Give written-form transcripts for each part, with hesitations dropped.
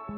Good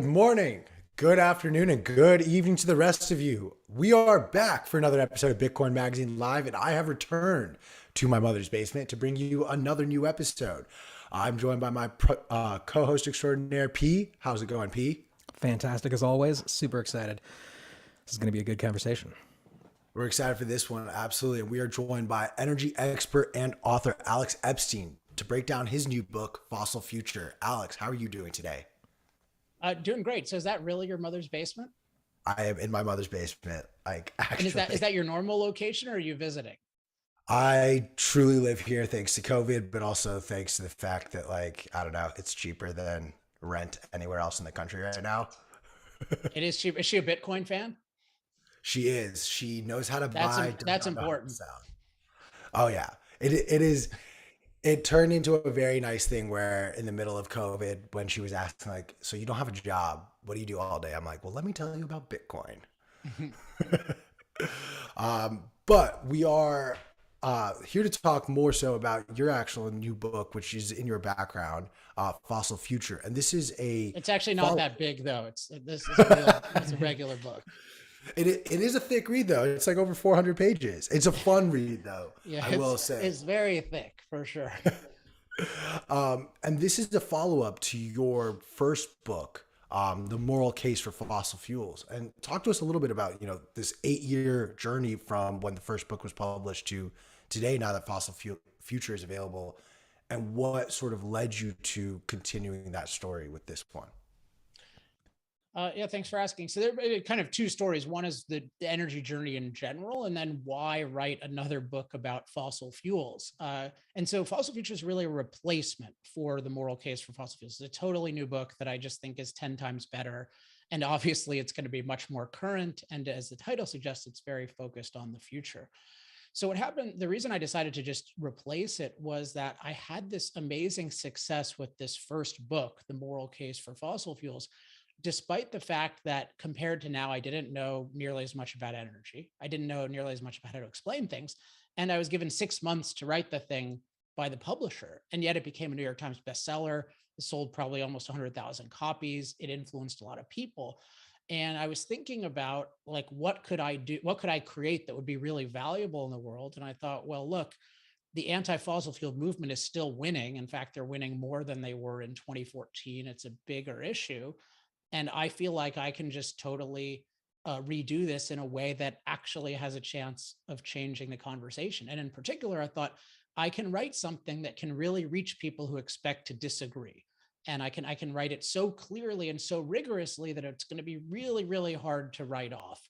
morning, good afternoon, and good evening to the rest of you. We are back for another episode of Bitcoin Magazine Live, and I have returned to my mother's basement to bring you another new episode. I'm joined by my co-host extraordinaire, P. How's it going, P? Fantastic as always. Super excited. This is going to be a good conversation. We're excited for this one, absolutely. And we are joined by energy expert and author Alex Epstein to break down his new book, Fossil Future. Alex, how are you doing today? Doing great. So is that really your mother's basement? I am in my mother's basement. Like, actually, And is that your normal location, or are you visiting? I truly live here thanks to COVID, but also thanks to the fact that, like, I don't know, it's cheaper than rent anywhere else in the country right now. It is cheap. Is she a Bitcoin fan? She is. She knows how to That's buy. that's does not know how to important. sell. Oh yeah, it is. It turned into a very nice thing where in the middle of COVID, when she was asking like, so you don't have a job, what do you do all day? I'm like, well, let me tell you about Bitcoin. But we are Here to talk more so about your actual new book, which is in your background, Fossil Future. And this is a It's actually not follow- that big though. This is a real, it's a regular book. it is a thick read though. It's like over 400 pages. It's a fun read though, Yeah, I will say. it's very thick for sure. And this is the follow up to your first book, The Moral Case for Fossil Fuels. And talk to us a little bit about, this 8-year journey from when the first book was published to today, now that Future is available, and what sort of led you to continuing that story with this one. Yeah, thanks for asking. So there are kind of two stories. One is the energy journey in general, and then why write another book about fossil fuels. And so Fossil Future is really a replacement for The Moral Case for Fossil Fuels. It's a totally new book that I just think is 10 times better. And obviously it's going to be much more current. And as the title suggests, it's very focused on the future. So what happened, the reason I decided to just replace it was that I had this amazing success with this first book, The Moral Case for Fossil Fuels, despite the fact that compared to now, I didn't know nearly as much about energy. I didn't know nearly as much about how to explain things. And I was given 6 months to write the thing by the publisher. And yet it became a New York Times bestseller. It sold probably almost 100,000 copies. It influenced a lot of people. And I was thinking about like, what could I do? What could I create that would be really valuable in the world? And I thought, well, look, the anti-fossil fuel movement is still winning. In fact, they're winning more than they were in 2014. It's a bigger issue. And I feel like I can just totally redo this in a way that actually has a chance of changing the conversation. And in particular, I thought I can write something that can really reach people who expect to disagree. And I can write it so clearly and so rigorously that it's going to be really, really hard to write off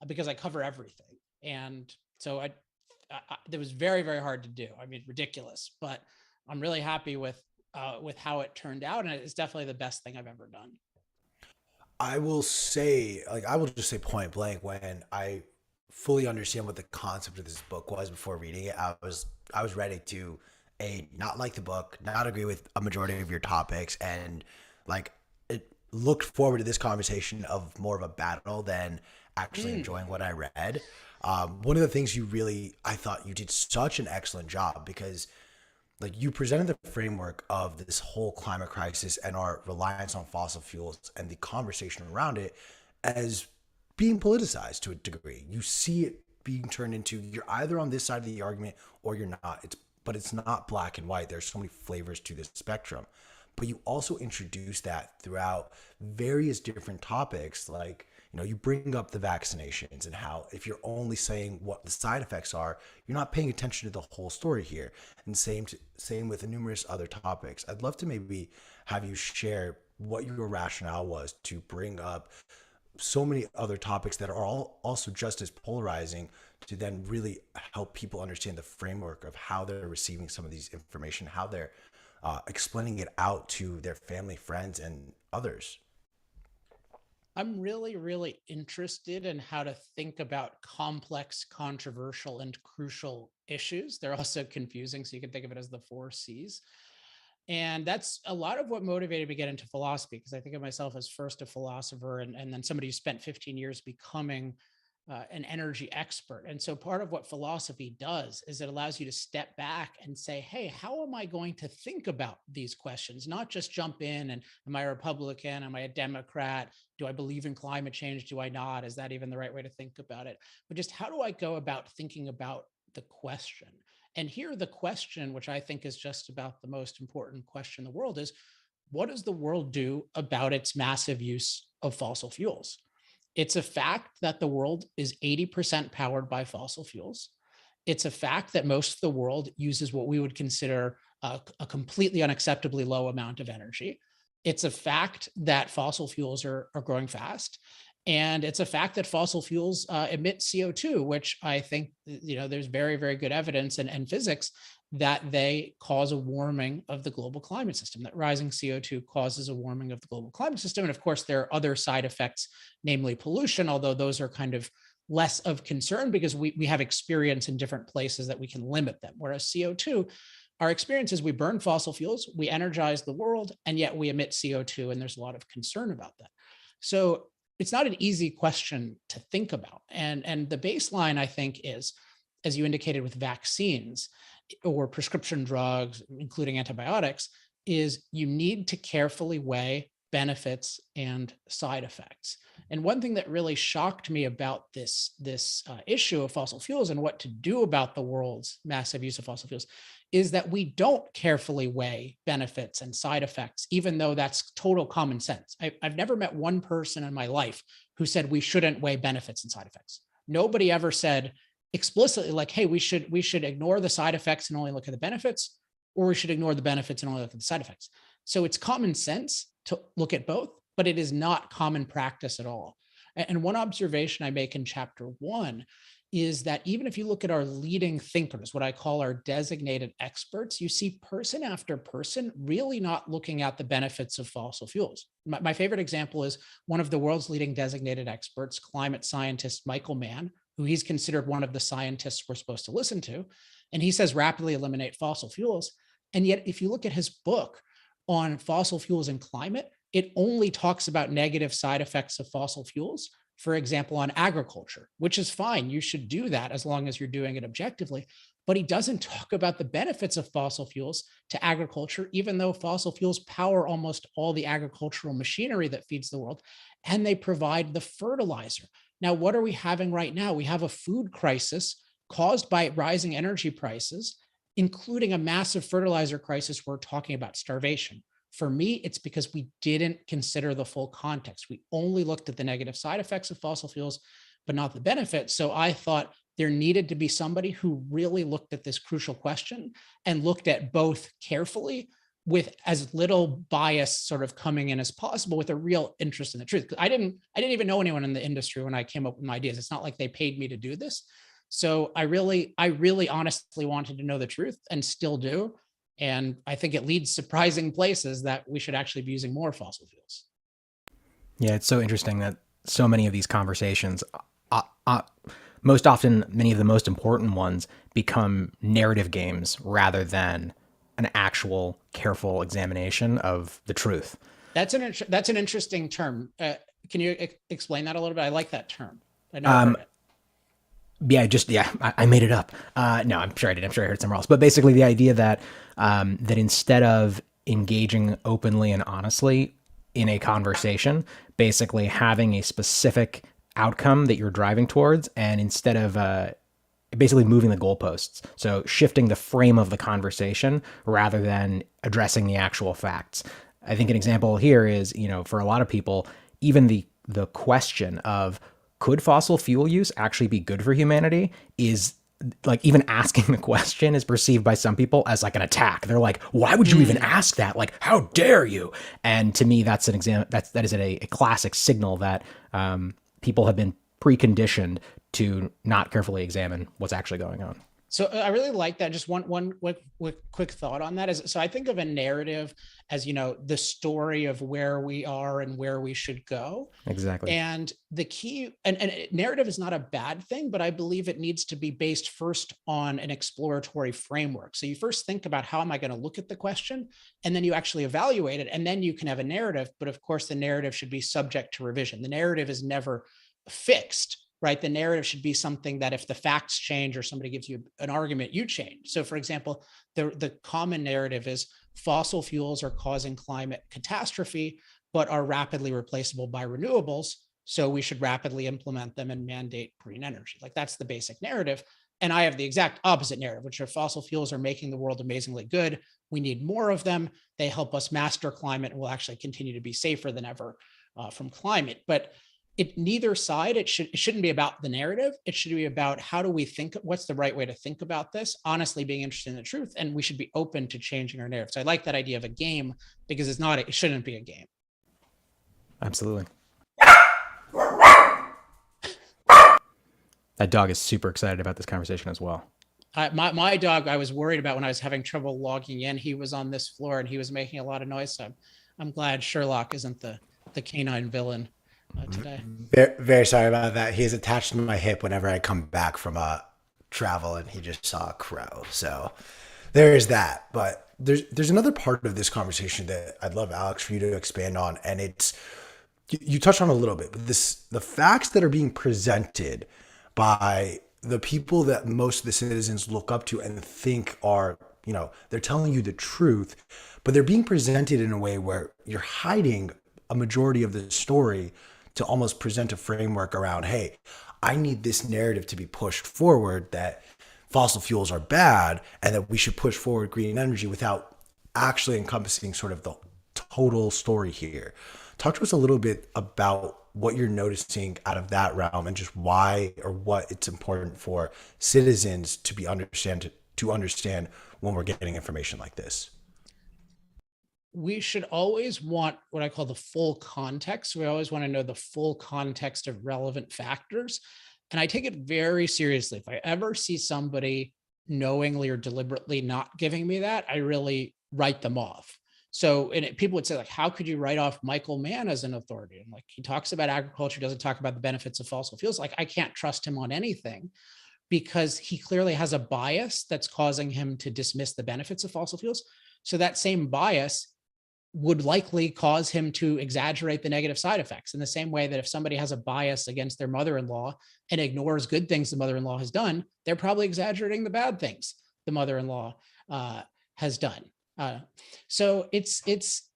because I cover everything. And so it was very, very hard to do. I mean, ridiculous, but I'm really happy with how it turned out. And it's definitely the best thing I've ever done. I will say, I will just say point blank, when I fully understand what the concept of this book was before reading it, I was ready to not like the book, not agree with a majority of your topics, and like it looked forward to this conversation of more of a battle than actually enjoying what I read. One of the things I thought you did such an excellent job, because like you presented the framework of this whole climate crisis and our reliance on fossil fuels and the conversation around it as being politicized to a degree. You see it being turned into, you're either on this side of the argument or you're not. But it's not black and white. There's so many flavors to this spectrum. But you also introduce that throughout various different topics, like, you bring up the vaccinations and how if you're only saying what the side effects are, you're not paying attention to the whole story here. And same with numerous other topics. I'd love to maybe have you share what your rationale was to bring up so many other topics that are all also just as polarizing, to then really help people understand the framework of how they're receiving some of these information, how they're explaining it out to their family, friends, and others. I'm really, really interested in how to think about complex, controversial, and crucial issues. They're also confusing, so you can think of it as the 4 Cs. And that's a lot of what motivated me to get into philosophy, because I think of myself as first a philosopher and then somebody who spent 15 years becoming an energy expert. And so part of what philosophy does is it allows you to step back and say, hey, how am I going to think about these questions? Not just jump in and am I a Republican? Am I a Democrat? Do I believe in climate change? Do I not? Is that even the right way to think about it? But just how do I go about thinking about the question? And here the question, which I think is just about the most important question in the world, is what does the world do about its massive use of fossil fuels? It's a fact that the world is 80% powered by fossil fuels. It's a fact that most of the world uses what we would consider a completely unacceptably low amount of energy. It's a fact that fossil fuels are growing fast. And it's a fact that fossil fuels emit CO2, which I think, there's very, very good evidence and physics that they cause a warming of the global climate system, that rising CO2 causes a warming of the global climate system. And of course, there are other side effects, namely pollution, although those are kind of less of concern because we have experience in different places that we can limit them. Whereas CO2, our experience is we burn fossil fuels, we energize the world, and yet we emit CO2, and there's a lot of concern about that. So it's not an easy question to think about. And the baseline, I think, is as you indicated with vaccines or prescription drugs, including antibiotics, is you need to carefully weigh benefits and side effects. And one thing that really shocked me about this issue of fossil fuels and what to do about the world's massive use of fossil fuels is that we don't carefully weigh benefits and side effects, even though that's total common sense. I've never met one person in my life who said we shouldn't weigh benefits and side effects. Nobody ever said explicitly like, hey, we should ignore the side effects and only look at the benefits, or we should ignore the benefits and only look at the side effects. So it's common sense to look at both, but it is not common practice at all. And one observation I make in chapter 1 is that even if you look at our leading thinkers, what I call our designated experts, you see person after person really not looking at the benefits of fossil fuels. My favorite example is one of the world's leading designated experts, climate scientist Michael Mann, who he's considered one of the scientists we're supposed to listen to. And he says rapidly eliminate fossil fuels. And yet, if you look at his book on fossil fuels and climate, it only talks about negative side effects of fossil fuels. For example, on agriculture, which is fine. You should do that as long as you're doing it objectively. But he doesn't talk about the benefits of fossil fuels to agriculture, even though fossil fuels power almost all the agricultural machinery that feeds the world, and they provide the fertilizer. Now, what are we having right now? We have a food crisis caused by rising energy prices, including a massive fertilizer crisis. We're talking about starvation. For me, it's because we didn't consider the full context. We only looked at the negative side effects of fossil fuels, but not the benefits. So I thought there needed to be somebody who really looked at this crucial question and looked at both carefully with as little bias sort of coming in as possible, with a real interest in the truth. Because I didn't even know anyone in the industry when I came up with my ideas. It's not like they paid me to do this. So I really honestly wanted to know the truth, and still do. And I think it leads surprising places that we should actually be using more fossil fuels. Yeah, it's so interesting that so many of these conversations, most often, many of the most important ones, become narrative games rather than an actual careful examination of the truth. That's an interesting term. Can you explain that a little bit? I like that term. I never heard it. I made it up. No, I'm sure I did. I'm sure I heard it somewhere else. But basically, the idea that that instead of engaging openly and honestly in a conversation, basically having a specific outcome that you're driving towards, and instead of basically moving the goalposts, so shifting the frame of the conversation rather than addressing the actual facts. I think an example here is, for a lot of people, even the question of could fossil fuel use actually be good for humanity is like, even asking the question is perceived by some people as like an attack. They're like, why would you even ask that? Like, how dare you? And to me, that's an example. That is a classic signal that people have been preconditioned to not carefully examine what's actually going on. So I really like that. Just one quick thought on that is, so I think of a narrative as, the story of where we are and where we should go. Exactly. And the key, and narrative is not a bad thing, but I believe it needs to be based first on an exploratory framework. So you first think about, how am I going to look at the question? And then you actually evaluate it, and then you can have a narrative. But of course, the narrative should be subject to revision. The narrative is never fixed. Right? The narrative should be something that if the facts change or somebody gives you an argument, you change. So for example, the common narrative is fossil fuels are causing climate catastrophe, but are rapidly replaceable by renewables. So we should rapidly implement them and mandate green energy. Like, that's the basic narrative. And I have the exact opposite narrative, which are fossil fuels are making the world amazingly good. We need more of them. They help us master climate and will actually continue to be safer than ever from climate. But neither side, it shouldn't be about the narrative. It should be about, how do we think, what's the right way to think about this, honestly being interested in the truth, and we should be open to changing our narrative. So I like that idea of a game, because it shouldn't be a game. Absolutely. That dog is super excited about this conversation as well. My dog, I was worried about when I was having trouble logging in. He was on this floor and he was making a lot of noise. So I'm glad Sherlock isn't the canine villain today. Very, very sorry about that. He is attached to my hip whenever I come back from travel, and he just saw a crow. So there is that. But there's another part of this conversation that I'd love, Alex, for you to expand on, and it's, you touched on a little bit, but the facts that are being presented by the people that most of the citizens look up to and think are, they're telling you the truth, but they're being presented in a way where you're hiding a majority of the story to almost present a framework around, hey, I need this narrative to be pushed forward that fossil fuels are bad and that we should push forward green energy without actually encompassing sort of the total story here. Talk to us a little bit about what you're noticing out of that realm and just why or what it's important for citizens to understand when we're getting information like this. We should always want what I call the full context. We always want to know the full context of relevant factors. And I take it very seriously. If I ever see somebody knowingly or deliberately not giving me that, I really write them off. So, and people would say, like, how could you write off Michael Mann as an authority? And like, he talks about agriculture, doesn't talk about the benefits of fossil fuels. Like, I can't trust him on anything because he clearly has a bias that's causing him to dismiss the benefits of fossil fuels. So that same bias would likely cause him to exaggerate the negative side effects, in the same way that if somebody has a bias against their mother-in-law and ignores good things the mother-in-law has done, they're probably exaggerating the bad things the mother-in-law has done. So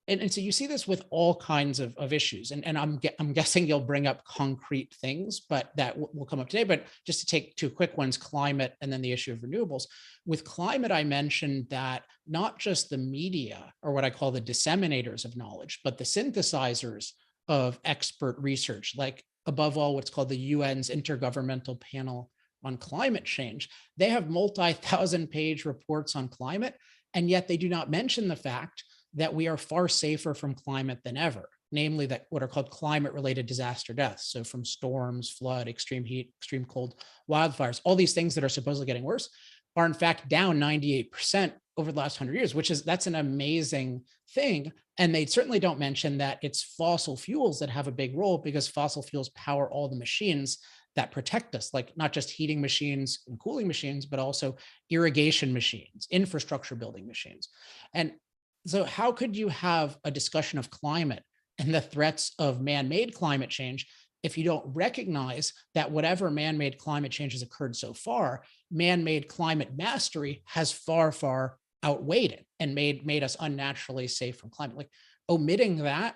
and so you see this with all kinds of issues, and I'm guessing you'll bring up concrete things, but that will come up today. But just to take two quick ones, climate and then the issue of renewables. With climate, I mentioned that not just the media, or what I call the disseminators of knowledge, but the synthesizers of expert research, like above all, what's called the UN's Intergovernmental Panel on Climate Change. They have multi-thousand-page reports on climate, and yet they do not mention the fact that we are far safer from climate than ever, namely that what are called climate-related disaster deaths. So from storms, flood, extreme heat, extreme cold, wildfires, all these things that are supposedly getting worse are in fact down 98% over the last 100 years, that's an amazing thing. And they certainly don't mention that it's fossil fuels that have a big role, because fossil fuels power all the machines that protect us, like not just heating machines and cooling machines, but also irrigation machines, infrastructure building machines. And so how could you have a discussion of climate and the threats of man-made climate change if you don't recognize that whatever man-made climate change has occurred so far, man-made climate mastery has far, far outweighed it and made us unnaturally safe from climate? Like, omitting that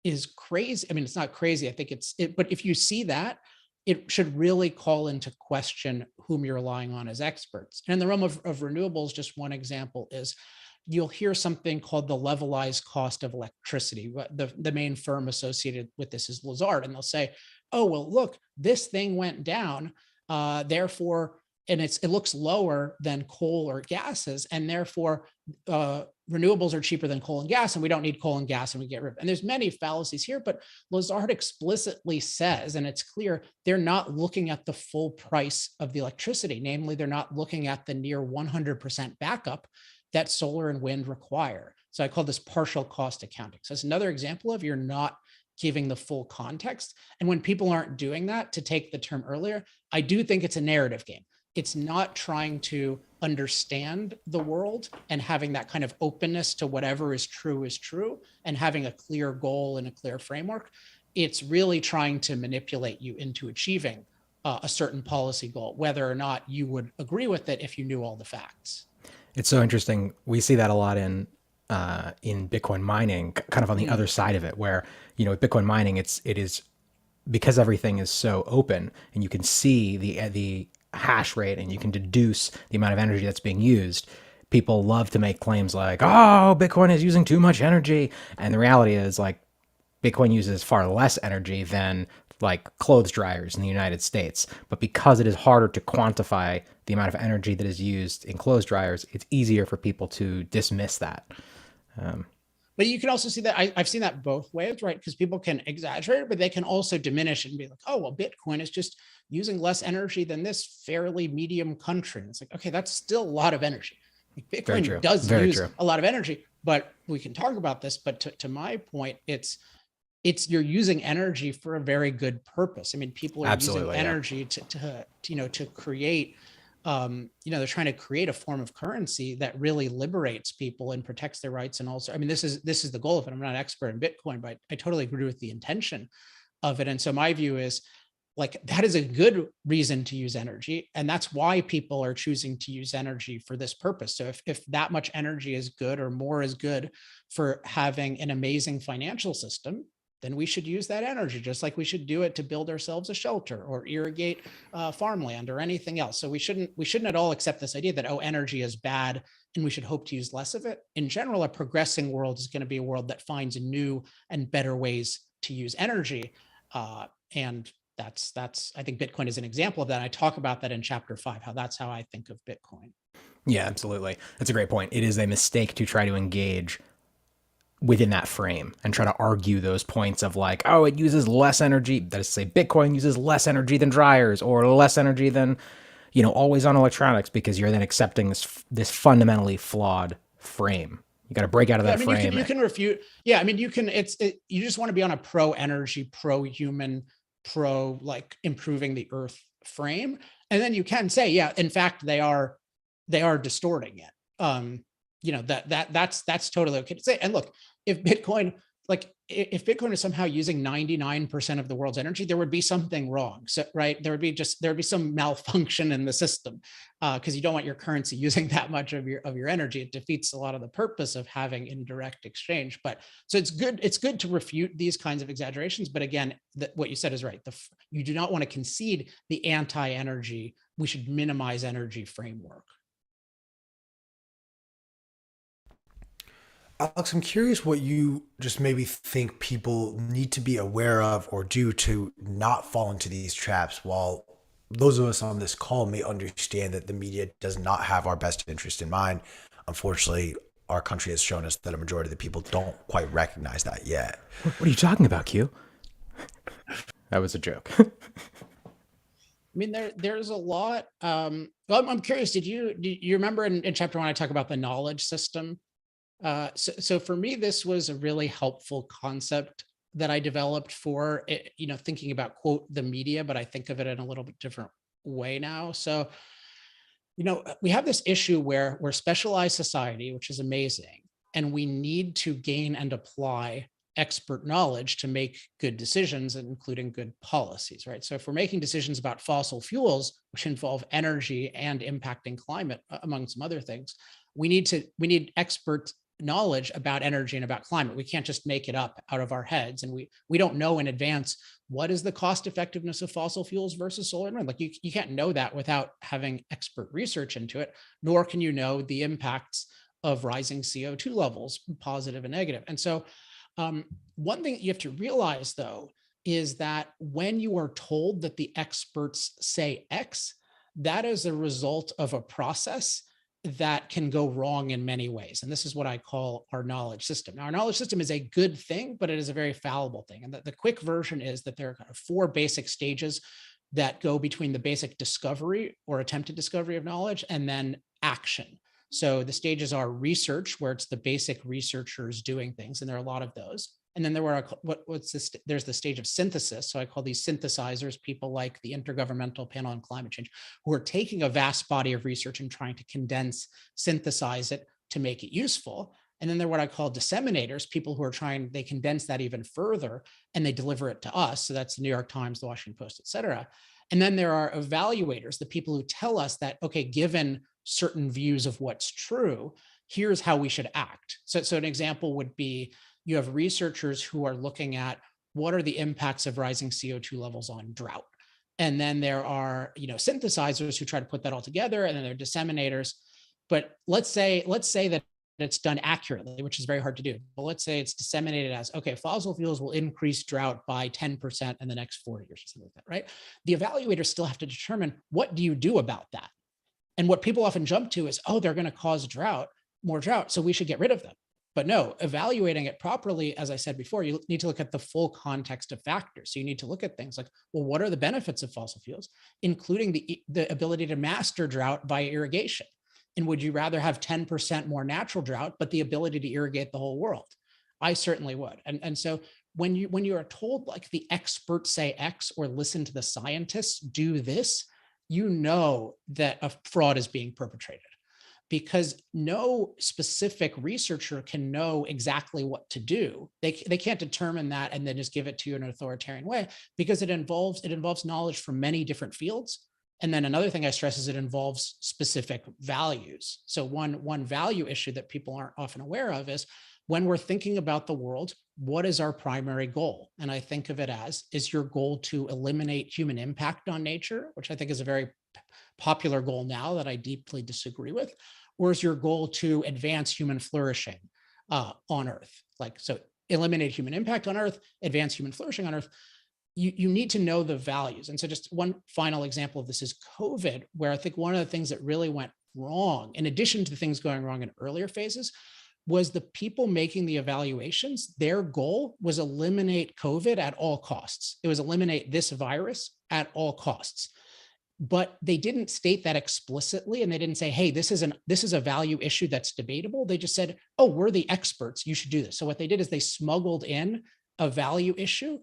is crazy. I mean, it's not crazy. I think but if you see that, it should really call into question whom you're relying on as experts. And in the realm of renewables, just one example is, you'll hear something called the levelized cost of electricity. The main firm associated with this is Lazard, and they'll say, oh, well, look, this thing went down, therefore, and it looks lower than coal or gases, and therefore renewables are cheaper than coal and gas, and we don't need coal and gas, and we get rid of it. And there's many fallacies here, but Lazard explicitly says, and it's clear, they're not looking at the full price of the electricity. Namely, they're not looking at the near 100% backup that solar and wind require. So I call this partial cost accounting. So it's another example of you're not giving the full context. And when people aren't doing that, to take the term earlier, I do think it's a narrative game. It's not trying to understand the world and having that kind of openness to whatever is true and having a clear goal and a clear framework. It's really trying to manipulate you into achieving a certain policy goal, whether or not you would agree with it if you knew all the facts. It's so interesting. We see that a lot in Bitcoin mining, kind of on the other side of it, where, with Bitcoin mining, it is because everything is so open and you can see the hash rate and you can deduce the amount of energy that's being used. People love to make claims like, oh, Bitcoin is using too much energy. And the reality is, like, Bitcoin uses far less energy than like clothes dryers in the United States. But because it is harder to quantify the amount of energy that is used in clothes dryers, it's easier for people to dismiss that. But you can also see that I've seen that both ways, right? Because people can exaggerate, but they can also diminish it and be like, oh, well, Bitcoin is just using less energy than this fairly medium country. And it's like, okay, that's still a lot of energy. Like, Bitcoin does use a lot of energy, but we can talk about this. But to my point, it's you're using energy for a very good purpose. I mean, people are using energy to create, they're trying to create a form of currency that really liberates people and protects their rights. And also, I mean, this is the goal of it. I'm not an expert in Bitcoin, but I totally agree with the intention of it. And so my view is, like that is a good reason to use energy. And that's why people are choosing to use energy for this purpose. So if that much energy is good or more is good for having an amazing financial system, then we should use that energy, just like we should do it to build ourselves a shelter or irrigate farmland or anything else. So we shouldn't at all accept this idea that, oh, energy is bad and we should hope to use less of it. In general, a progressing world is going to be a world that finds new and better ways to use energy. And that's I think Bitcoin is an example of that. I talk about that in chapter 5, that's how I think of Bitcoin. Yeah, absolutely. That's a great point. It is a mistake to try to engage within that frame and try to argue those points of like, oh, it uses less energy. That is to say, Bitcoin uses less energy than dryers or less energy than, always on electronics, because you're then accepting this fundamentally flawed frame. You got to break out of that frame. You can refute. Yeah, I mean, you can. You just want to be on a pro energy, pro human, pro like improving the earth frame, and then you can say, yeah, in fact, they are distorting it. That's totally okay to say. And look, if Bitcoin is somehow using 99% of the world's energy, there would be something wrong. So, right, there would be some malfunction in the system, because you don't want your currency using that much of your energy. It defeats a lot of the purpose of having indirect exchange. But so it's good to refute these kinds of exaggerations. But again, what you said is right. You do not want to concede the anti-energy. We should minimize energy framework. Alex, I'm curious what you just maybe think people need to be aware of or do to not fall into these traps, while those of us on this call may understand that the media does not have our best interest in mind. Unfortunately, our country has shown us that a majority of the people don't quite recognize that yet. What are you talking about, Q? That was a joke. I mean, there's a lot. Well, I'm curious. Did you remember in chapter 1 I talk about the knowledge system? So for me, this was a really helpful concept that I developed for, thinking about, quote, the media, but I think of it in a little bit different way now. So, we have this issue where we're specialized society, which is amazing, and we need to gain and apply expert knowledge to make good decisions, including good policies, right? So if we're making decisions about fossil fuels, which involve energy and impacting climate, among some other things, we need expert knowledge about energy and about climate. We can't just make it up out of our heads. And we don't know in advance what is the cost effectiveness of fossil fuels versus solar and wind. Like you can't know that without having expert research into it, nor can you know the impacts of rising CO2 levels, positive and negative. And so one thing you have to realize, though, is that when you are told that the experts say X, that is a result of a process that can go wrong in many ways. And this is what I call our knowledge system. Now, our knowledge system is a good thing, but it is a very fallible thing. And the quick version is that there are kind of 4 basic stages that go between the basic discovery or attempted discovery of knowledge and then action. So the stages are research, where it's the basic researchers doing things, and there are a lot of those. And then there's the stage of synthesis. So I call these synthesizers, people like the Intergovernmental Panel on Climate Change, who are taking a vast body of research and trying to synthesize it to make it useful. And then they're what I call disseminators, people who are they condense that even further and they deliver it to us. So that's the New York Times, the Washington Post, et cetera. And then there are evaluators, the people who tell us that, okay, given certain views of what's true, here's how we should act. So an example would be, you have researchers who are looking at what are the impacts of rising CO2 levels on drought. And then there are, synthesizers who try to put that all together, and then there are disseminators. But let's say that it's done accurately, which is very hard to do. But let's say it's disseminated as, okay, fossil fuels will increase drought by 10% in the next 4 years or something like that, right? The evaluators still have to determine, what do you do about that? And what people often jump to is, oh, they're going to cause more drought, so we should get rid of them. But no, evaluating it properly, as I said before, you need to look at the full context of factors. So you need to look at things like, well, what are the benefits of fossil fuels, including the ability to master drought by irrigation? And would you rather have 10% more natural drought, but the ability to irrigate the whole world? I certainly would. And so when you are told, like, the experts say X, or listen to the scientists do this, you know that a fraud is being perpetrated. because no specific researcher can know exactly what to do. They can't determine that and then just give it to you in an authoritarian way, because it involves knowledge from many different fields. And then another thing I stress is it involves specific values. So one value issue that people aren't often aware of is, when we're thinking about the world, what is our primary goal? And I think of it as, is your goal to eliminate human impact on nature, which I think is a very popular goal now that I deeply disagree with, or is your goal to advance human flourishing on Earth? Like, so eliminate human impact on Earth, advance human flourishing on Earth. You need to know the values. And so just one final example of this is COVID, where I think one of the things that really went wrong, in addition to the things going wrong in earlier phases, was the people making the evaluations, their goal was eliminate COVID at all costs. It was eliminate this virus at all costs. But they didn't state that explicitly, and they didn't say, hey, this is a value issue that's debatable. They just said, oh, we're the experts, you should do this. So what they did is they smuggled in a value issue,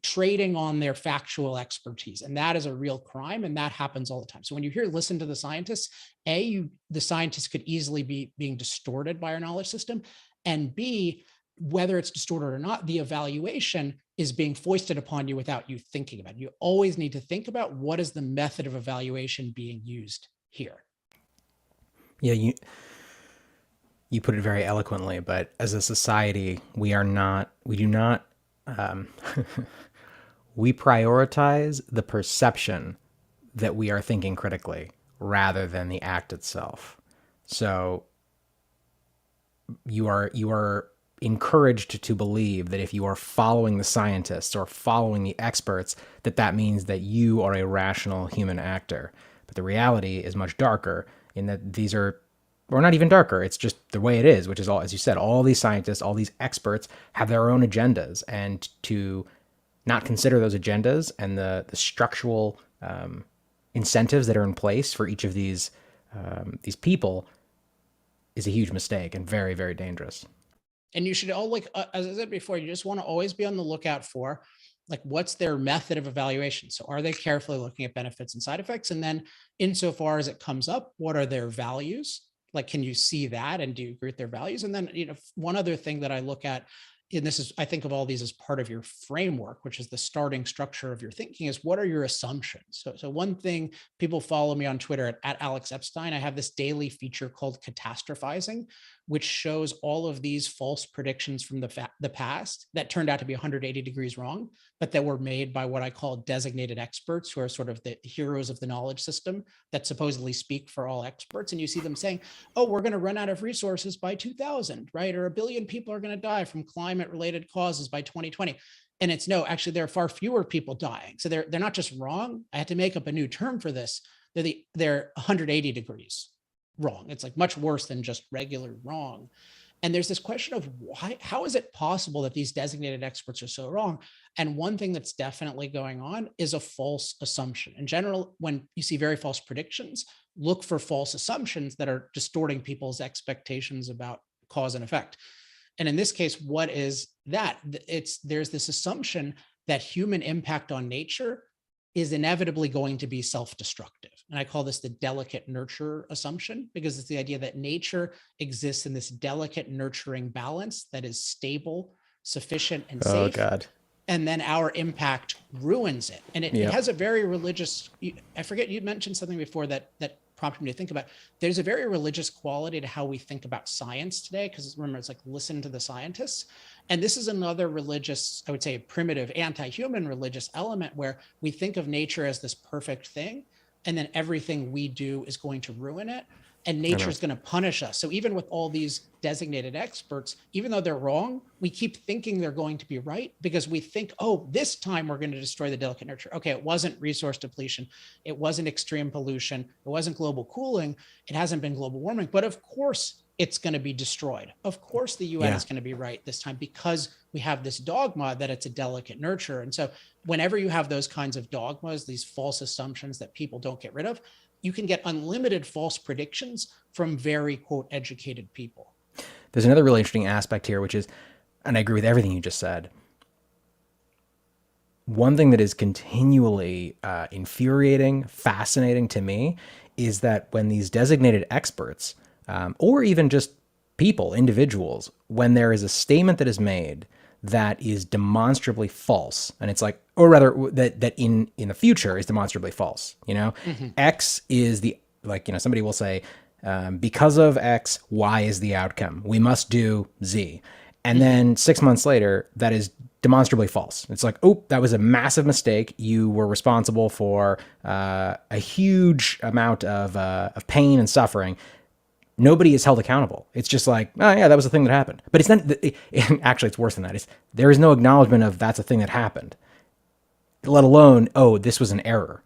trading on their factual expertise. And that is a real crime. And that happens all the time. So when you hear, listen to the scientists, the scientists could easily be being distorted by our knowledge system. And B, whether it's distorted or not, the evaluation is being foisted upon you without you thinking about it. You always need to think about, what is the method of evaluation being used here? Yeah, you put it very eloquently, but as a society, we do not we prioritize the perception that we are thinking critically rather than the act itself. So you are encouraged to believe that if you are following the scientists or following the experts, that means that you are a rational human actor. But the reality is much darker, in that these are, or not even darker, it's just the way it is, which is, all, as you said, all these scientists, all these experts have their own agendas, and to not consider those agendas and the structural incentives that are in place for each of these people is a huge mistake and very, very dangerous. And you should all, like, as I said before, you just want to always be on the lookout for, like, what's their method of evaluation? So are they carefully looking at benefits and side effects? And then insofar as it comes up, what are their values? Like, can you see that? And do you agree with their values? And then, one other thing that I look at, and this is, I think of all these as part of your framework, which is the starting structure of your thinking, is what are your assumptions? So one thing, people follow me on Twitter at Alex Epstein. I have this daily feature called Catastrophizing, which shows all of these false predictions from the past that turned out to be 180 degrees wrong, but that were made by what I call designated experts, who are sort of the heroes of the knowledge system that supposedly speak for all experts. And you see them saying, oh, we're going to run out of resources by 2000, right? Or 1 billion people are going to die from climate-related causes by 2020. And it's, no, actually, there are far fewer people dying. So they're not just wrong. I had to make up a new term for this. They're 180 degrees wrong. It's like much worse than just regular wrong. And there's this question of how is it possible that these designated experts are so wrong? And one thing that's definitely going on is a false assumption. In general, when you see very false predictions, look for false assumptions that are distorting people's expectations about cause and effect. And in this case, what is that? There's this assumption that human impact on nature is inevitably going to be self-destructive. And I call this the delicate nurture assumption, because it's the idea that nature exists in this delicate nurturing balance that is stable, sufficient, and safe. Oh, God. And then our impact ruins it. And it has a very religious, I forget, you mentioned something before that prompted me to think about, there's a very religious quality to how we think about science today, because remember, it's like, listen to the scientists. And this is another religious, I would say, primitive, anti-human religious element, where we think of nature as this perfect thing, and then everything we do is going to ruin it, and nature is going to punish us. So even with all these designated experts, even though they're wrong, we keep thinking they're going to be right, because we think, oh, this time we're going to destroy the delicate nurture. Okay, it wasn't resource depletion. It wasn't extreme pollution. It wasn't global cooling. It hasn't been global warming. But of course, it's going to be destroyed. Of course, the UN is going to be right this time, because we have this dogma that it's a delicate nurture. And so whenever you have those kinds of dogmas, these false assumptions that people don't get rid of, you can get unlimited false predictions from very, quote, educated people. There's another really interesting aspect here, which is, and I agree with everything you just said, one thing that is continually infuriating, fascinating to me, is that when these designated experts or even just people, individuals, when there is a statement that is made that is demonstrably false, and it's like, or rather that in the future is demonstrably false. Mhm. X is the, like, somebody will say, because of X, Y is the outcome. We must do Z. And Mhm. then 6 months later, that is demonstrably false. It's like, oh, that was a massive mistake. You were responsible for a huge amount of pain and suffering. Nobody is held accountable. It's just like, oh yeah, that was the thing that happened. But it's not. Actually, it's worse than that. There is no acknowledgement of that's a thing that happened. Let alone, oh, this was an error.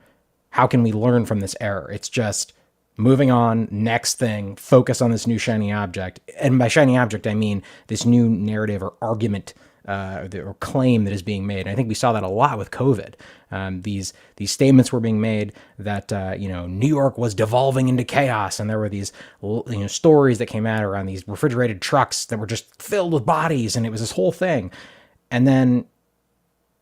How can we learn from this error? It's just moving on, next thing, focus on this new shiny object. And by shiny object, I mean this new narrative or argument or claim that is being made. And I think we saw that a lot with COVID. These statements were being made that New York was devolving into chaos, and there were these stories that came out around these refrigerated trucks that were just filled with bodies, and it was this whole thing. And then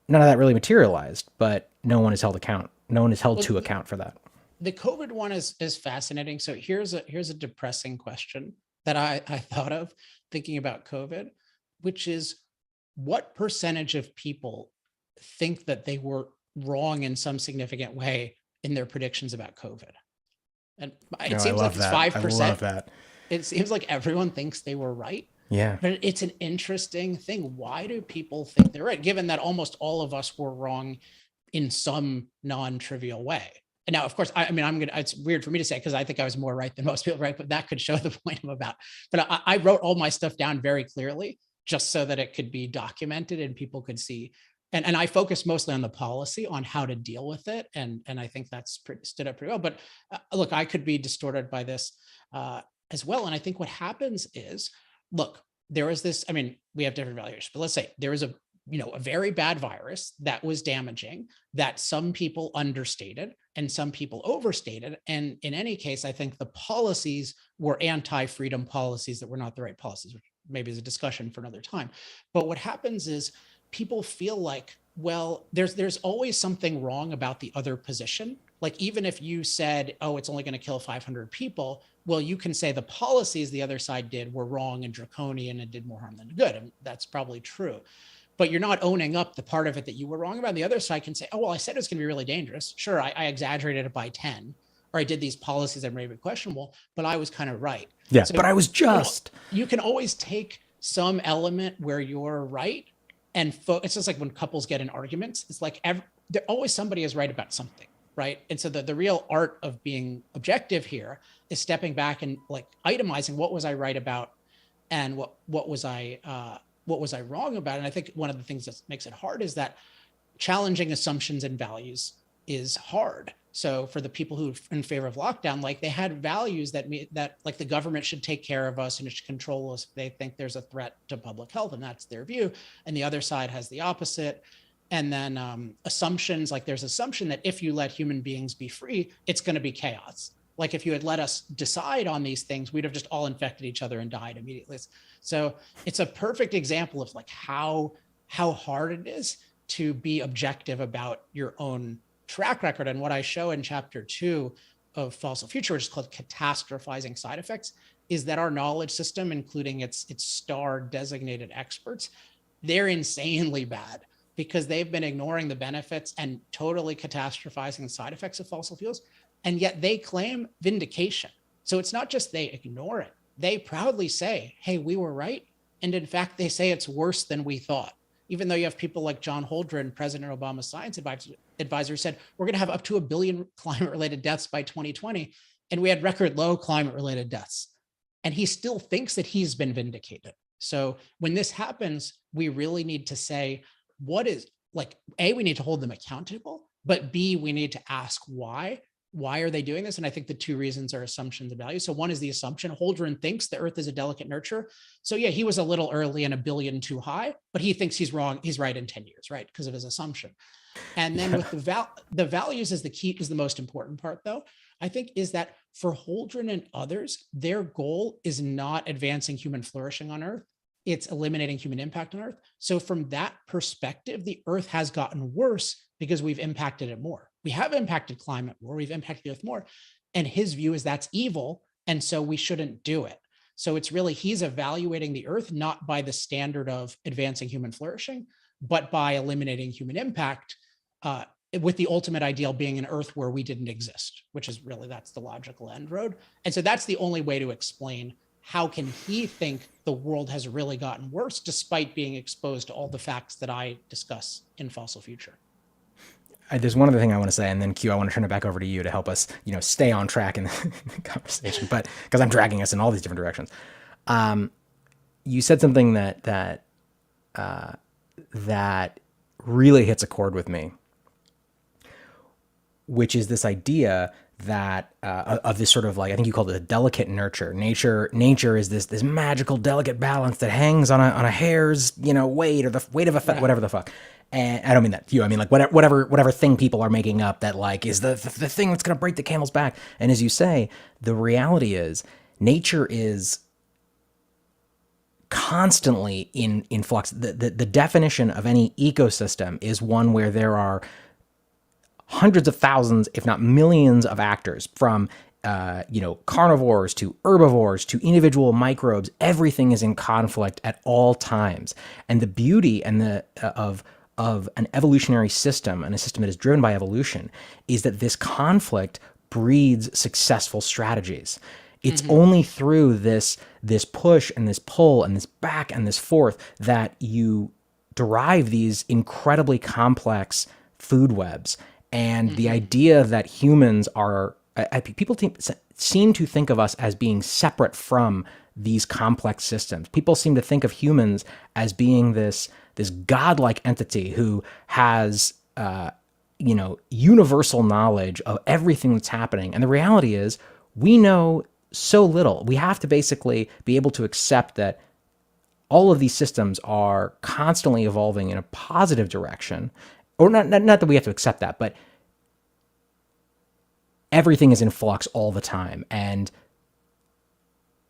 none of that really materialized, but no one is held account. No one is held Well, to account for that. the COVID one is fascinating. So here's a depressing question that I thought of thinking about COVID, which is what percentage of people think that they were wrong in some significant way in their predictions about COVID? And No, it I seems like love it's that. I love 5%. that. It seems like everyone thinks they were right. Yeah. But it's an interesting thing. Why do people think they're right, given that almost all of us were wrong in some non-trivial way? And now, of course, I mean, it's weird for me to say because I think I was more right than most people, right? But that could show the point I'm about. But I wrote all my stuff down very clearly just so that it could be documented and people could see. And I focused mostly on the policy, on how to deal with it. And I think that's stood up pretty well. But look, I could be distorted by this as well. And I think what happens is, look, there is this, I mean, we have different valuations, but let's say there is a very bad virus that was damaging, that some people understated and some people overstated. And in any case, I think the policies were anti-freedom policies that were not the right policies, which maybe is a discussion for another time. But what happens is people feel like, well, there's always something wrong about the other position. Like, even if you said, oh, it's only going to kill 500 people, well, you can say the policies the other side did were wrong and draconian and did more harm than good. And that's probably true. But you're not owning up the part of it that you were wrong about. The other side can say, oh, well, I said it was going to be really dangerous. Sure, I exaggerated it by 10, or I did these policies that may be questionable, but I was kind of right. Yeah, so, but I was just. You can always take some element where you're right. And it's just like when couples get in arguments, it's like always somebody is right about something. Right. And so the real art of being objective here is stepping back and like itemizing what was I right about and what was I wrong about. And I think one of the things that makes it hard is that challenging assumptions and values is hard. So for the people who are in favor of lockdown, like they had values that like the government should take care of us and it should control us if they think there's a threat to public health, and that's their view. And the other side has the opposite. And then assumptions, like there's assumption that if you let human beings be free, it's going to be chaos. Like if you had let us decide on these things, we'd have just all infected each other and died immediately. So it's a perfect example of like how hard it is to be objective about your own track record. And what I show in chapter 2 of Fossil Future, which is called Catastrophizing Side Effects, is that our knowledge system, including its star designated experts, they're insanely bad, because they've been ignoring the benefits and totally catastrophizing the side effects of fossil fuels. And yet they claim vindication. So it's not just they ignore it. They proudly say, hey, we were right. And in fact, they say it's worse than we thought. Even though you have people like John Holdren, President Obama's science advisor, said, we're going to have up to 1 billion climate-related deaths by 2020. And we had record low climate-related deaths. And he still thinks that he's been vindicated. So when this happens, we really need to say, what is, like, A, we need to hold them accountable, but B, we need to ask why. Why are they doing this? And I think the two reasons are assumptions and values. So one is the assumption. Holdren thinks the Earth is a delicate nurture. So yeah, he was a little early and 1 billion too high, but he thinks he's wrong. He's right in 10 years, right? Because of his assumption. And then with the values is the key, is the most important part though, I think, is that for Holdren and others, their goal is not advancing human flourishing on Earth. It's eliminating human impact on Earth. So from that perspective, the Earth has gotten worse because we've impacted it more. We have impacted climate more, we've impacted the Earth more. And his view is that's evil. And so we shouldn't do it. So it's really, he's evaluating the earth not by the standard of advancing human flourishing, but by eliminating human impact, uh, with the ultimate ideal being an earth where we didn't exist, which is really, that's the logical end road. And so that's the only way to explain how can he think the world has really gotten worse despite being exposed to all the facts that I discuss in Fossil Future. There's one other thing I want to say, and then Q, I want to turn it back over to you to help us, stay on track in the conversation. But because I'm dragging us in all these different directions, you said something that really hits a chord with me, which is this idea that of this sort of, like, I think you called it a delicate nurture. Nature is this magical delicate balance that hangs on a hair's weight, or the weight of a whatever the fuck. And I don't mean that to you. I mean, like, whatever thing people are making up that, like, is the thing that's going to break the camel's back. And as you say, the reality is nature is constantly in flux. The definition of any ecosystem is one where there are hundreds of thousands, if not millions, of actors, from carnivores to herbivores to individual microbes. Everything is in conflict at all times. And the beauty and of an evolutionary system, and a system that is driven by evolution, is that this conflict breeds successful strategies. It's only through this push and this pull and this back and this forth that you derive these incredibly complex food webs. And the idea that humans are, people seem to think of us as being separate from these complex systems. People seem to think of humans as being this godlike entity who has, universal knowledge of everything that's happening. And the reality is, we know so little. We have to basically be able to accept that all of these systems are constantly evolving in a positive direction. Or not that we have to accept that, but everything is in flux all the time, and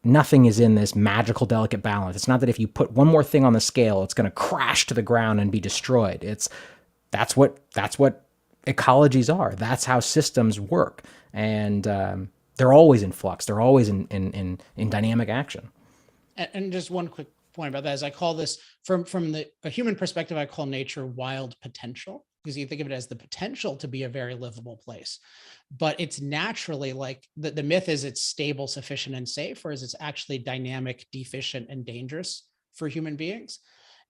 nothing is in this magical, delicate balance. It's not that if you put one more thing on the scale, it's going to crash to the ground and be destroyed. That's what ecologies are. That's how systems work, and they're always in flux. They're always in dynamic action. And just one quick point about that is, I call this, from a human perspective, I call nature wild potential, because you think of it as the potential to be a very livable place. But it's naturally, like, the myth is it's stable, sufficient, and safe, whereas it's actually dynamic, deficient, and dangerous for human beings.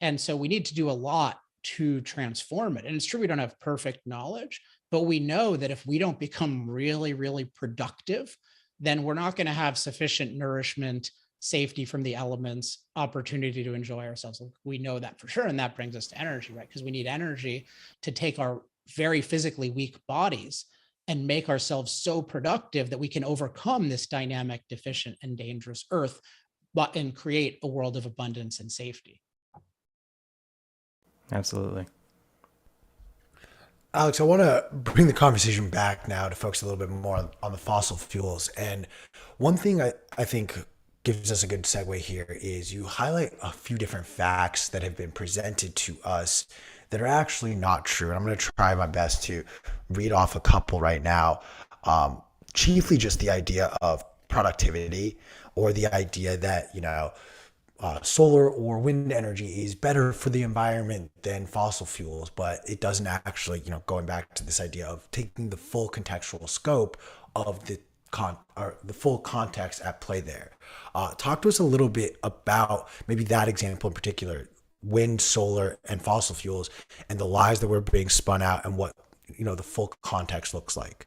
And so we need to do a lot to transform it. And it's true, we don't have perfect knowledge, but we know that if we don't become really, really productive, then we're not going to have sufficient nourishment, safety from the elements, opportunity to enjoy ourselves. We know that for sure. And that brings us to energy, right? Because we need energy to take our very physically weak bodies and make ourselves so productive that we can overcome this dynamic, deficient, and dangerous earth, and create a world of abundance and safety. Absolutely. Alex, I want to bring the conversation back now to focus a little bit more on the fossil fuels. And one thing I think gives us a good segue here is you highlight a few different facts that have been presented to us that are actually not true. And I'm going to try my best to read off a couple right now. Chiefly just the idea of productivity, or the idea that, solar or wind energy is better for the environment than fossil fuels, but it doesn't actually, going back to this idea of taking the full contextual scope of the full context at play there. Talk to us a little bit about maybe that example in particular, wind, solar, and fossil fuels, and the lies that were being spun out, and what the full context looks like.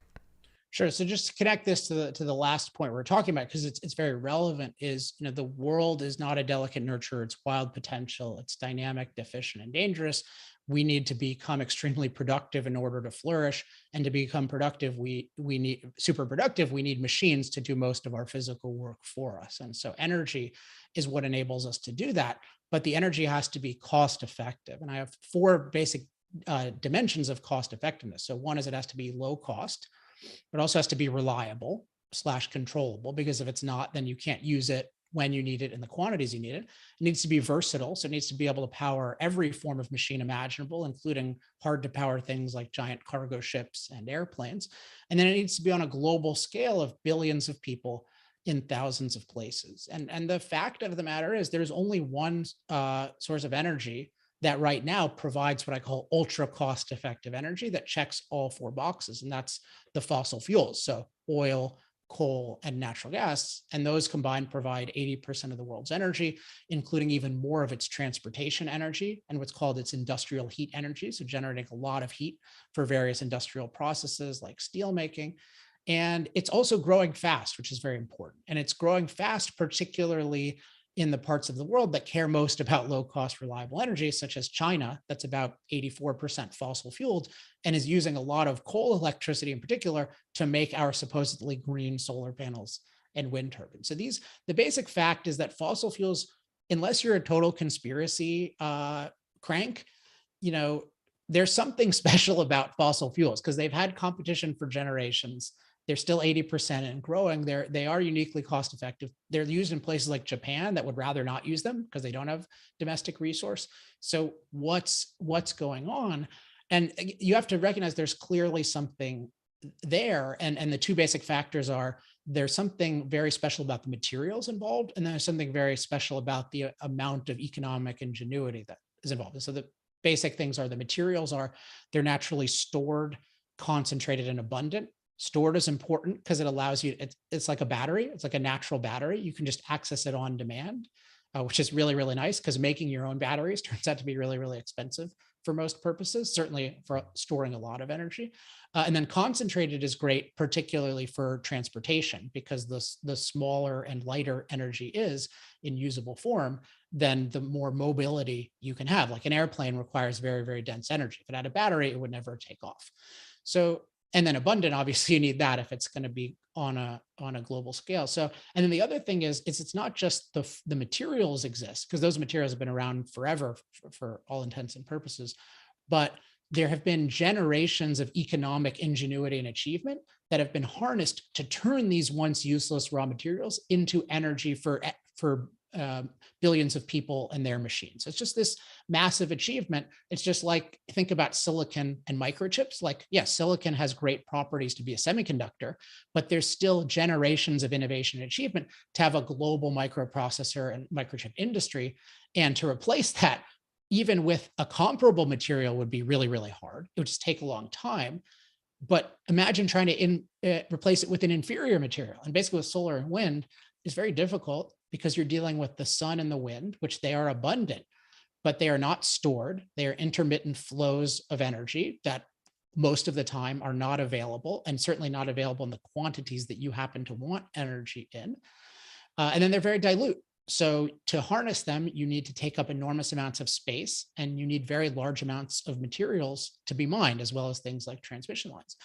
Sure. So just to connect this to the last point we're talking about, because it's very relevant, is, the world is not a delicate nurture. It's wild potential. It's dynamic, deficient, and dangerous. We need to become extremely productive in order to flourish. And to become productive, we need super productive. We need machines to do most of our physical work for us. And so energy is what enables us to do that. But the energy has to be cost effective. And I have four basic dimensions of cost effectiveness. So one is, it has to be low cost, but also has to be reliable / controllable, because if it's not, then you can't use it when you need it in the quantities you need it. It needs to be versatile. So it needs to be able to power every form of machine imaginable, including hard to power things like giant cargo ships and airplanes. And then it needs to be on a global scale of billions of people in thousands of places. And the fact of the matter is there's only one source of energy that right now provides what I call ultra cost effective energy that checks all four boxes, and that's the fossil fuels. So oil, coal, and natural gas. And those combined provide 80% of the world's energy, including even more of its transportation energy and what's called its industrial heat energy. So generating a lot of heat for various industrial processes like steel making. And it's also growing fast, which is very important. And it's growing fast, particularly in the parts of the world that care most about low cost, reliable energy, such as China, that's about 84% fossil fueled and is using a lot of coal electricity in particular to make our supposedly green solar panels and wind turbines. So the basic fact is that fossil fuels, unless you're a total conspiracy crank, there's something special about fossil fuels because they've had competition for generations. They're still 80% and growing. They are uniquely cost effective. They're used in places like Japan that would rather not use them because they don't have domestic resource. So what's going on? And you have to recognize there's clearly something there. And the two basic factors are there's something very special about the materials involved, and there's something very special about the amount of economic ingenuity that is involved. And so the basic things are the materials are they're naturally stored, concentrated, and abundant. Stored is important because it allows you, it's like a battery. It's like a natural battery. You can just access it on demand, which is really, really nice because making your own batteries turns out to be really, really expensive for most purposes, certainly for storing a lot of energy. And then concentrated is great, particularly for transportation, because the smaller and lighter energy is in usable form, then the more mobility you can have. Like an airplane requires very, very dense energy. If it had a battery, it would never take off. So, and then abundant, obviously you need that if it's going to be on a global scale. So, and then the other thing is it's not just the materials exist, because those materials have been around forever for all intents and purposes, but there have been generations of economic ingenuity and achievement that have been harnessed to turn these once useless raw materials into energy for billions of people and their machines. It's just this massive achievement. It's just like, think about silicon and microchips. Like, yes, silicon has great properties to be a semiconductor, but there's still generations of innovation and achievement to have a global microprocessor and microchip industry. And to replace that, even with a comparable material, would be really, really hard. It would just take a long time. But imagine trying to replace it with an inferior material. And basically with solar and wind, it's very difficult because you're dealing with the sun and the wind, which they are abundant, but they are not stored. They are intermittent flows of energy that most of the time are not available, and certainly not available in the quantities that you happen to want energy in. And then they're very dilute. So to harness them, you need to take up enormous amounts of space, and you need very large amounts of materials to be mined, as well as things like transmission lines.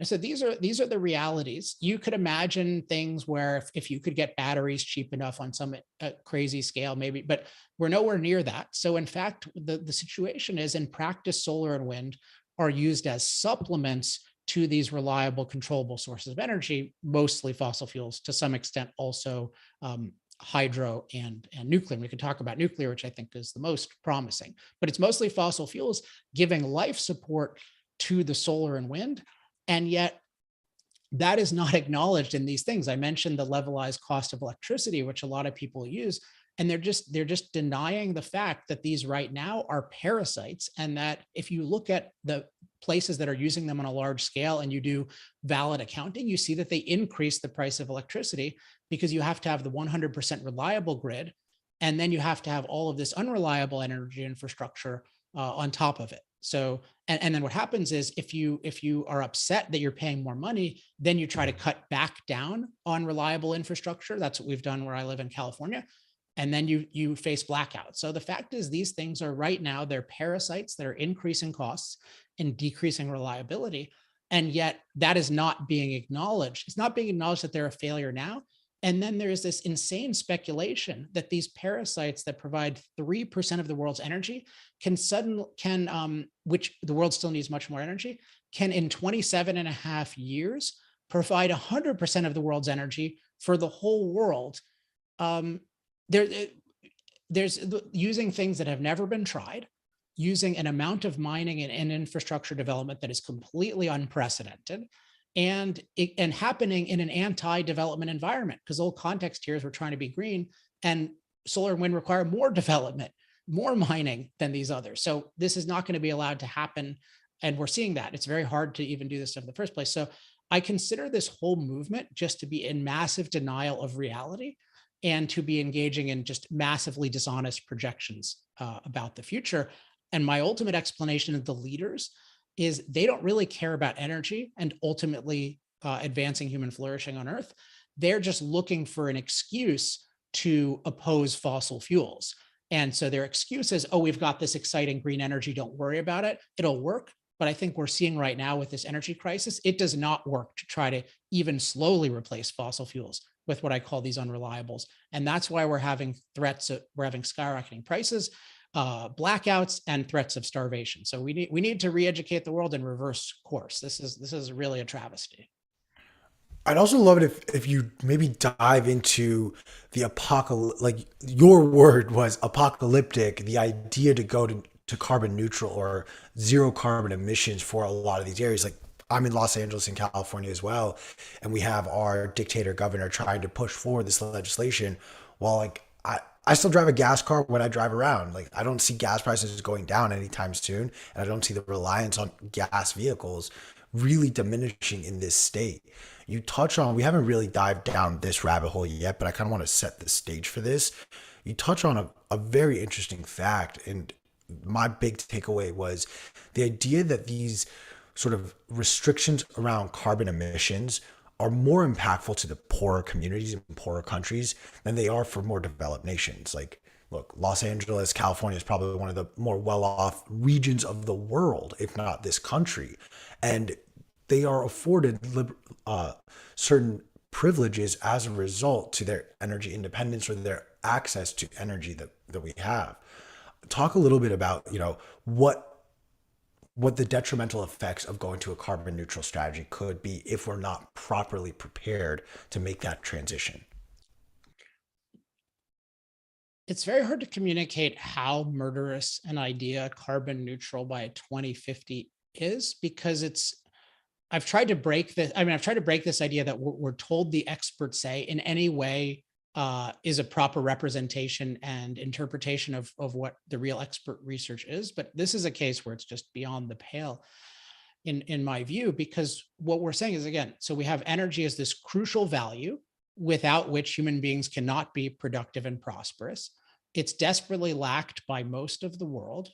And so these are the realities. You could imagine things where if you could get batteries cheap enough on some crazy scale, maybe, but we're nowhere near that. So in fact, the situation is, in practice, solar and wind are used as supplements to these reliable, controllable sources of energy, mostly fossil fuels, to some extent also hydro and nuclear. And we could talk about nuclear, which I think is the most promising, but it's mostly fossil fuels giving life support to the solar and wind. And yet that is not acknowledged in these things. I mentioned the levelized cost of electricity, which a lot of people use, and they're just denying the fact that these right now are parasites, and that if you look at the places that are using them on a large scale and you do valid accounting, you see that they increase the price of electricity because you have to have the 100% reliable grid, and then you have to have all of this unreliable energy infrastructure on top of it. So, and then what happens is if you are upset that you're paying more money, then you try to cut back down on reliable infrastructure. That's what we've done where I live in California. And then you face blackouts. So the fact is, these things are right now, they're parasites that are increasing costs and decreasing reliability. And yet that is not being acknowledged. It's not being acknowledged that they're a failure now. And then there's this insane speculation that these parasites that provide 3% of the world's energy which the world still needs much more energy, can in 27 and a half years provide 100% of the world's energy for the whole world. There's using things that have never been tried, using an amount of mining and infrastructure development that is completely unprecedented. and happening in an anti-development environment, because the whole context here is we're trying to be green, and solar and wind require more development, more mining than these others. So this is not going to be allowed to happen. And we're seeing that it's very hard to even do this stuff in the first place. So I consider this whole movement just to be in massive denial of reality and to be engaging in just massively dishonest projections about the future. And my ultimate explanation of the leaders is they don't really care about energy and ultimately advancing human flourishing on Earth. They're just looking for an excuse to oppose fossil fuels. And so their excuse is, oh, we've got this exciting green energy, don't worry about it, it'll work. But I think we're seeing right now with this energy crisis, it does not work to try to even slowly replace fossil fuels with what I call these unreliables. And that's why we're having we're having skyrocketing prices, blackouts, and threats of starvation. So we need to re-educate the world and reverse course. This is really a travesty. I'd also love it if you maybe dive into the apocalypse, like your word was apocalyptic, the idea to go to carbon neutral or zero carbon emissions for a lot of these areas. Like I'm in Los Angeles in California as well, and we have our dictator governor trying to push forward this legislation while like I still drive a gas car when I drive around. Like I don't see gas prices going down anytime soon, and I don't see the reliance on gas vehicles really diminishing in this state. You touch on, we haven't really dived down this rabbit hole yet, but I kind of want to set the stage for this. You touch on a very interesting fact, and my big takeaway was the idea that these sort of restrictions around carbon emissions are more impactful to the poorer communities and poorer countries than they are for more developed nations. Like, look, Los Angeles, California is probably one of the more well-off regions of the world, if not this country. And they are afforded certain privileges as a result to their energy independence or their access to energy that we have. Talk a little bit about, what the detrimental effects of going to a carbon neutral strategy could be if we're not properly prepared to make that transition. It's very hard to communicate how murderous an idea carbon neutral by 2050 is, because I've tried to break this. I mean, I've tried to break this idea that we're told the experts say in any way is a proper representation and interpretation of what the real expert research is. But this is a case where it's just beyond the pale in my view, because what we're saying is, again, so we have energy as this crucial value without which human beings cannot be productive and prosperous. It's desperately lacked by most of the world.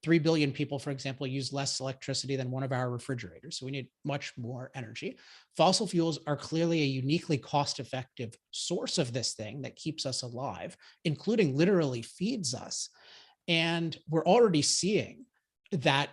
3 billion people, for example, use less electricity than one of our refrigerators. So we need much more energy. Fossil fuels are clearly a uniquely cost-effective source of this thing that keeps us alive, including literally feeds us. And we're already seeing that,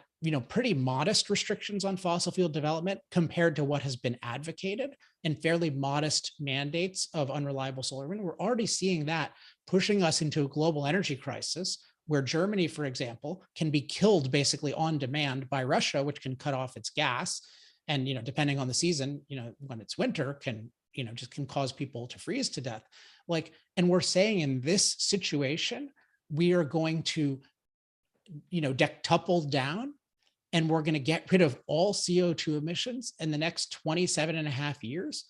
pretty modest restrictions on fossil fuel development compared to what has been advocated, and fairly modest mandates of unreliable solar wind. We're already seeing that pushing us into a global energy crisis, where Germany, for example, can be killed basically on demand by Russia, which can cut off its gas. And, depending on the season, when it's winter, can cause people to freeze to death. And we're saying in this situation, we are going to, decouple down, and we're going to get rid of all CO2 emissions in the next 27 and a half years.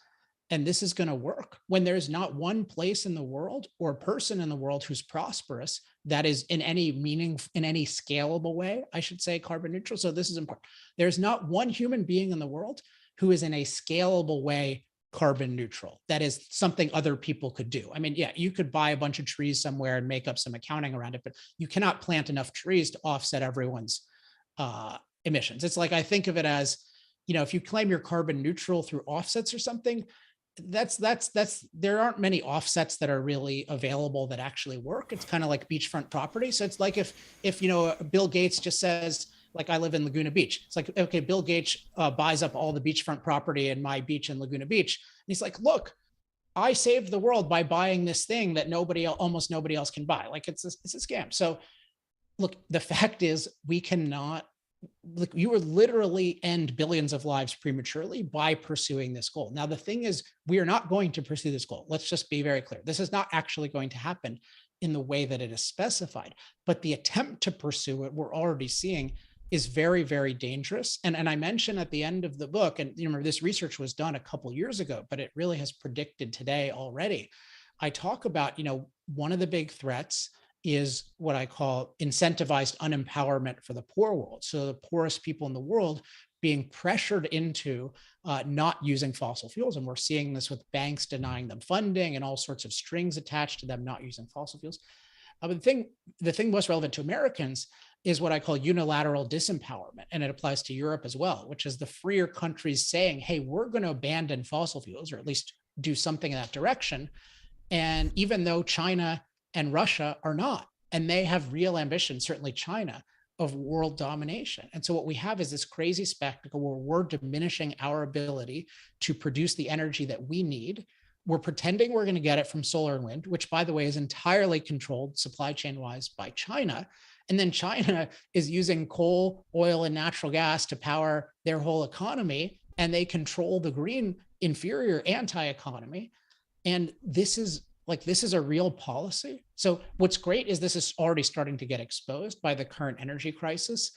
And this is going to work when there's not one place in the world or person in the world who's prosperous that is in any scalable way, I should say, carbon neutral. So this is important. There's not one human being in the world who is in a scalable way carbon neutral. That is something other people could do. I mean, yeah, you could buy a bunch of trees somewhere and make up some accounting around it, but you cannot plant enough trees to offset everyone's emissions. It's like, I think of it as, if you claim you're carbon neutral through offsets or something, there aren't many offsets that are really available that actually work. It's kind of like beachfront property. So it's like if Bill Gates just says, like, I live in Laguna Beach. It's like, okay, Bill Gates buys up all the beachfront property in my beach in Laguna Beach. And he's like, look, I saved the world by buying this thing that almost nobody else can buy. Like, it's a scam. So look, the fact is, we cannot, you will literally end billions of lives prematurely by pursuing this goal. Now, the thing is, we are not going to pursue this goal. Let's just be very clear. This is not actually going to happen in the way that it is specified. But the attempt to pursue it, we're already seeing, is very, very dangerous. And I mentioned at the end of the book, and you remember this research was done a couple years ago, but it really has predicted today already. I talk about, one of the big threats is what I call incentivized unempowerment for the poor world. So the poorest people in the world being pressured into not using fossil fuels. And we're seeing this with banks denying them funding and all sorts of strings attached to them not using fossil fuels. But the thing most relevant to Americans is what I call unilateral disempowerment. And it applies to Europe as well, which is the freer countries saying, hey, we're going to abandon fossil fuels, or at least do something in that direction. And even though China and Russia are not, and they have real ambitions, certainly China, of world domination. And so what we have is this crazy spectacle where we're diminishing our ability to produce the energy that we need. We're pretending we're going to get it from solar and wind, which, by the way, is entirely controlled supply chain wise by China. And then China is using coal, oil, and natural gas to power their whole economy. And they control the green, inferior anti-economy. And this is a real policy. So what's great is this is already starting to get exposed by the current energy crisis.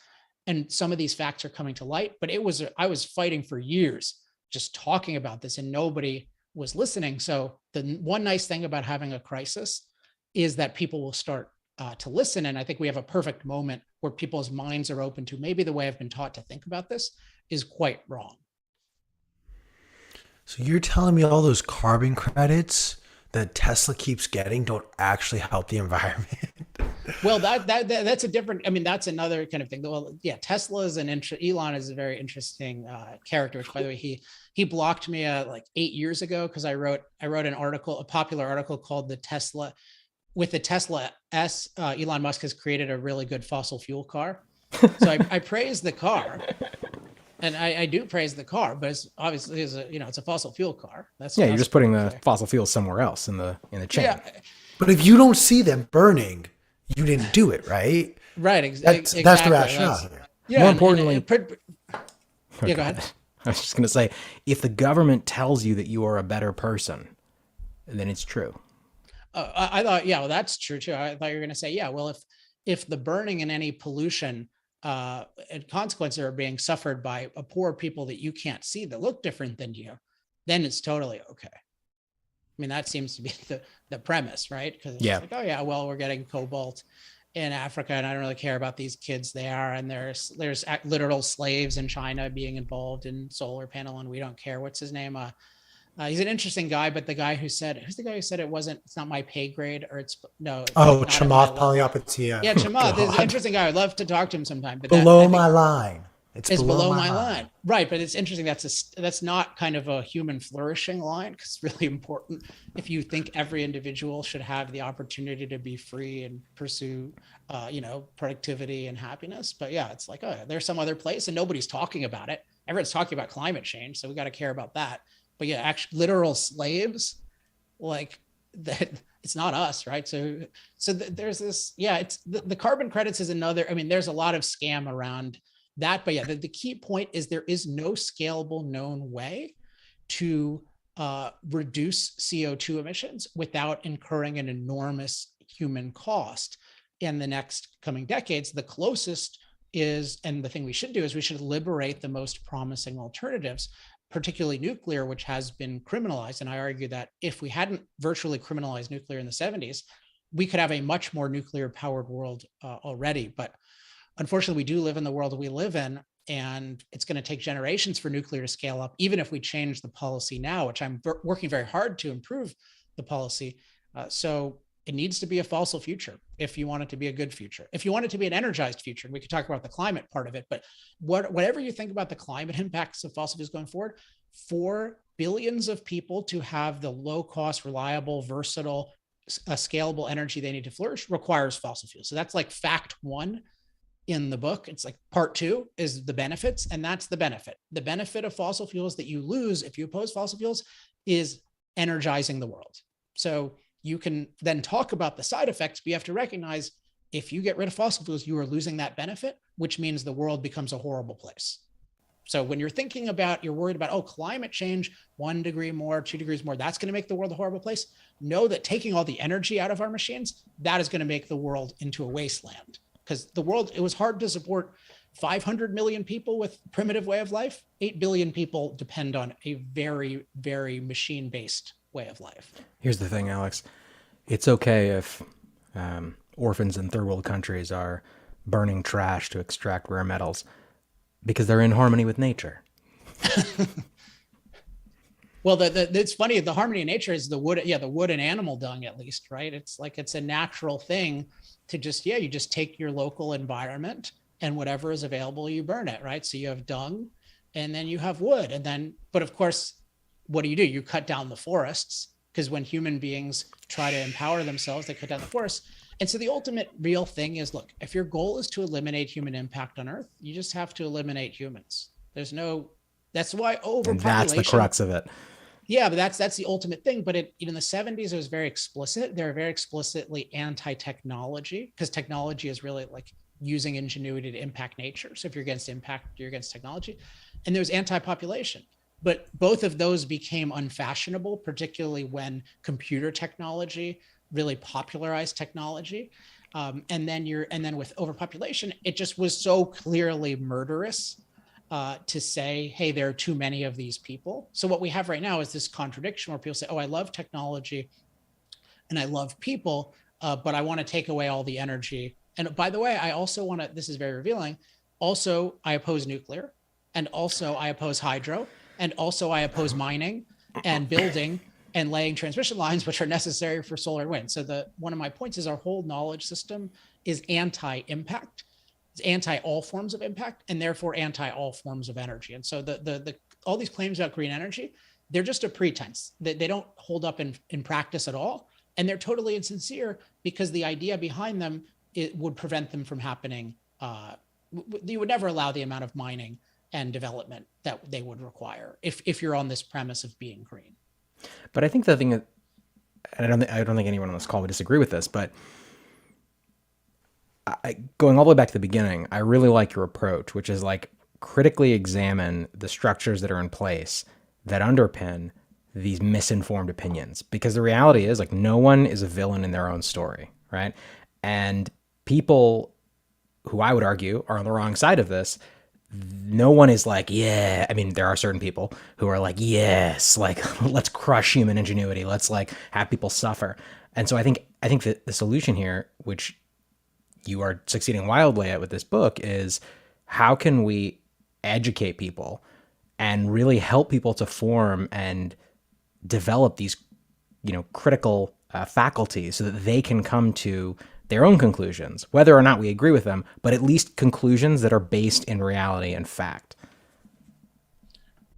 And some of these facts are coming to light, but I was fighting for years, just talking about this, and nobody was listening. So the one nice thing about having a crisis is that people will start to listen. And I think we have a perfect moment where people's minds are open to maybe the way I've been taught to think about this is quite wrong. So you're telling me all those carbon credits that Tesla keeps getting don't actually help the environment? Well, that's a different, that's another kind of thing. Well, yeah, Tesla is Elon is a very interesting character, which, by the way, he blocked me like 8 years ago because I wrote an article, a popular article called the Tesla S. Elon Musk has created a really good fossil fuel car. So I praise the car. And I do praise the car, but it's obviously it's a fossil fuel car. You're just putting the fossil fuels somewhere else in the chain. Yeah. But if you don't see them burning, you didn't do it, right? Right. Exactly. That's the rationale. More importantly, go ahead. I was just going to say, if the government tells you that you are a better person, then it's true. I thought, well, that's true too. I thought you were going to say, well, if the burning and any pollution and consequences are being suffered by a poor people that you can't see that look different than you, then it's totally okay. That seems to be the premise, right? Because it's like, well, we're getting cobalt in Africa, and I don't really care about these kids there. And there's literal slaves in China being involved in solar panel, and we don't care. What's his name? He's an interesting guy, but who's the guy who said it's not my pay grade, or Chamath Palihapitiya. Yeah, Chamath is an interesting guy. I'd love to talk to him sometime. But below my line. It's below my line. Right, but it's interesting. That's not kind of a human flourishing line, because it's really important if you think every individual should have the opportunity to be free and pursue, productivity and happiness. But yeah, it's like, there's some other place, and nobody's talking about it. Everyone's talking about climate change, so we got to care about that. But yeah, actually, literal slaves, like that, it's not us, right? So there's this, it's the carbon credits is another. There's a lot of scam around that, but yeah, the key point is there is no scalable known way to reduce CO2 emissions without incurring an enormous human cost in the next coming decades. The closest is, and the thing we should do is we should liberate the most promising alternatives, particularly nuclear, which has been criminalized. And I argue that if we hadn't virtually criminalized nuclear in the 70s, we could have a much more nuclear powered world already. But unfortunately, we do live in the world we live in, and it's going to take generations for nuclear to scale up, even if we change the policy now, which I'm working very hard to improve the policy. So it needs to be a fossil future if you want it to be a good future. If you want it to be an energized future, and we could talk about the climate part of it, but whatever you think about the climate impacts of fossil fuels going forward, for billions of people to have the low cost, reliable, versatile, scalable energy they need to flourish requires fossil fuels. So that's like fact one in the book. It's like part two is the benefits, and that's the benefit. The benefit of fossil fuels that you lose if you oppose fossil fuels is energizing the world. So you can then talk about the side effects, but you have to recognize if you get rid of fossil fuels, you are losing that benefit, which means the world becomes a horrible place. So when you're thinking about, you're worried about, climate change, 1 degree more, 2 degrees more, that's going to make the world a horrible place. Know that taking all the energy out of our machines, that is going to make the world into a wasteland. Because the world, it was hard to support 500 million people with primitive way of life. 8 billion people depend on a very, very machine-based way of life. Here's the thing, Alex. It's okay if orphans in third world countries are burning trash to extract rare metals because they're in harmony with nature. Well, it's funny. The harmony in nature is the wood. Yeah, the wood and animal dung, at least, right? It's like it's a natural thing to just you just take your local environment and whatever is available, you burn it, right? So you have dung, and then you have wood, and then, but of course, what do? You cut down the forests, because when human beings try to empower themselves, they cut down the forests. And so the ultimate real thing is, look, if your goal is to eliminate human impact on Earth, you just have to eliminate humans. There's no. That's why overpopulation. And that's the crux of it. Yeah, but that's the ultimate thing. But in the 70s, it was very explicit. They're very explicitly anti-technology, because technology is really like using ingenuity to impact nature. So if you're against impact, you're against technology. And there's anti-population. But both of those became unfashionable, particularly when computer technology really popularized technology. And then with overpopulation, it just was so clearly murderous to say, hey, there are too many of these people. So what we have right now is this contradiction where people say, oh, I love technology and I love people, but I want to take away all the energy. And by the way, I also want to, this is very revealing, also I oppose nuclear, and also I oppose hydro, and also I oppose mining and building and laying transmission lines, which are necessary for solar and wind. So one of my points is our whole knowledge system is anti-impact. It's anti all forms of impact, and therefore anti all forms of energy. And so all these claims about green energy, they're just a pretense. They don't hold up in practice at all. And they're totally insincere, because the idea behind them, it would prevent them from happening. You would never allow the amount of mining and development that they would require if you're on this premise of being green. But I think the thing, and I don't think anyone on this call would disagree with this, but going all the way back to the beginning, I really like your approach, which is like critically examine the structures that are in place that underpin these misinformed opinions. Because the reality is, like, no one is a villain in their own story, right? And people who I would argue are on the wrong side of this, no one is like, yeah, I mean, there are certain people who are like, yes, like, let's crush human ingenuity. Let's like have people suffer. And so I think that the solution here, which you are succeeding wildly at with this book, is how can we educate people and really help people to form and develop these, critical faculties so that they can come to their own conclusions, whether or not we agree with them, but at least conclusions that are based in reality and fact.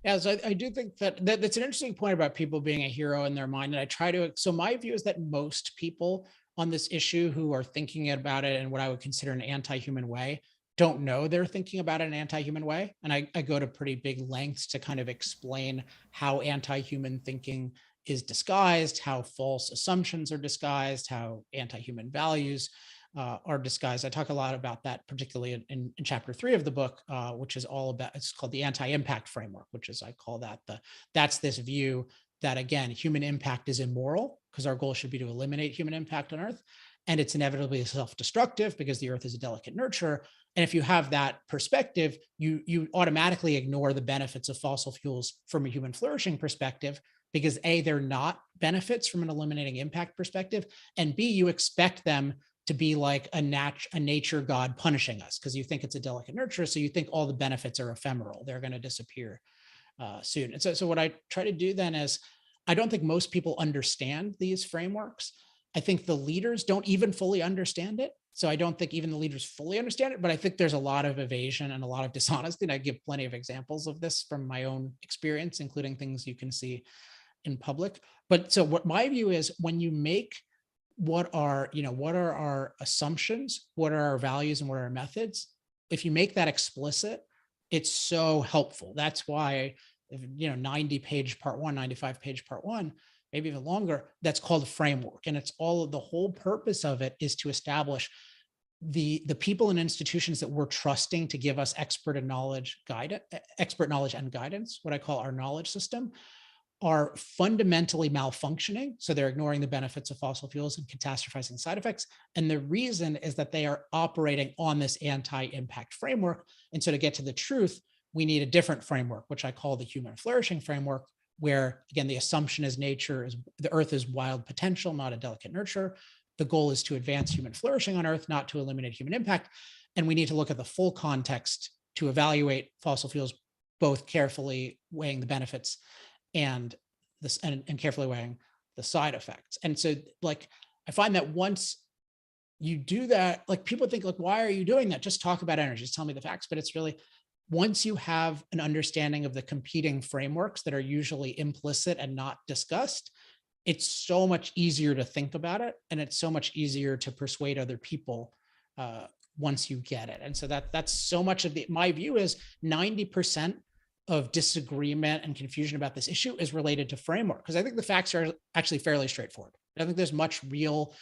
Yeah, so I do think that's an interesting point about people being a hero in their mind. And so my view is that most people on this issue who are thinking about it in what I would consider an anti-human way don't know they're thinking about it in an anti-human way. And I go to pretty big lengths to kind of explain how anti-human thinking is disguised, how false assumptions are disguised, how anti-human values are disguised. I talk a lot about that, particularly in chapter 3 of the book, which is all about, it's called the anti-impact framework, which is, I call that that's this view that, again, human impact is immoral, because our goal should be to eliminate human impact on Earth. And it's inevitably self-destructive, because the Earth is a delicate nurturer. And if you have that perspective, you automatically ignore the benefits of fossil fuels from a human flourishing perspective, because A, they're not benefits from an eliminating impact perspective, and B, you expect them to be like a nature god punishing us, because you think it's a delicate nurture, so you think all the benefits are ephemeral, they're going to disappear soon. And so what I try to do then is, I don't think most people understand these frameworks. I think the leaders don't even fully understand it. So I don't think even the leaders fully understand it, but I think there's a lot of evasion and a lot of dishonesty. And I give plenty of examples of this from my own experience, including things you can see in public. But so what my view is, when you make what are our assumptions, what are our values, and what are our methods, if you make that explicit, it's so helpful. That's why, 90-page part 1, 95-page part 1, maybe even longer, that's called a framework. And it's the whole purpose of it is to establish the people and institutions that we're trusting to give us expert knowledge and guidance, what I call our knowledge system, are fundamentally malfunctioning. So they're ignoring the benefits of fossil fuels and catastrophizing side effects. And the reason is that they are operating on this anti-impact framework. And so to get to the truth, we need a different framework, which I call the human flourishing framework, where again, the assumption is the earth is wild potential, not a delicate nurture. The goal is to advance human flourishing on earth, not to eliminate human impact. And we need to look at the full context to evaluate fossil fuels, both carefully weighing the benefits and carefully weighing the side effects. And so like, I find that once you do that, like people think like, why are you doing that? Just talk about energy, just tell me the facts. But it's really, once you have an understanding of the competing frameworks that are usually implicit and not discussed, it's so much easier to think about it. And it's so much easier to persuade other people once you get it. And so that's so much of my view is 90% of disagreement and confusion about this issue is related to framework. Because I think the facts are actually fairly straightforward. I don't think there's much real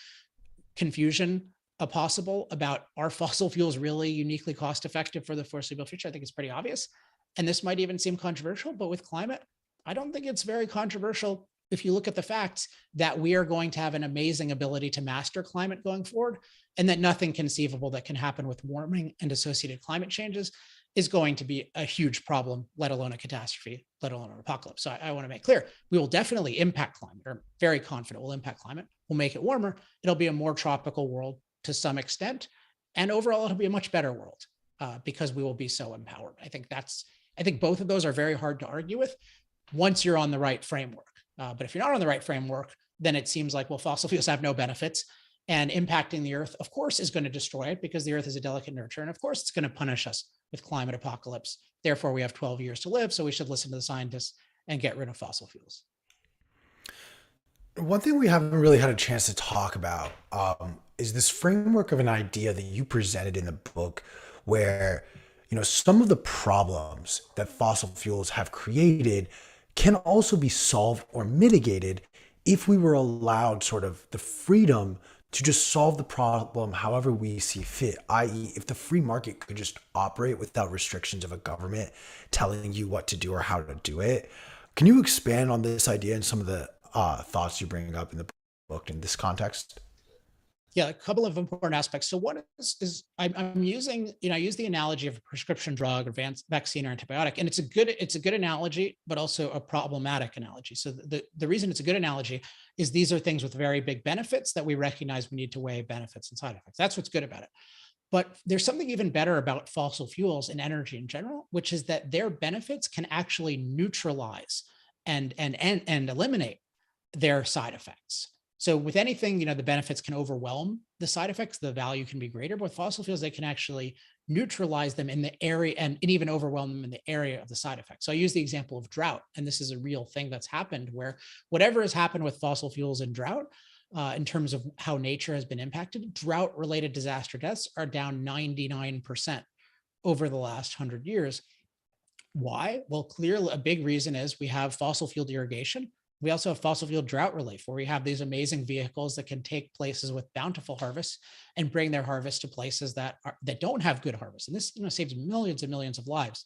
confusion possible about, are fossil fuels really uniquely cost effective for the foreseeable future? I think it's pretty obvious. And this might even seem controversial, but with climate, I don't think it's very controversial if you look at the facts that we are going to have an amazing ability to master climate going forward, and that nothing conceivable that can happen with warming and associated climate changes is going to be a huge problem, let alone a catastrophe, let alone an apocalypse. So I want to make clear, we will definitely impact climate, or very confident we'll impact climate. We'll make it warmer. It'll be a more tropical world to some extent. And overall, it'll be a much better world because we will be so empowered. I think both of those are very hard to argue with once you're on the right framework. But if you're not on the right framework, then it seems like, well, fossil fuels have no benefits, and impacting the earth, of course, is going to destroy it because the earth is a delicate nurture. And of course, it's going to punish us with climate apocalypse. Therefore, we have 12 years to live. So we should listen to the scientists and get rid of fossil fuels. One thing we haven't really had a chance to talk about is this framework of an idea that you presented in the book, where some of the problems that fossil fuels have created can also be solved or mitigated if we were allowed sort of the freedom to just solve the problem however we see fit, i.e., if the free market could just operate without restrictions of a government telling you what to do or how to do it. Can you expand on this idea and some of the thoughts you bring up in the book in this context? Yeah, a couple of important aspects. So one is I'm using, I use the analogy of a prescription drug, advanced vaccine, or antibiotic, and it's a good analogy, but also a problematic analogy. So the reason it's a good analogy is these are things with very big benefits that we recognize we need to weigh benefits and side effects. That's what's good about it. But there's something even better about fossil fuels and energy in general, which is that their benefits can actually neutralize and eliminate their side effects. So with anything, the benefits can overwhelm the side effects, the value can be greater, but with fossil fuels, they can actually neutralize them in the area and even overwhelm them in the area of the side effects. So I use the example of drought, and this is a real thing that's happened, where whatever has happened with fossil fuels and drought, in terms of how nature has been impacted, drought-related disaster deaths are down 99% over the last 100 years. Why? Well, clearly a big reason is we have fossil fuel irrigation. We also have fossil fuel drought relief, where we have these amazing vehicles that can take places with bountiful harvests and bring their harvest to places that don't have good harvests. And this saves millions and millions of lives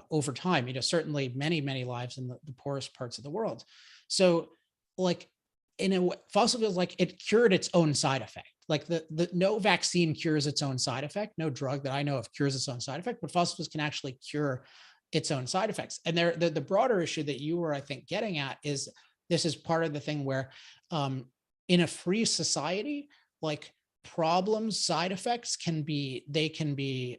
over time. Certainly many lives in the poorest parts of the world. So, like fossil fuels, like it cured its own side effect. Like no vaccine cures its own side effect. No drug that I know of cures its own side effect, but fossil fuels can actually cure its own side effects. And the broader issue that you were, I think, getting at is this is part of the thing where in a free society, like problems, side effects can be lessened,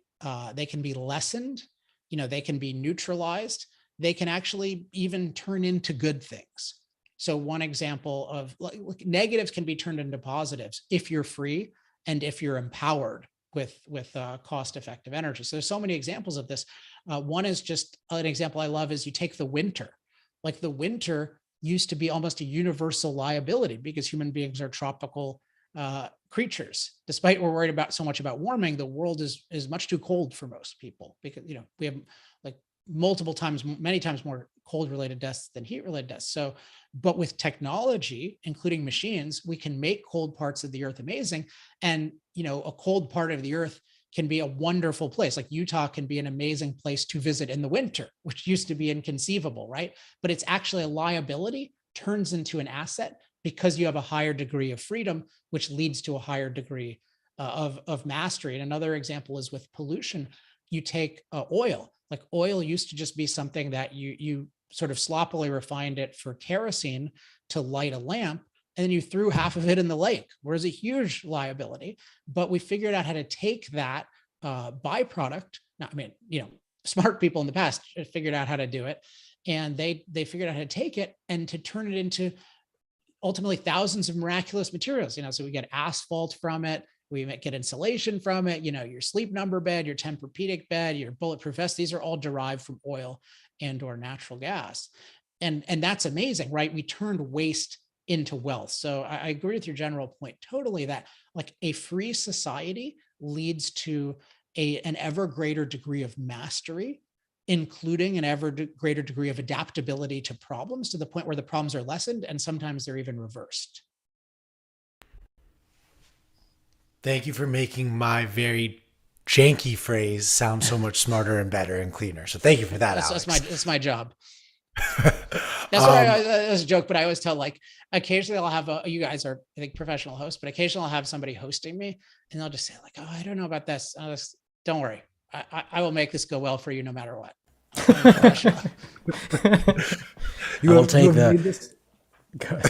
they can be neutralized, they can actually even turn into good things. So one example of like negatives can be turned into positives if you're free and if you're empowered with cost-effective energy. So there's so many examples of this. One is just an example I love is you take the winter. Like the winter used to be almost a universal liability because human beings are tropical creatures. Despite we're worried about so much about warming, the world is much too cold for most people because we have like many times more cold-related deaths than heat-related deaths. So, but with technology, including machines, we can make cold parts of the earth amazing. And, a cold part of the earth can be a wonderful place. Like Utah can be an amazing place to visit in the winter, which used to be inconceivable, right? But it's actually a liability turns into an asset because you have a higher degree of freedom, which leads to a higher degree of mastery. And another example is with pollution. You take oil. Like oil used to just be something that you sort of sloppily refined it for kerosene to light a lamp, and then you threw half of it in the lake, whereas a huge liability. But we figured out how to take that byproduct. Now, I mean, smart people in the past figured out how to do it, and they figured out how to take it and to turn it into ultimately thousands of miraculous materials. So we get asphalt from it. We get insulation from it. Your sleep number bed, your Tempur-Pedic bed, your bulletproof vest. These are all derived from oil and or natural gas, and that's amazing, right? We turned waste into wealth. So I agree with your general point totally, that like a free society leads to an ever greater degree of mastery, including an ever greater degree of adaptability to problems, to the point where the problems are lessened and sometimes they're even reversed. Thank you for making my very janky phrase sound so much smarter and better and cleaner. So thank you for that, Alex. That's my job. That's what that's a joke, but I always tell, like, occasionally I'll have you guys are, I think, professional hosts, but occasionally I'll have somebody hosting me and they'll just say like, oh, I don't know about this. Don't worry. I will make this go well for you no matter what. I'll take that.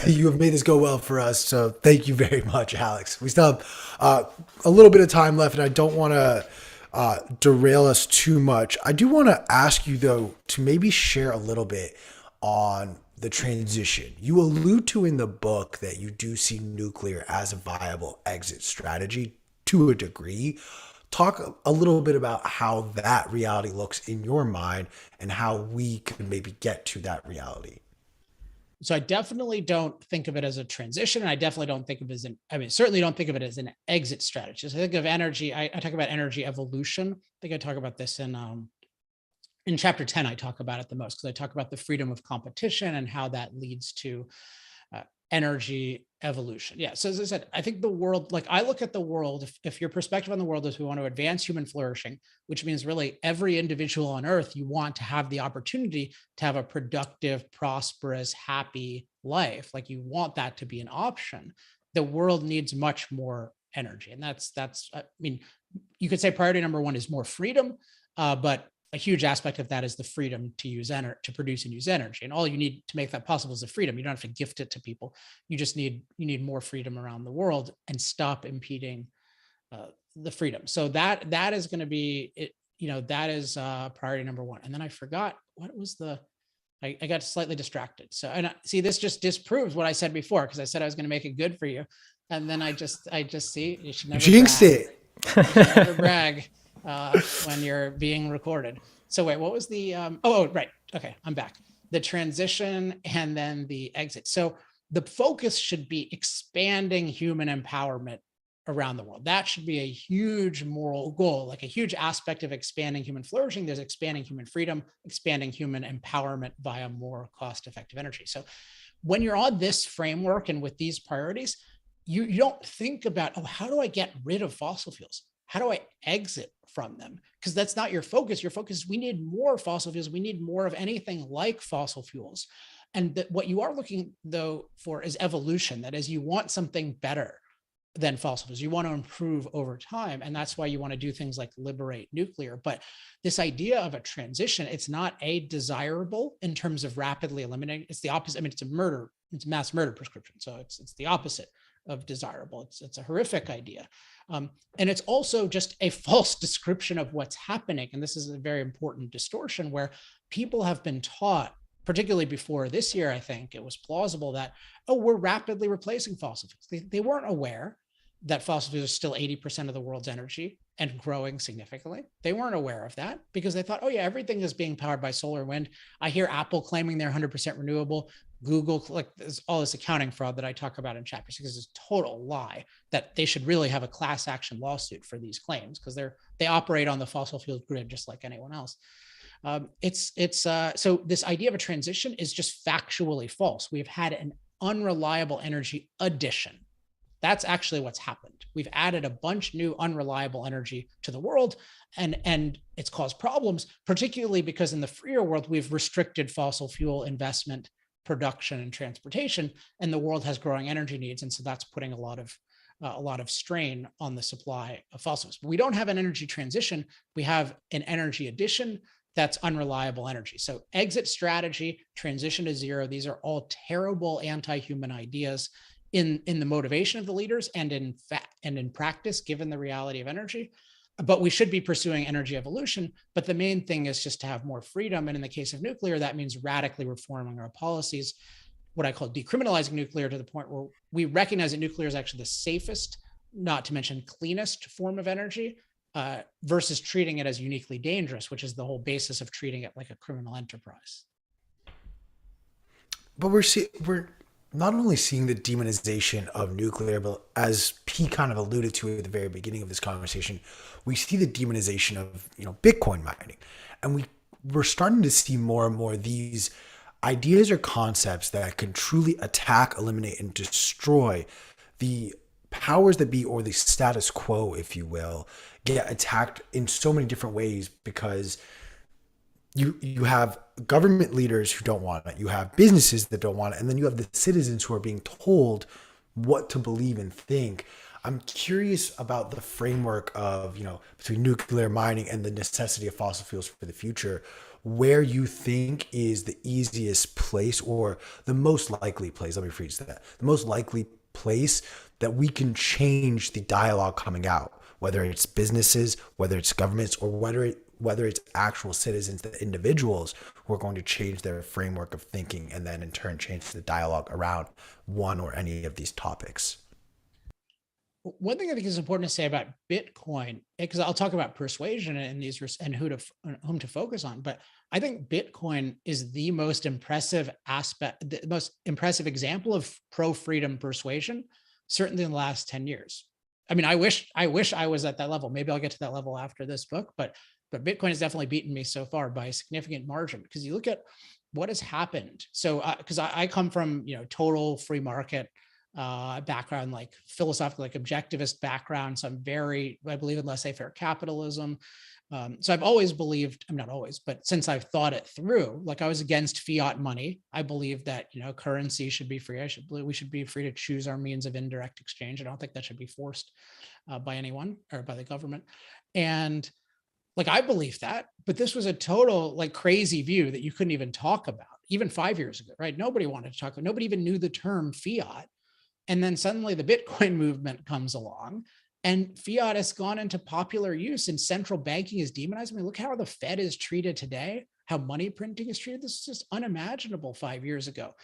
You have made this go well for us. So thank you very much, Alex. We still have a little bit of time left, and I don't want to derail us too much. I do want to ask you, though, to maybe share a little bit on the transition. You allude to in the book that you do see nuclear as a viable exit strategy to a degree. Talk a little bit about how that reality looks in your mind and how we can maybe get to that reality. So I definitely don't think of it as a transition. And I definitely don't think of it as certainly don't think of it as an exit strategy. So I think of energy. I talk about energy evolution. I think I talk about this in chapter 10. I talk about it the most because I talk about the freedom of competition and how that leads to energy evolution. Yeah. So as I said, I think the world, like I look at the world, if your perspective on the world is we want to advance human flourishing, which means really every individual on earth, you want to have the opportunity to have a productive, prosperous, happy life. Like you want that to be an option. The world needs much more energy. And that's, I mean, you could say priority number one is more freedom, but a huge aspect of that is the freedom to use energy, to produce and use energy. And all you need to make that possible is the freedom. You don't have to gift it to people. You need more freedom around the world and stop impeding the freedom. So that is going to be it. That is priority number one. And then I forgot what was I got slightly distracted. So, and see, this just disproves what I said before, because I said I was going to make it good for you. And then I just see, you should never jinxed it. You should never brag when you're being recorded. So wait, what was the, right. Okay. I'm back. The transition and then the exit. So the focus should be expanding human empowerment around the world. That should be a huge moral goal, like a huge aspect of expanding human flourishing. There's expanding human freedom, expanding human empowerment via more cost-effective energy. So when you're on this framework and with these priorities, you don't think about, oh, how do I get rid of fossil fuels? How do I exit from them? Because that's not your focus. Your focus is we need more fossil fuels. We need more of anything like fossil fuels. And what you are looking, though, for is evolution. That is, you want something better than fossil fuels. You want to improve over time. And that's why you want to do things like liberate nuclear. But this idea of a transition, it's not desirable in terms of rapidly eliminating. It's the opposite. I mean, it's a mass murder prescription. So it's the opposite of desirable. It's a horrific idea. And it's also just a false description of what's happening. And this is a very important distortion where people have been taught, particularly before this year, I think it was plausible that, oh, we're rapidly replacing fossil fuels. They weren't aware that fossil fuels are still 80% of the world's energy and growing significantly. They weren't aware of that because they thought, oh yeah, everything is being powered by solar and wind. I hear Apple claiming they're 100% renewable. Google, like there's all this accounting fraud that I talk about in chapter 6 is a total lie that they should really have a class action lawsuit for these claims because they operate on the fossil fuel grid just like anyone else. So this idea of a transition is just factually false. We've had an unreliable energy addition. That's actually what's happened. We've added a bunch new unreliable energy to the world, and it's caused problems, particularly because in the freer world, we've restricted fossil fuel investment, production, and transportation, and the world has growing energy needs. And so that's putting a lot of strain on the supply of fossils. But we don't have an energy transition. We have an energy addition that's unreliable energy. So exit strategy, transition to zero, these are all terrible anti-human ideas in the motivation of the leaders and in practice, given the reality of energy. But we should be pursuing energy evolution. But the main thing is just to have more freedom. And in the case of nuclear, that means radically reforming our policies, what I call decriminalizing nuclear, to the point where we recognize that nuclear is actually the safest, not to mention cleanest form of energy, versus treating it as uniquely dangerous, which is the whole basis of treating it like a criminal enterprise. But we're not only seeing the demonization of nuclear, but as P kind of alluded to at the very beginning of this conversation, we see the demonization of Bitcoin mining, and we're starting to see more and more these ideas or concepts that can truly attack, eliminate, and destroy the powers that be, or the status quo, if you will, get attacked in so many different ways, because you have government leaders who don't want it, you have businesses that don't want it, and then you have the citizens who are being told what to believe and think. I'm curious about the framework of, between nuclear mining and the necessity of fossil fuels for the future, where you think is the easiest place, or the most likely place, let me phrase that, the most likely place that we can change the dialogue coming out, whether it's businesses, whether it's governments, or whether it's actual citizens, the individuals who are going to change their framework of thinking, and then in turn change the dialogue around one or any of these topics. One thing I think is important to say about Bitcoin, because I'll talk about persuasion and whom to focus on, but I think Bitcoin is the most impressive aspect, the most impressive example of pro-freedom persuasion, certainly in the last 10 years. I mean, I wish I was at that level. Maybe I'll get to that level after this book, but Bitcoin has definitely beaten me so far by a significant margin, because you look at what has happened. So, because I come from total free market background, like philosophical, like objectivist background. So I believe in laissez-faire capitalism. So I've always believed, I'm not always, but since I've thought it through, like I was against fiat money. I believe that, currency should be free. We should be free to choose our means of indirect exchange. I don't think that should be forced by anyone or by the government. And like, I believe that, but this was a total like crazy view that you couldn't even talk about even 5 years ago, right? Nobody wanted to talk about, nobody even knew the term fiat. And then suddenly the Bitcoin movement comes along, and fiat has gone into popular use, and central banking is demonized. I mean, look how the Fed is treated today, how money printing is treated. This is just unimaginable 5 years ago.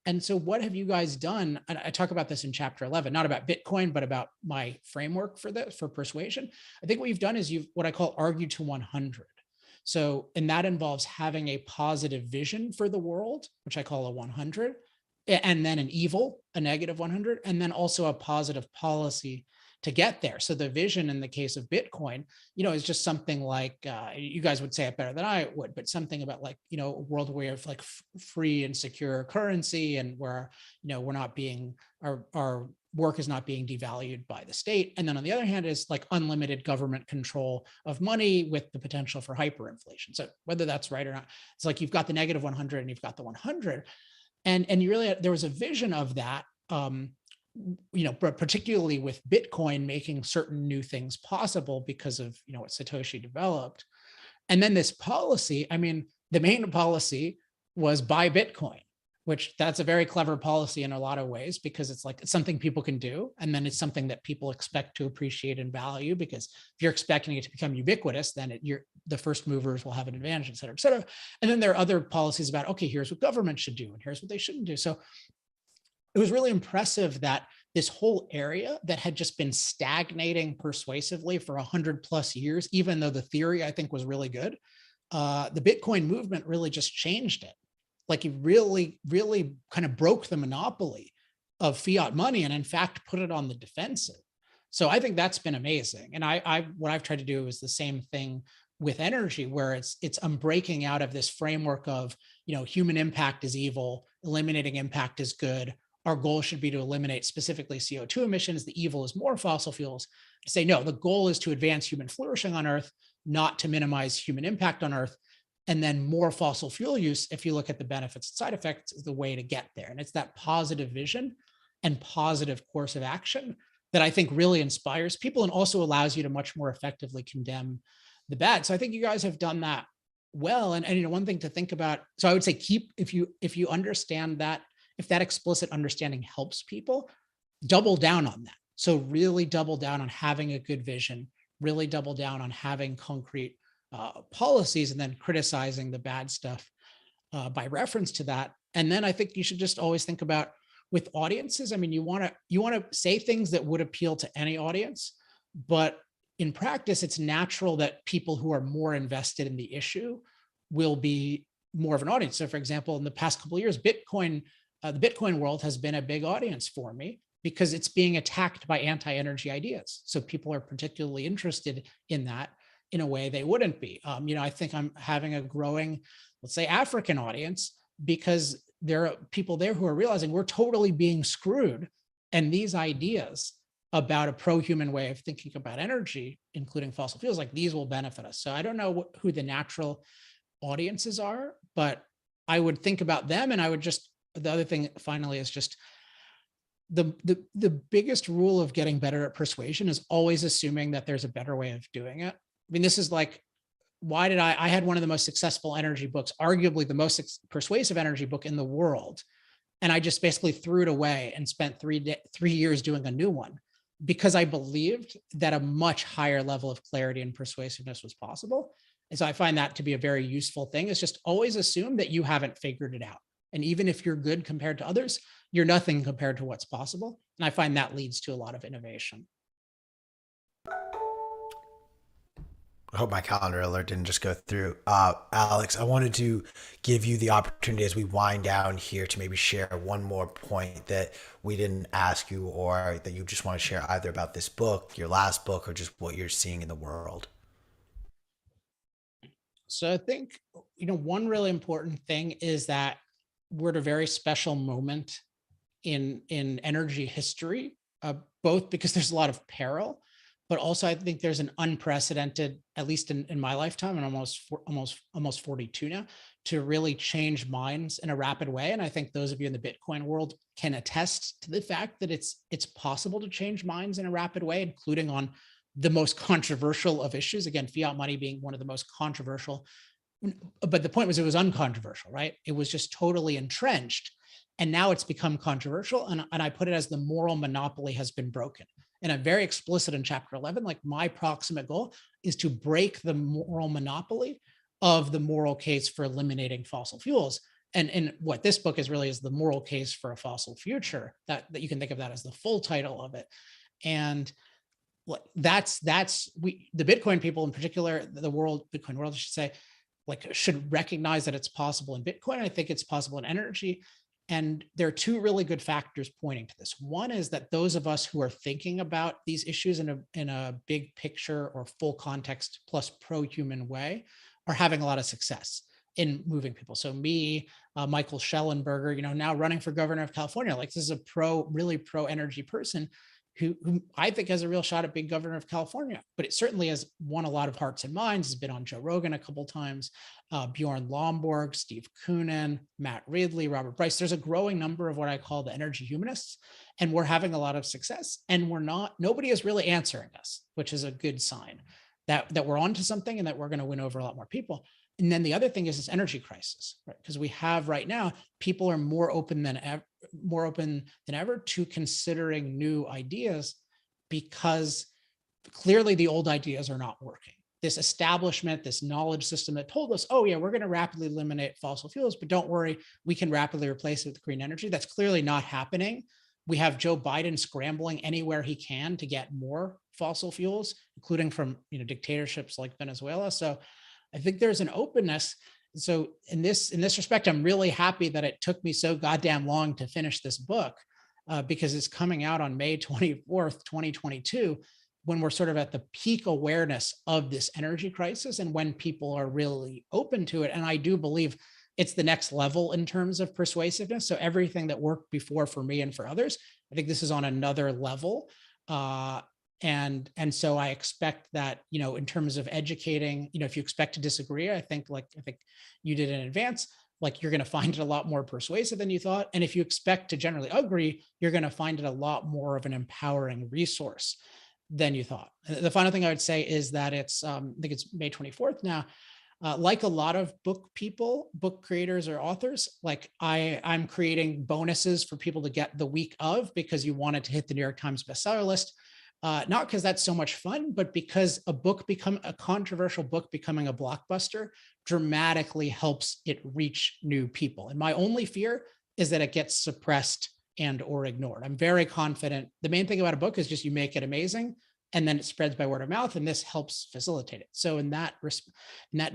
And so what have you guys done? And I talk about this in chapter 11, not about Bitcoin, but about my framework for persuasion. I think what you've done is you've what I call argue to 100. So, and that involves having a positive vision for the world, which I call a 100, and then an evil, a negative 100, and then also a positive policy to get there. So the vision in the case of Bitcoin, is just something like, you guys would say it better than I would, but something about like, a world where you have like free and secure currency, and where, we're not being, our work is not being devalued by the state. And then on the other hand is like unlimited government control of money with the potential for hyperinflation. So whether that's right or not, it's like you've got the negative 100 and you've got the 100. And you really, there was a vision of that, but particularly with Bitcoin making certain new things possible because of, what Satoshi developed. And then this policy, I mean, the main policy was buy Bitcoin, which that's a very clever policy in a lot of ways, because it's like, it's something people can do. And then it's something that people expect to appreciate and value, because if you're expecting it to become ubiquitous, then the first movers will have an advantage, et cetera, et cetera. And then there are other policies about, okay, here's what government should do, and here's what they shouldn't do. So it was really impressive that this whole area that had just been stagnating persuasively for 100+ years, even though the theory I think was really good, the Bitcoin movement really just changed it. Like it really, really kind of broke the monopoly of fiat money, and in fact, put it on the defensive. So I think that's been amazing. And what I've tried to do is the same thing with energy, where it's I'm breaking out of this framework of, human impact is evil, eliminating impact is good, our goal should be to eliminate specifically CO2 emissions. The evil is more fossil fuels. To say, no, the goal is to advance human flourishing on Earth, not to minimize human impact on Earth. And then more fossil fuel use, if you look at the benefits and side effects, is the way to get there. And it's that positive vision and positive course of action that I think really inspires people and also allows you to much more effectively condemn the bad. So I think you guys have done that well. And you know, one thing to think about, so I would say if you understand that, if that explicit understanding helps people, double down on that. So really double down on having a good vision, really double down on having concrete policies, and then criticizing the bad stuff by reference to that. And then I think you should just always think about with audiences. I mean, you want to say things that would appeal to any audience, but in practice, it's natural that people who are more invested in the issue will be more of an audience. So, for example, in the past couple of years, Bitcoin, the Bitcoin world has been a big audience for me because it's being attacked by anti-energy ideas. So people are particularly interested in that in a way they wouldn't be. You know, I think I'm having a growing, let's say, African audience because there are people there who are realizing we're totally being screwed. And these ideas about a pro-human way of thinking about energy, including fossil fuels, like these will benefit us. So I don't know who the natural audiences are, but I would think about them. And I would just, the other thing finally is just the biggest rule of getting better at persuasion is always assuming that there's a better way of doing it. I mean, this is like, why did I had one of the most successful energy books, arguably the most persuasive energy book in the world. And I just basically threw it away and spent 3 years doing a new one because I believed that a much higher level of clarity and persuasiveness was possible. And so I find that to be a very useful thing, is just always assume that you haven't figured it out. And even if you're good compared to others, you're nothing compared to what's possible. And I find that leads to a lot of innovation. I hope my calendar alert didn't just go through. Alex, I wanted to give you the opportunity as we wind down here to maybe share one more point that we didn't ask you, or that you just want to share either about this book, your last book, or just what you're seeing in the world. So I think, you know, one really important thing is that we're at a very special moment in energy history, both because there's a lot of peril, but also I think there's an unprecedented, at least in my lifetime, and almost 42 now, to really change minds in a rapid way. And I think those of you in the Bitcoin world can attest to the fact that it's possible to change minds in a rapid way, including on the most controversial of issues. Again, fiat money being one of the most controversial. But the point was, it was uncontroversial, right? It was just totally entrenched. And now it's become controversial. And I put it as the moral monopoly has been broken. And I'm very explicit in chapter 11, like my proximate goal is to break the moral monopoly of the moral case for eliminating fossil fuels. And what this book is really is the moral case for a fossil future, that you can think of that as the full title of it. And that's the Bitcoin people in particular, the Bitcoin world, I should say, like should recognize that it's possible in Bitcoin. I think it's possible in energy. And there are two really good factors pointing to this. One is that those of us who are thinking about these issues in a big picture or full context plus pro-human way are having a lot of success in moving people. So me, Michael Schellenberger, you know, now running for governor of California, like this is a really pro-energy person who I think has a real shot at being governor of California, but it certainly has won a lot of hearts and minds, has been on Joe Rogan a couple of times, Bjorn Lomborg, Steve Koonin, Matt Ridley, Robert Bryce. There's a growing number of what I call the energy humanists, and we're having a lot of success, and nobody is really answering us, which is a good sign that we're onto something and that we're going to win over a lot more people. And then the other thing is this energy crisis, right? Because we have right now, people are more open than ever to considering new ideas, because clearly the old ideas are not working. This establishment, this knowledge system that told us, oh yeah, we're going to rapidly eliminate fossil fuels, but don't worry, we can rapidly replace it with green energy. That's clearly not happening. We have Joe Biden scrambling anywhere he can to get more fossil fuels, including from dictatorships like Venezuela. So I think there's an openness. So in this respect, I'm really happy that it took me so goddamn long to finish this book, because it's coming out on May 24th, 2022, when we're sort of at the peak awareness of this energy crisis and when people are really open to it. And I do believe it's the next level in terms of persuasiveness. So everything that worked before for me and for others, I think this is on another level. And so I expect that, in terms of educating, if you expect to disagree, I think you did in advance, like you're going to find it a lot more persuasive than you thought. And if you expect to generally agree, you're going to find it a lot more of an empowering resource than you thought. The final thing I would say is that it's, I think it's May 24th now. Like a lot of book people, book creators or authors, like I'm creating bonuses for people to get the week of, because you wanted to hit the New York Times bestseller list. Not because that's so much fun, but because a controversial book becoming a blockbuster dramatically helps it reach new people. And my only fear is that it gets suppressed and or ignored. I'm very confident. The main thing about a book is just you make it amazing, and then it spreads by word of mouth, and this helps facilitate it. So in that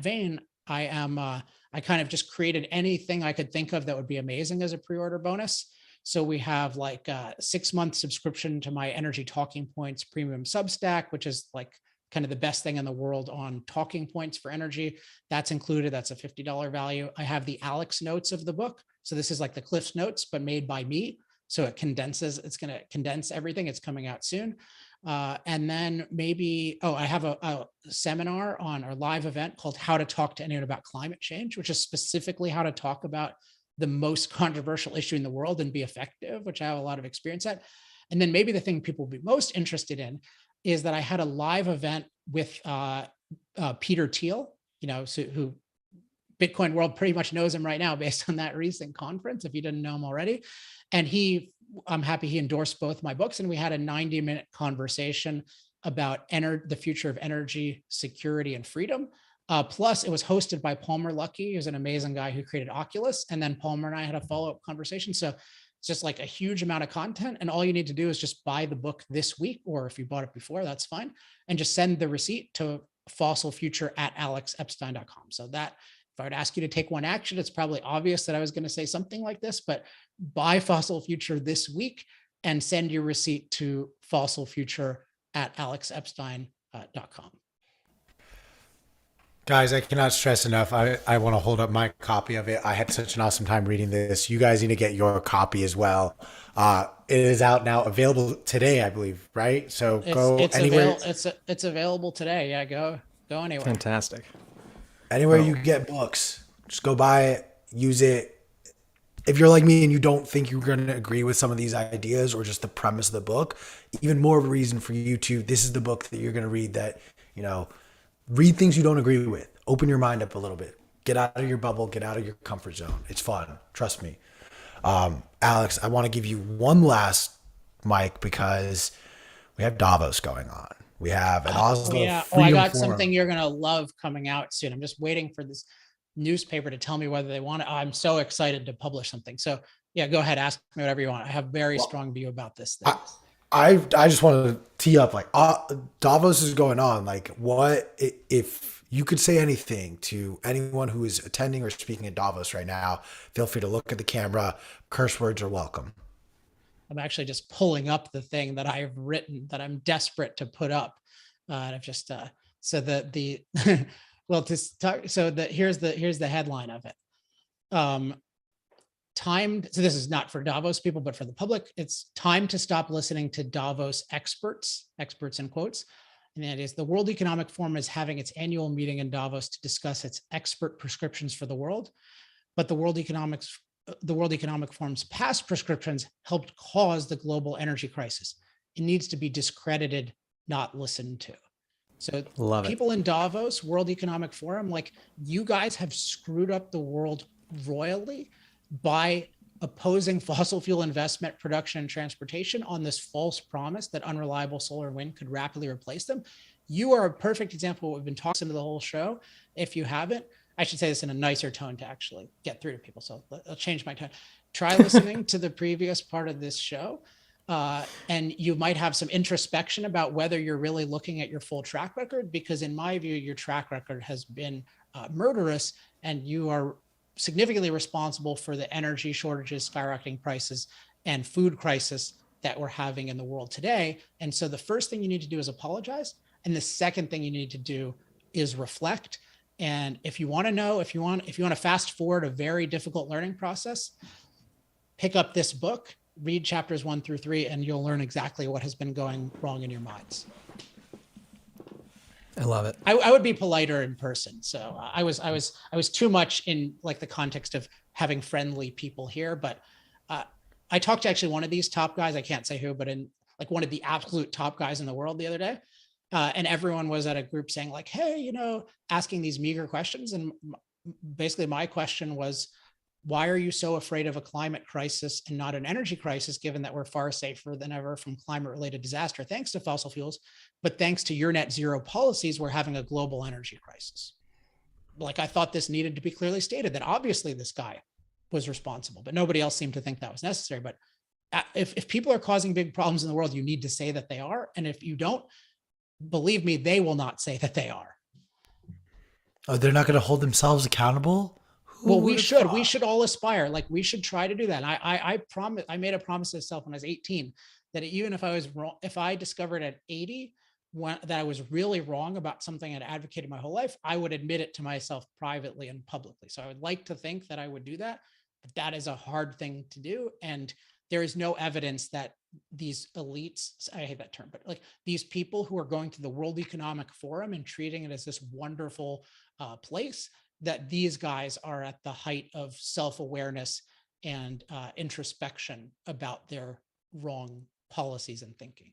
vein, I kind of just created anything I could think of that would be amazing as a pre-order bonus. So we have like a 6-month subscription to my Energy Talking Points premium Substack, which is like kind of the best thing in the world on talking points for energy. That's included. That's a $50 value. I have the Alex notes of the book. So this is like the Cliff's Notes, but made by me. So it's going to condense everything. It's coming out soon. And then maybe, I have a seminar on our live event called How to Talk to Anyone About Climate Change, which is specifically how to talk about the most controversial issue in the world and be effective, which I have a lot of experience at. And then maybe the thing people will be most interested in is that I had a live event with Peter Thiel, who Bitcoin world pretty much knows him right now based on that recent conference, if you didn't know him already. And I'm happy he endorsed both my books. And we had a 90-minute conversation about the future of energy, security, and freedom. Plus, it was hosted by Palmer Luckey, who's an amazing guy who created Oculus. And then Palmer and I had a follow-up conversation. So it's just like a huge amount of content. And all you need to do is just buy the book this week, or if you bought it before, that's fine. And just send the receipt to fossilfuture@alexepstein.com. So that, if I would ask you to take one action, it's probably obvious that I was going to say something like this, but buy Fossil Future this week and send your receipt to fossilfuture@alexepstein.com. Guys, I cannot stress enough. I want to hold up my copy of it. I had such an awesome time reading this. You guys need to get your copy as well. It is out now, available today, I believe, right? So go anywhere. It's available today. Yeah, go anywhere. Fantastic. Anywhere you get books, just go buy it, use it. If you're like me and you don't think you're going to agree with some of these ideas or just the premise of the book, even more of a reason for you to, this is the book that you're going to read that, read things you don't agree with. Open your mind up a little bit. Get out of your bubble. Get out of your comfort zone. It's fun. Trust me. Alex, I want to give you one last mic because we have Davos going on. We have an Oslo Freedom I got Forum. something you're going to love coming out soon. I'm just waiting for this newspaper to tell me whether they want it. I'm so excited to publish something. So yeah, go ahead. Ask me whatever you want. I have very strong view about this thing. I just want to tee up Davos is going on. Like, what if you could say anything to anyone who is attending or speaking at Davos right now? Feel free to look at the camera. Curse words are welcome. I'm actually just pulling up the thing that I've written that I'm desperate to put up. And I've just here's the headline of it. So this is not for Davos people, but for the public. It's time to stop listening to Davos experts in quotes. And that is, the World Economic Forum is having its annual meeting in Davos to discuss its expert prescriptions for the world. But the World Economic Forum's past prescriptions helped cause the global energy crisis. It needs to be discredited, not listened to. So people in Davos, World Economic Forum, like, you guys have screwed up the world royally by opposing fossil fuel investment, production, and transportation on this false promise that unreliable solar and wind could rapidly replace them. You are a perfect example of what we've been talking to the whole show. If you haven't, I should say this in a nicer tone to actually get through to people. So I'll change my tone. Try listening to the previous part of this show. And you might have some introspection about whether you're really looking at your full track record, because in my view, your track record has been murderous, and you are significantly responsible for the energy shortages, skyrocketing prices, and food crisis that we're having in the world today. And so the first thing you need to do is apologize. And the second thing you need to do is reflect And if you want to know, if you want to fast forward a very difficult learning process, pick up this book, read chapters 1 through 3, and you'll learn exactly what has been going wrong in your minds. I love it. I would be politer in person. So I was too much in like the context of having friendly people here. But I talked to actually one of these top guys. I can't say who, but in like one of the absolute top guys in the world the other day. And everyone was at a group saying like, hey, asking these meager questions. And basically my question was, why are you so afraid of a climate crisis and not an energy crisis, given that we're far safer than ever from climate-related disaster, thanks to fossil fuels, but thanks to your net zero policies, we're having a global energy crisis. Like, I thought this needed to be clearly stated that obviously this guy was responsible, but nobody else seemed to think that was necessary. But if people are causing big problems in the world, you need to say that they are. And if you don't, believe me, they will not say that they are. Oh, they're not going to hold themselves accountable? Well, we should all aspire. Like, we should try to do that. And I made a promise to myself when I was 18 that even if I was wrong, if I discovered at 80 that I was really wrong about something I'd advocated my whole life, I would admit it to myself privately and publicly. So I would like to think that I would do that, but that is a hard thing to do. And there is no evidence that these elites, I hate that term, but like these people who are going to the World Economic Forum and treating it as this wonderful place, that these guys are at the height of self-awareness and introspection about their wrong policies and thinking.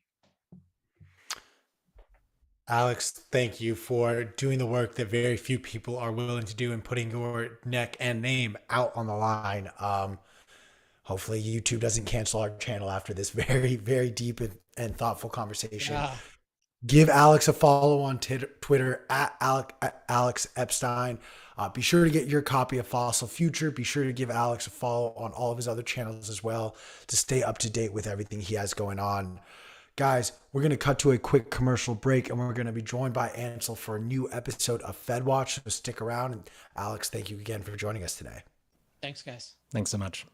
Alex, thank you for doing the work that very few people are willing to do and putting your neck and name out on the line. Hopefully YouTube doesn't cancel our channel after this very, very deep and thoughtful conversation. Yeah. Give Alex a follow on Twitter at Alex Epstein. Be sure to get your copy of Fossil Future. Be sure to give Alex a follow on all of his other channels as well to stay up to date with everything he has going on. Guys, we're going to cut to a quick commercial break, and we're going to be joined by Ansel for a new episode of Fed Watch. So stick around. And Alex, thank you again for joining us today. Thanks, guys. Thanks so much.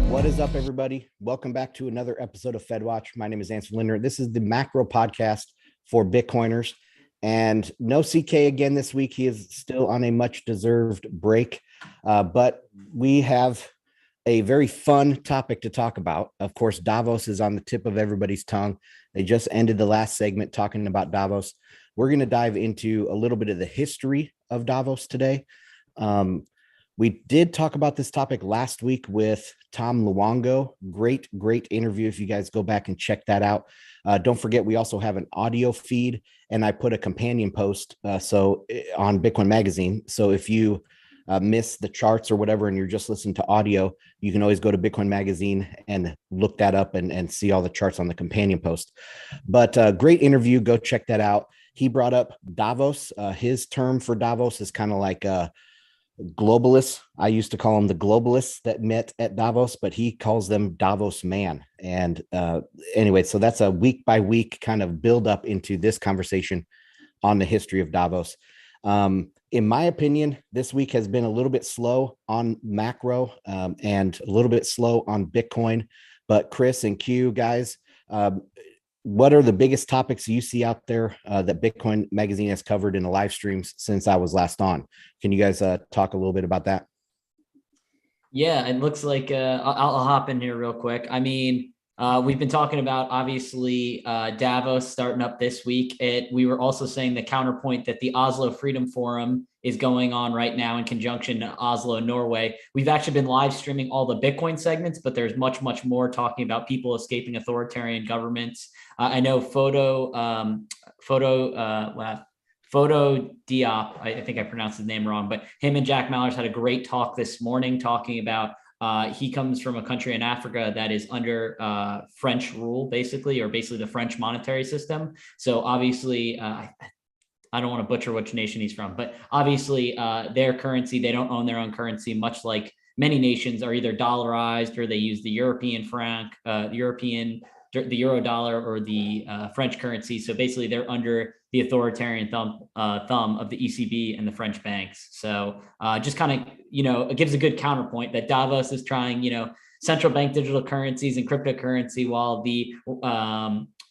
What is up, everybody? Welcome back to another episode of Fed Watch. My name is Ansel Lindner. This is the macro podcast for Bitcoiners. And no CK again this week. He is still on a much-deserved break. But we have a very fun topic to talk about. Of course, Davos is on the tip of everybody's tongue. They just ended the last segment talking about Davos. We're going to dive into a little bit of the history of Davos today. We did talk about this topic last week with Tom Luongo. Great interview. If you guys go back and check that out. Don't forget, we also have an audio feed and I put a companion post on Bitcoin Magazine. So if you miss the charts or whatever, and you're just listening to audio, you can always go to Bitcoin Magazine and look that up and see all the charts on the companion post. But great interview. Go check that out. He brought up Davos. His term for Davos is kind of like globalists. I used to call them the globalists that met at Davos, but he calls them Davos man. And anyway, so that's a week by week kind of build up into this conversation on the history of Davos. In my opinion, this week has been a little bit slow on macro and a little bit slow on Bitcoin. But Chris and Q, guys, what are the biggest topics you see out there that Bitcoin Magazine has covered in the live streams since I was last on? Can you guys talk a little bit about that? Yeah, it looks like I'll hop in here real quick. I mean, we've been talking about obviously Davos starting up this week. We were also saying the counterpoint that the Oslo Freedom Forum is going on right now in conjunction to Oslo, Norway. We've actually been live streaming all the Bitcoin segments, but there's much, much more talking about people escaping authoritarian governments. I know Photo Diop, I think I pronounced his name wrong, but him and Jack Mallers had a great talk this morning talking about he comes from a country in Africa that is under French rule, basically the French monetary system. So obviously, I don't want to butcher which nation he's from, but obviously their currency, they don't own their own currency, much like many nations are either dollarized or they use the European franc, the euro dollar or the French currency. So basically they're under the authoritarian thumb of the ECB and the French banks. So just kind of, it gives a good counterpoint that Davos is trying, central bank digital currencies and cryptocurrency, while the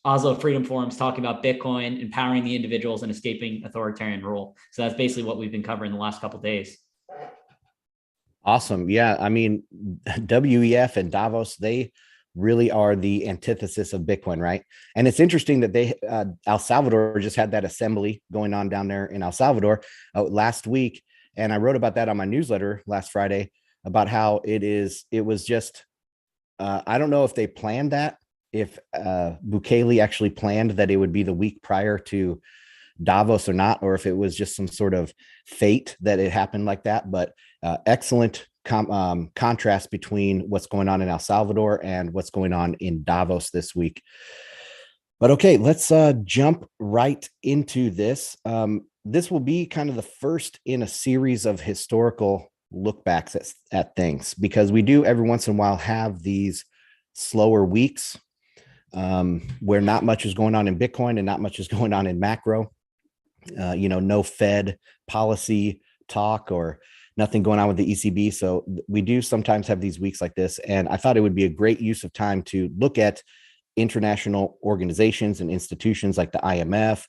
Oslo Freedom Forum is talking about Bitcoin, empowering the individuals and escaping authoritarian rule. So that's basically what we've been covering the last couple of days. Awesome. Yeah. I mean, WEF and Davos, they really are the antithesis of Bitcoin, right? And it's interesting that El Salvador just had that assembly going on down there in El Salvador last week. And I wrote about that on my newsletter last Friday about how it was just, I don't know if they planned that, if Bukele actually planned that it would be the week prior to Davos or not, or if it was just some sort of fate that it happened like that. But excellent contrast between what's going on in El Salvador and what's going on in Davos this week. But okay, let's jump right into this. This will be kind of the first in a series of historical look backs at things, because we do every once in a while have these slower weeks where not much is going on in Bitcoin and not much is going on in macro. No Fed policy talk or nothing going on with the ECB. So we do sometimes have these weeks like this. And I thought it would be a great use of time to look at international organizations and institutions like the IMF,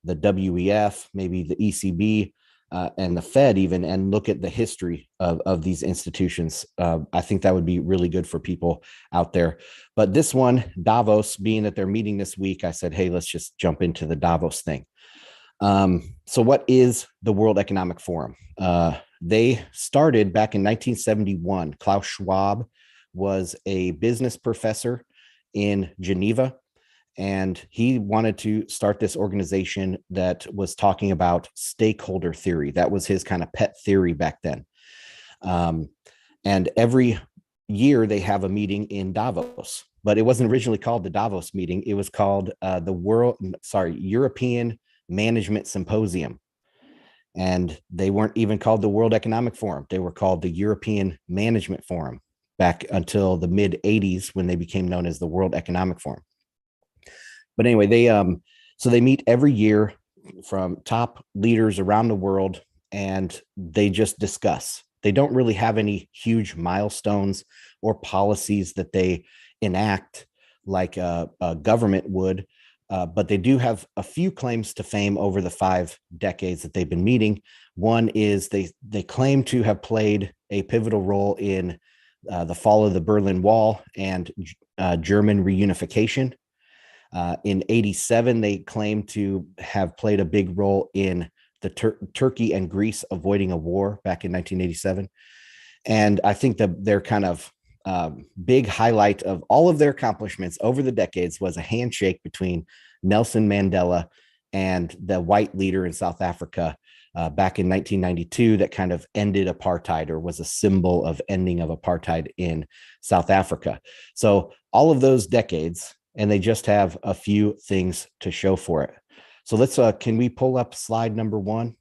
the WEF, maybe the ECB, and the Fed even, and look at the history of these institutions. I think that would be really good for people out there. But this one, Davos, being that they're meeting this week, I said, hey, let's just jump into the Davos thing. So what is the World Economic Forum? They started back in 1971. Klaus Schwab was a business professor in Geneva, and he wanted to start this organization that was talking about stakeholder theory. That was his kind of pet theory back then. And every year they have a meeting in Davos, but it wasn't originally called the Davos meeting. It was called European Management Symposium. And they weren't even called the World Economic Forum. They were called the European Management Forum back until the mid 80s, when they became known as the World Economic Forum. But anyway, they meet every year from top leaders around the world, and they just discuss. They don't really have any huge milestones or policies that they enact like a government would. But they do have a few claims to fame over the 5 decades that they've been meeting. One is they claim to have played a pivotal role in the fall of the Berlin Wall and German reunification. In 87, they claim to have played a big role in the Turkey and Greece avoiding a war back in 1987. And I think that their kind of big highlight of all of their accomplishments over the decades was a handshake between Nelson Mandela and the white leader in South Africa back in 1992 that kind of ended apartheid, or was a symbol of ending of apartheid in South Africa. So all of those decades, and they just have a few things to show for it. So let's, can we pull up slide number 1?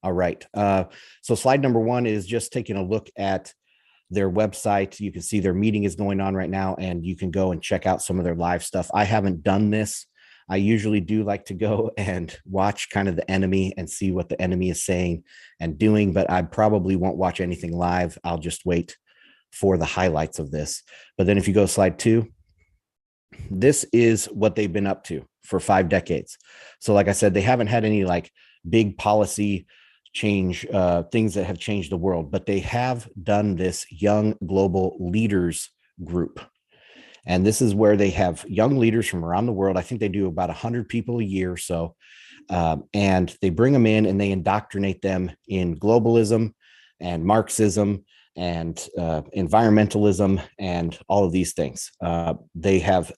All right. So slide number 1 is just taking a look at their website. You can see their meeting is going on right now, and you can go and check out some of their live stuff. I haven't done this. I usually do like to go and watch kind of the enemy and see what the enemy is saying and doing, but I probably won't watch anything live. I'll just wait for the highlights of this. But then if you go slide 2, this is what they've been up to for 5 decades. So like I said, they haven't had any like big policy change, things that have changed the world, but they have done this Young Global Leaders group. And this is where they have young leaders from around the world. I think they do about 100 people a year or so. And they bring them in and they indoctrinate them in globalism and Marxism and environmentalism and all of these things. They have,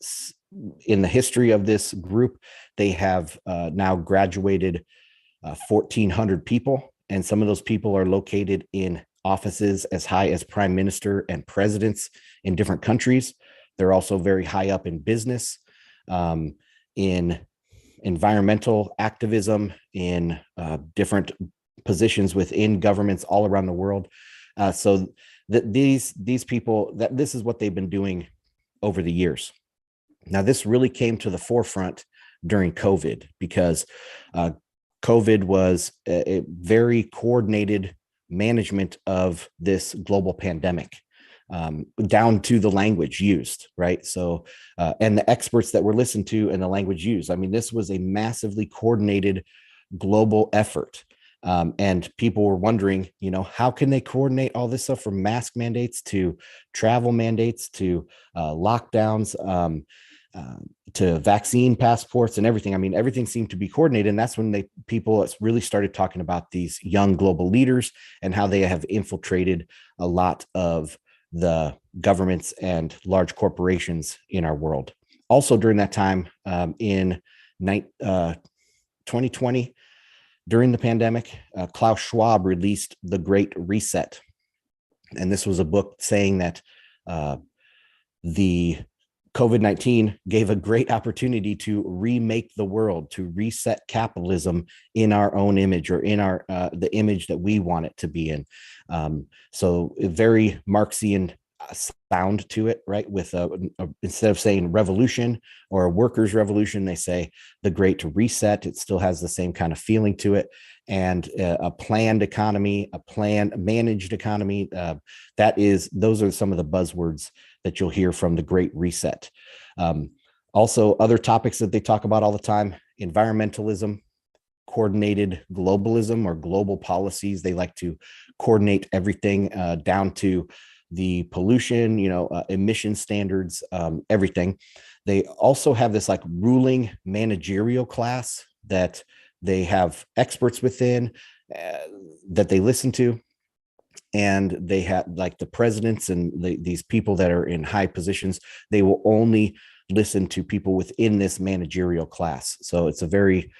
in the history of this group, they have now graduated 1,400 people. And some of those people are located in offices as high as prime minister and presidents in different countries. They're also very high up in business, in environmental activism, in different positions within governments all around the world. So that these people, that this is what they've been doing over the years. Now, this really came to the forefront during COVID, because COVID was a very coordinated management of this global pandemic, down to the language used, right? So, and the experts that were listened to and the language used. I mean, this was a massively coordinated global effort. And people were wondering, how can they coordinate all this stuff, from mask mandates to travel mandates to lockdowns, to vaccine passports and everything. I mean, everything seemed to be coordinated. And that's when people really started talking about these young global leaders and how they have infiltrated a lot of the governments and large corporations in our world. Also during that time, in 2020, during the pandemic, Klaus Schwab released The Great Reset. And this was a book saying that the COVID-19 gave a great opportunity to remake the world, to reset capitalism in our own image, or in our the image that we want it to be in. So a very Marxian sound to it, right? With instead of saying revolution or a workers' revolution, they say the Great Reset. It still has the same kind of feeling to it. And a planned economy, a planned managed economy. Those are some of the buzzwords that you'll hear from the Great Reset. Also, other topics that they talk about all the time: environmentalism, coordinated globalism, or global policies. They like to coordinate everything down to the pollution, emission standards, everything. They also have this like ruling managerial class that they have experts within that they listen to. And they have like the presidents and these people that are in high positions, they will only listen to people within this managerial class. So it's a very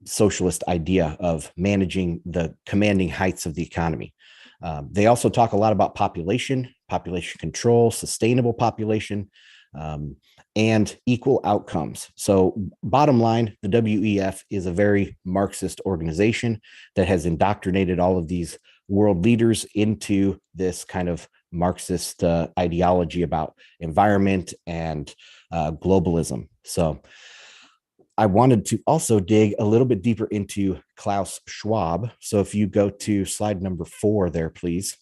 socialist idea of managing the commanding heights of the economy. They also talk a lot about population control, sustainable population, and equal outcomes. So bottom line, the WEF is a very Marxist organization that has indoctrinated all of these world leaders into this kind of Marxist ideology about environment and globalism. So I wanted to also dig a little bit deeper into Klaus Schwab. So if you go to slide number 4 there, please.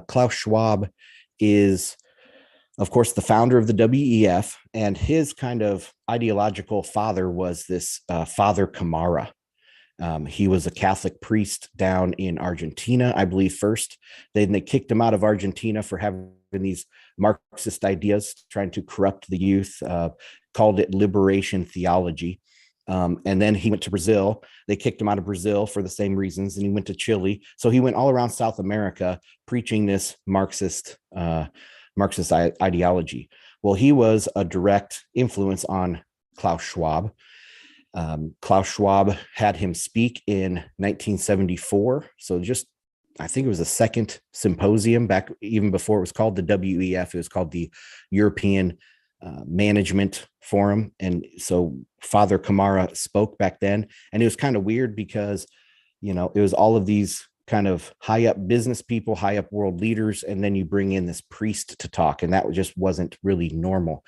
Klaus Schwab is, of course, the founder of the WEF, and his kind of ideological father was this Father Camara. He was a Catholic priest down in Argentina, I believe, first. Then they kicked him out of Argentina for having these Marxist ideas, trying to corrupt the youth, called it liberation theology. And then he went to Brazil. They kicked him out of Brazil for the same reasons. And he went to Chile. So he went all around South America preaching this Marxist ideology. Well, he was a direct influence on Klaus Schwab. Klaus Schwab had him speak in 1974. So I think it was the second symposium back even before it was called the WEF. It was called the European Management Forum. And so Father Kamara spoke back then. And it was kind of weird because, it was all of these kind of high up business people, high up world leaders, and then you bring in this priest to talk, and that just wasn't really normal.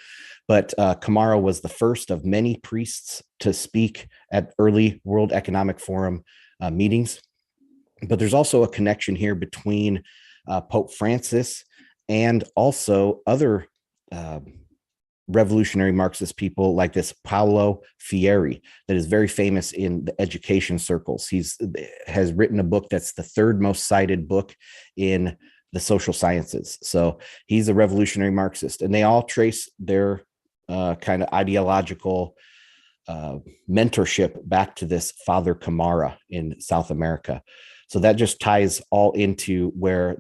But Kamara was the first of many priests to speak at early World Economic Forum meetings. But there's also a connection here between Pope Francis and also other revolutionary Marxist people like this Paulo Freire that is very famous in the education circles. Has written a book that's the third most cited book in the social sciences. So he's a revolutionary Marxist, and they all trace their kind of ideological mentorship back to this Father Kamara in South America. So that just ties all into where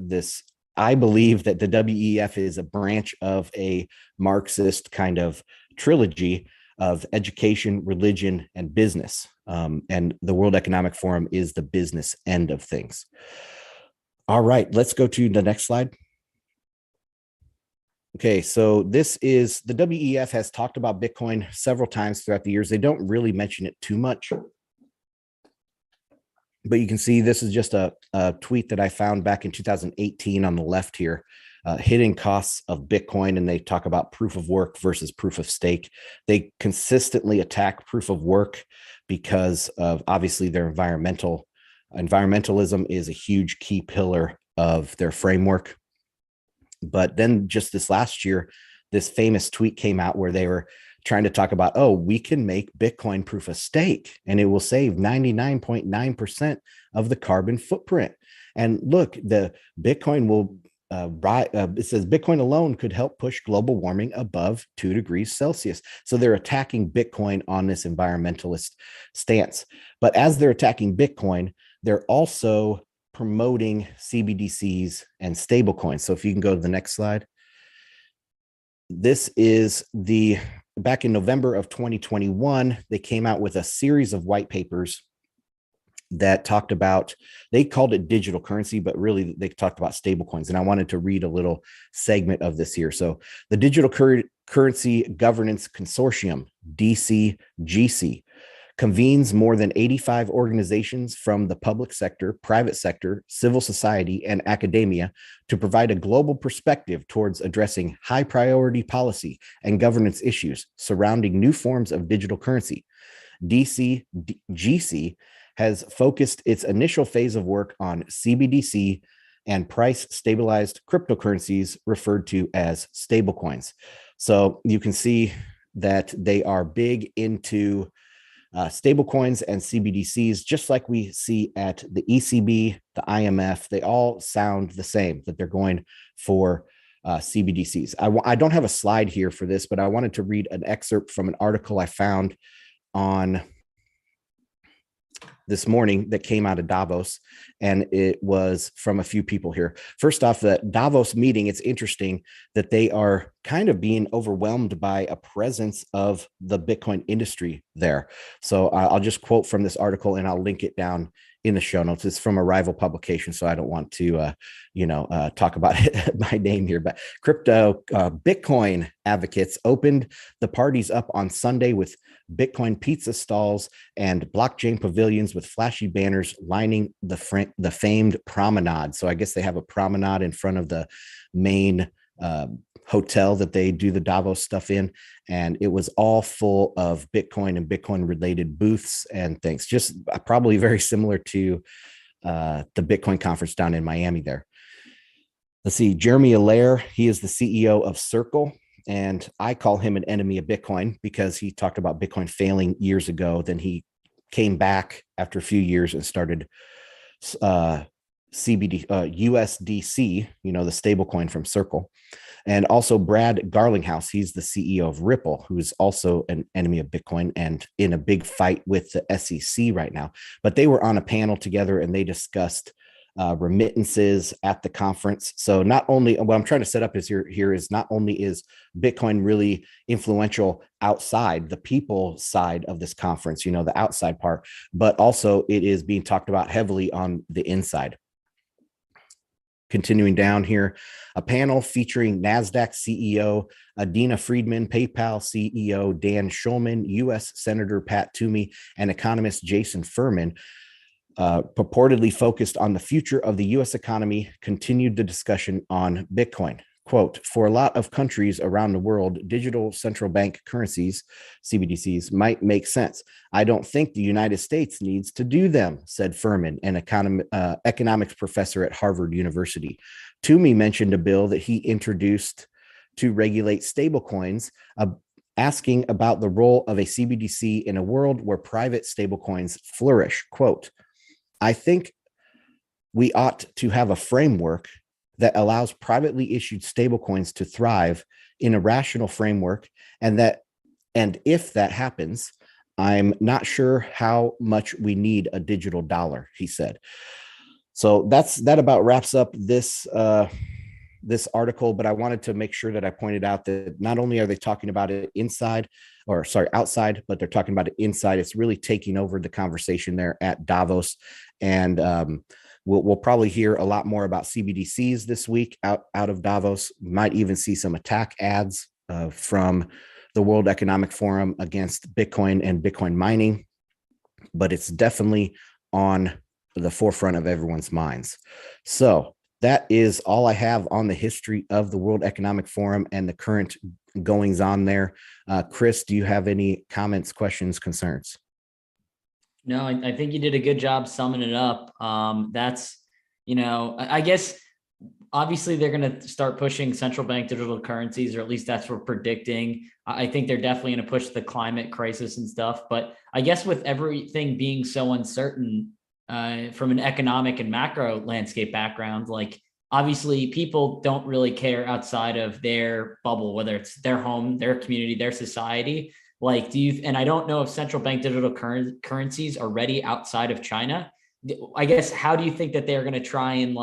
I believe that the WEF is a branch of a Marxist kind of trilogy of education, religion, and business. And the World Economic Forum is the business end of things. All right, let's go to the next slide. Okay, so the WEF has talked about Bitcoin several times throughout the years. They don't really mention it too much. But you can see this is just a tweet that I found back in 2018 on the left here, hidden costs of Bitcoin, and they talk about proof of work versus proof of stake. They consistently attack proof of work because of obviously their environmentalism is a huge key pillar of their framework. But then just this last year, this famous tweet came out where they were trying to talk about, we can make Bitcoin proof of stake and it will save 99.9% of the carbon footprint. And look, the Bitcoin will it says Bitcoin alone could help push global warming above 2 degrees Celsius. So they're attacking Bitcoin on this environmentalist stance. But as they're attacking Bitcoin, they're also promoting CBDCs and stablecoins. So if you can go to the next slide. This is back in November of 2021, they came out with a series of white papers that talked about, they called it digital currency, but really they talked about stablecoins. And I wanted to read a little segment of this here. So the Digital Currency Governance Consortium, DCGC, convenes more than 85 organizations from the public sector, private sector, civil society, and academia to provide a global perspective towards addressing high priority policy and governance issues surrounding new forms of digital currency. DCGC has focused its initial phase of work on CBDC and price stabilized cryptocurrencies referred to as stablecoins. So you can see that they are big into stablecoins and CBDCs, just like we see at the ECB, the IMF. They all sound the same, that they're going for CBDCs. I don't have a slide here for this, but I wanted to read an excerpt from an article I found on this morning that came out of Davos, and it was from a few people here. First off, the Davos meeting, it's interesting that they are kind of being overwhelmed by a presence of the Bitcoin industry there. So I'll just quote from this article and I'll link it down in the show notes. It's from a rival publication, so I don't want to, talk about it by name here. But crypto Bitcoin advocates opened the parties up on Sunday with Bitcoin pizza stalls and blockchain pavilions with flashy banners lining the famed promenade. So I guess they have a promenade in front of the main hotel that they do the Davos stuff in. And it was all full of Bitcoin and Bitcoin related booths and things, just probably very similar to the Bitcoin conference down in Miami there. Let's see, Jeremy Allaire, he is the CEO of Circle. And I call him an enemy of Bitcoin because he talked about Bitcoin failing years ago. Then he came back after a few years and started USDC, the stablecoin from Circle. And also Brad Garlinghouse, he's the CEO of Ripple, who's also an enemy of Bitcoin and in a big fight with the SEC right now. But they were on a panel together and they discussed remittances at the conference. So not only what I'm trying to set up is here is not only is Bitcoin really influential outside the people side of this conference, the outside part, but also it is being talked about heavily on the inside. Continuing down here, a panel featuring NASDAQ CEO Adina Friedman, PayPal CEO Dan Schulman, U.S. Senator Pat Toomey, and economist Jason Furman, purportedly focused on the future of the U.S. economy, continued the discussion on Bitcoin. Quote, for a lot of countries around the world, digital central bank currencies, CBDCs, might make sense. I don't think the United States needs to do them, said Furman, an economics professor at Harvard University. Toomey mentioned a bill that he introduced to regulate stablecoins, asking about the role of a CBDC in a world where private stablecoins flourish. Quote, I think we ought to have a framework that allows privately issued stablecoins to thrive in a rational framework, and if that happens, I'm not sure how much we need a digital dollar, he said. So that about wraps up this this article, but I wanted to make sure that I pointed out that not only are they talking about it outside, but they're talking about it inside. It's really taking over the conversation there at Davos, and we'll probably hear a lot more about CBDCs this week out of Davos. Might even see some attack ads from the World Economic Forum against Bitcoin and Bitcoin mining, but it's definitely on the forefront of everyone's minds. So that is all I have on the history of the World Economic Forum and the current goings on there. Chris, do you have any comments, questions, concerns? No, I think you did a good job summing it up. That's, I guess, obviously they're going to start pushing central bank digital currencies, or at least that's what we're predicting. I think they're definitely going to push the climate crisis and stuff. But I guess with everything being so uncertain from an economic and macro landscape background, like obviously people don't really care outside of their bubble, whether it's their home, their community, their society. Like, and I don't know if central bank digital currencies are ready outside of China. I guess, how do you think that they're going to try and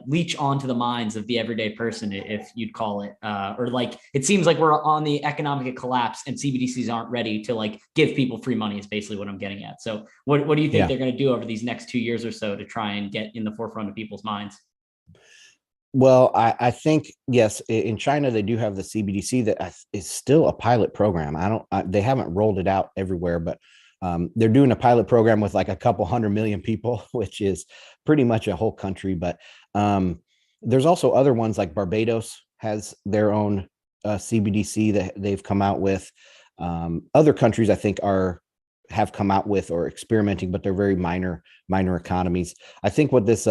leech onto the minds of the everyday person, if you'd call it, or it seems like we're on the economic collapse and CBDCs aren't ready to give people free money is basically what I'm getting at. So what do you think they're going to do over these next 2 years or so to try and get in the forefront of people's minds? Well, I think, yes, in China, they do have the CBDC that is still a pilot program. They haven't rolled it out everywhere, but they're doing a pilot program with a couple 100 million people, which is pretty much a whole country. But there's also other ones, like Barbados has their own CBDC that they've come out with. Other countries, I think, have come out with or experimenting, but they're very minor economies. I think what this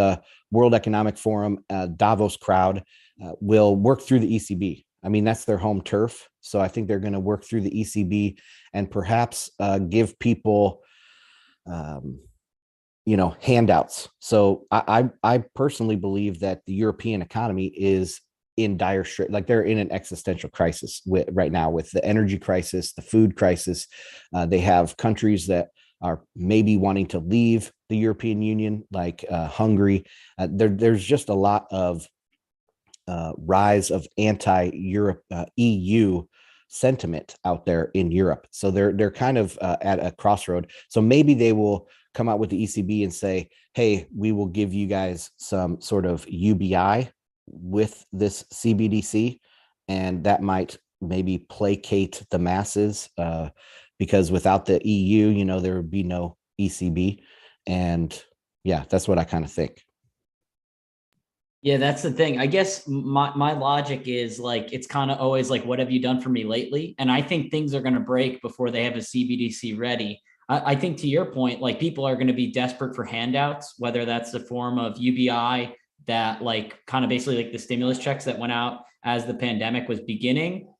World Economic Forum Davos crowd will work through the ECB. I mean, that's their home turf. So I think they're going to work through the ECB and perhaps give people, handouts. So I personally believe that the European economy is in dire straits. They're in an existential crisis right now with the energy crisis, the food crisis. They have countries that are maybe wanting to leave the European Union, like Hungary. There's just a lot of rise of anti-Europe EU sentiment out there in Europe. So they're kind of at a crossroad. So maybe they will come out with the ECB and say, hey, we will give you guys some sort of UBI with this CBDC, and that might maybe placate the masses, because without the EU, there would be no ECB. And yeah, that's what I kind of think. Yeah, that's the thing. I guess my logic is it's kind of always what have you done for me lately? And I think things are going to break before they have a CBDC ready. I think, to your point, people are going to be desperate for handouts, whether that's the form of UBI, that kind of basically the stimulus checks that went out as the pandemic was beginning,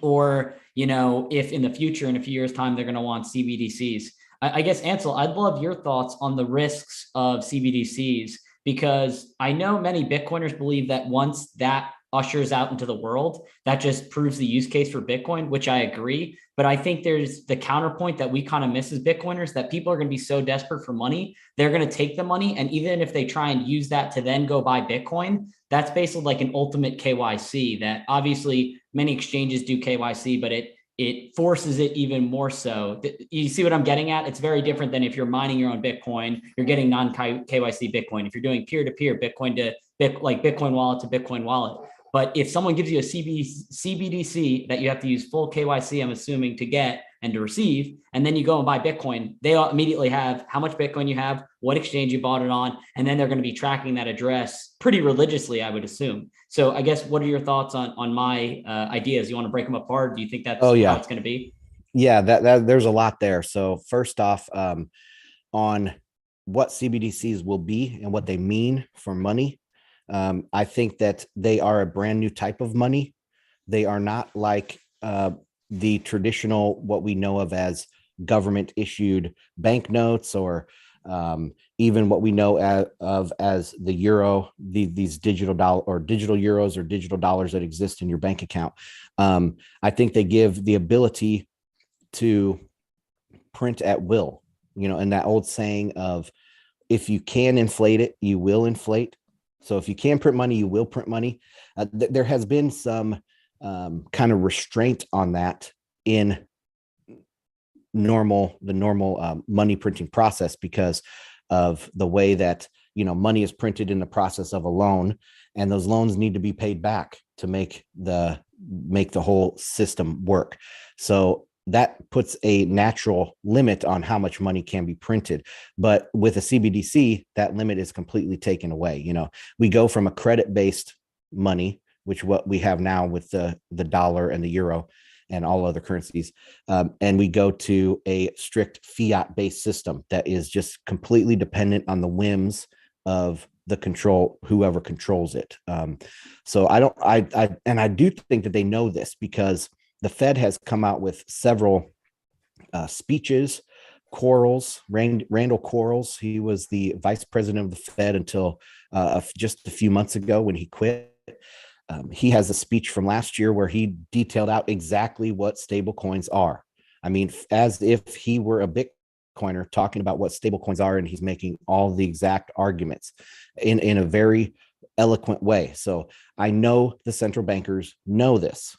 or, if in the future, in a few years' time, they're going to want CBDCs. I guess, Ansel, I'd love your thoughts on the risks of CBDCs, because I know many Bitcoiners believe that once that ushers out into the world, that just proves the use case for Bitcoin, which I agree. But I think there's the counterpoint that we kind of miss as Bitcoiners, that people are going to be so desperate for money, they're going to take the money. And even if they try and use that to then go buy Bitcoin, that's basically like an ultimate KYC that obviously many exchanges do KYC, but it forces it even more so. You see what I'm getting at? It's very different than if you're mining your own Bitcoin, you're getting non-KYC Bitcoin. If you're doing peer-to-peer Bitcoin to like Bitcoin wallet to Bitcoin wallet. But if someone gives you a CBDC that you have to use full KYC, I'm assuming, to get and to receive, and then you go and buy Bitcoin, they immediately have how much Bitcoin you have, what exchange you bought it on, and then they're going to be tracking that address pretty religiously, I would assume. So I guess, what are your thoughts on my ideas? You want to break them apart? Do you think that's how it's going to be? Yeah, that there's a lot there. So first off, on what CBDCs will be and what they mean for money, I think that they are a brand new type of money. They are not like the traditional, what we know of as government issued banknotes, or even what we know of as the euro, these digital dollar or digital euros or digital dollars that exist in your bank account. I think they give the ability to print at will, and that old saying of, if you can inflate it, you will inflate. So if you can print money, you will print money. There has been some kind of restraint on that in the normal money printing process, because of the way that money is printed in the process of a loan, and those loans need to be paid back to make the whole system work. So that puts a natural limit on how much money can be printed. But with a CBDC, that limit is completely taken away. We go from a credit-based money, which what we have now with the dollar and the euro and all other currencies, and we go to a strict fiat-based system that is just completely dependent on the whims of whoever controls it. So I do think that they know this, because the Fed has come out with several speeches. Randall Quarles, he was the vice president of the Fed until just a few months ago when he quit. He has a speech from last year where he detailed out exactly what stable coins are. I mean, as if he were a Bitcoiner talking about what stable coins are, and he's making all the exact arguments in a very eloquent way. So I know the central bankers know this,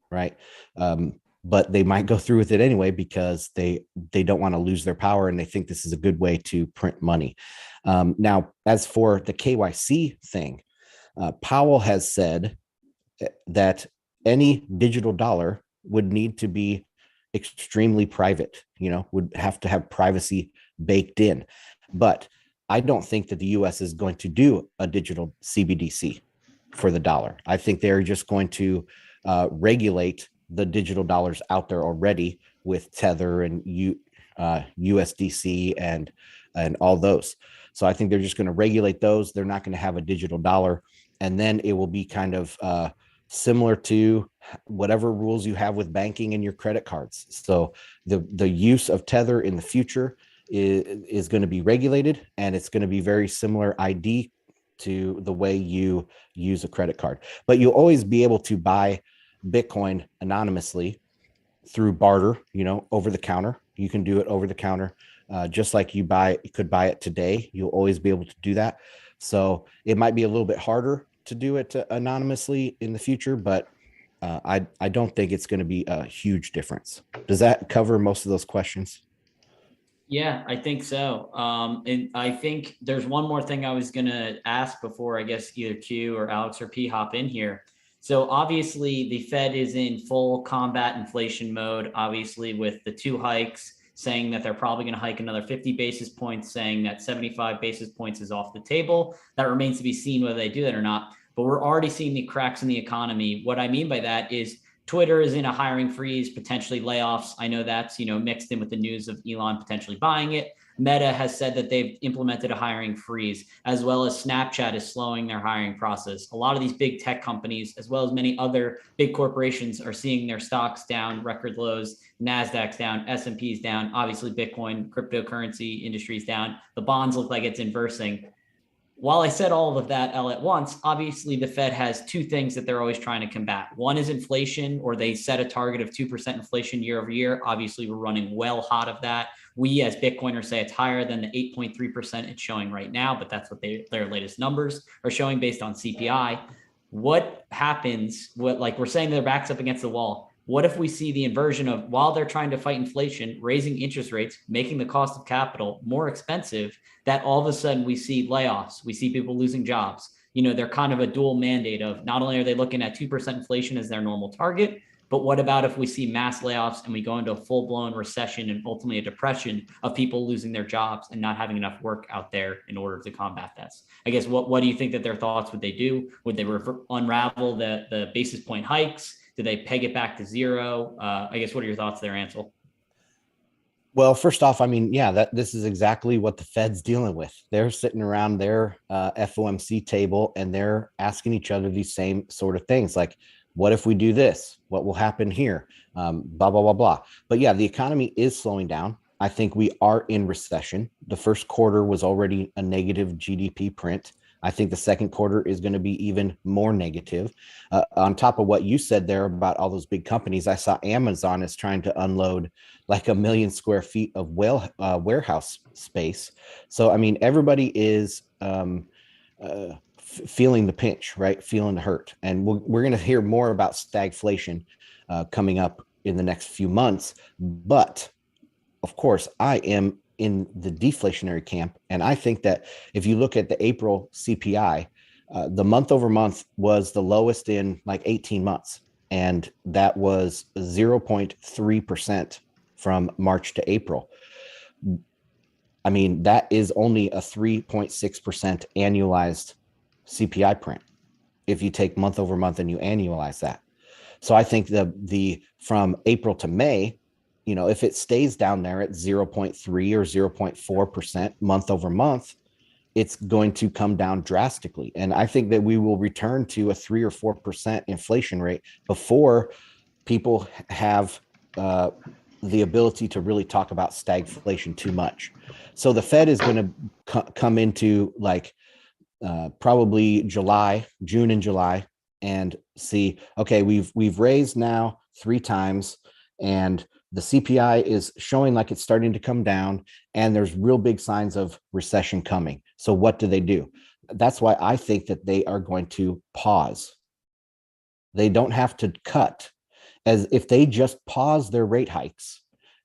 right? But they might go through with it anyway, because they don't want to lose their power, and they think this is a good way to print money. Now, as for the KYC thing, Powell has said that any digital dollar would need to be extremely private, would have to have privacy baked in. But I don't think that the US is going to do a digital CBDC for the dollar. I think they're just going to regulate the digital dollars out there already with Tether and USDC and all those. So I think they're just going to regulate those. They're not going to have a digital dollar. And then it will be kind of similar to whatever rules you have with banking and your credit cards. So the use of Tether in the future is going to be regulated, and it's going to be very similar ID to the way you use a credit card. But you'll always be able to buy Bitcoin anonymously through barter, over the counter. You can do it over the counter, just like you could buy it today. You'll always be able to do that. So it might be a little bit harder to do it anonymously in the future, but I don't think it's going to be a huge difference. Does that cover most of those questions? Yeah, I think so. And I think there's one more thing I was going to ask before, I guess, either Q or Alex or P hop in here. So obviously the Fed is in full combat inflation mode, obviously, with the 2 hikes, saying that they're probably going to hike another 50 basis points, saying that 75 basis points is off the table. That remains to be seen whether they do that or not. But we're already seeing the cracks in the economy. What I mean by that is Twitter is in a hiring freeze, potentially layoffs. I know that's, mixed in with the news of Elon potentially buying it. Meta has said that they've implemented a hiring freeze, as well as Snapchat is slowing their hiring process. A lot of these big tech companies, as well as many other big corporations, are seeing their stocks down, record lows, NASDAQ's down, S&P's down, obviously Bitcoin, cryptocurrency industry's down. The bonds look like it's inversing. while I said all of that all at once, obviously the Fed has two things that they're always trying to combat. One is inflation, or they set a target of 2% inflation year over year. Obviously, we're running well hot of that. We as Bitcoiners say it's higher than the 8.3% it's showing right now, but that's what their latest numbers are showing based on CPI. What happens, like we're saying their backs up against the wall. What if we see the inversion of, while they're trying to fight inflation, raising interest rates, making the cost of capital more expensive, that all of a sudden we see layoffs, we see people losing jobs. They're kind of a dual mandate of, not only are they looking at 2% inflation as their normal target, but what about if we see mass layoffs and we go into a full-blown recession and ultimately a depression of people losing their jobs and not having enough work out there in order to combat this? I guess what do you think that their thoughts would they do? Would they unravel the basis point hikes? Do they peg it back to zero? I guess what are your thoughts there, Ansel? Well, first off, I mean, yeah, this is exactly what the Fed's dealing with. They're sitting around their FOMC table and they're asking each other these same sort of things, like, what if we do this? What will happen here? Blah, blah, blah, blah. But yeah, the economy is slowing down. I think we are in recession. The first quarter was already a negative GDP print. I think the second quarter is going to be even more negative. On top of what you said there about all those big companies, I saw Amazon is trying to unload like 1 million square feet of warehouse space. So, I mean, everybody is feeling the pinch, right? Feeling the hurt. And we're going to hear more about stagflation coming up in the next few months. But of course, I am in the deflationary camp. And I think that if you look at the April CPI, the month over month was the lowest in like 18 months. And that was 0.3% from March to April. I mean, that is only a 3.6% annualized CPI print if you take month over month and you annualize that. So I think the from April to May, if it stays down there at 0.3 or 0.4% month over month, it's going to come down drastically. And I think that we will return to a 3 or 4% inflation rate before people have the ability to really talk about stagflation too much. So the Fed is going to come into like probably June and July, and see, okay, we've raised now 3 times, and the CPI is showing like it's starting to come down, and there's real big signs of recession coming. So what do? That's why I think that they are going to pause. They don't have to cut. As if they just pause their rate hikes,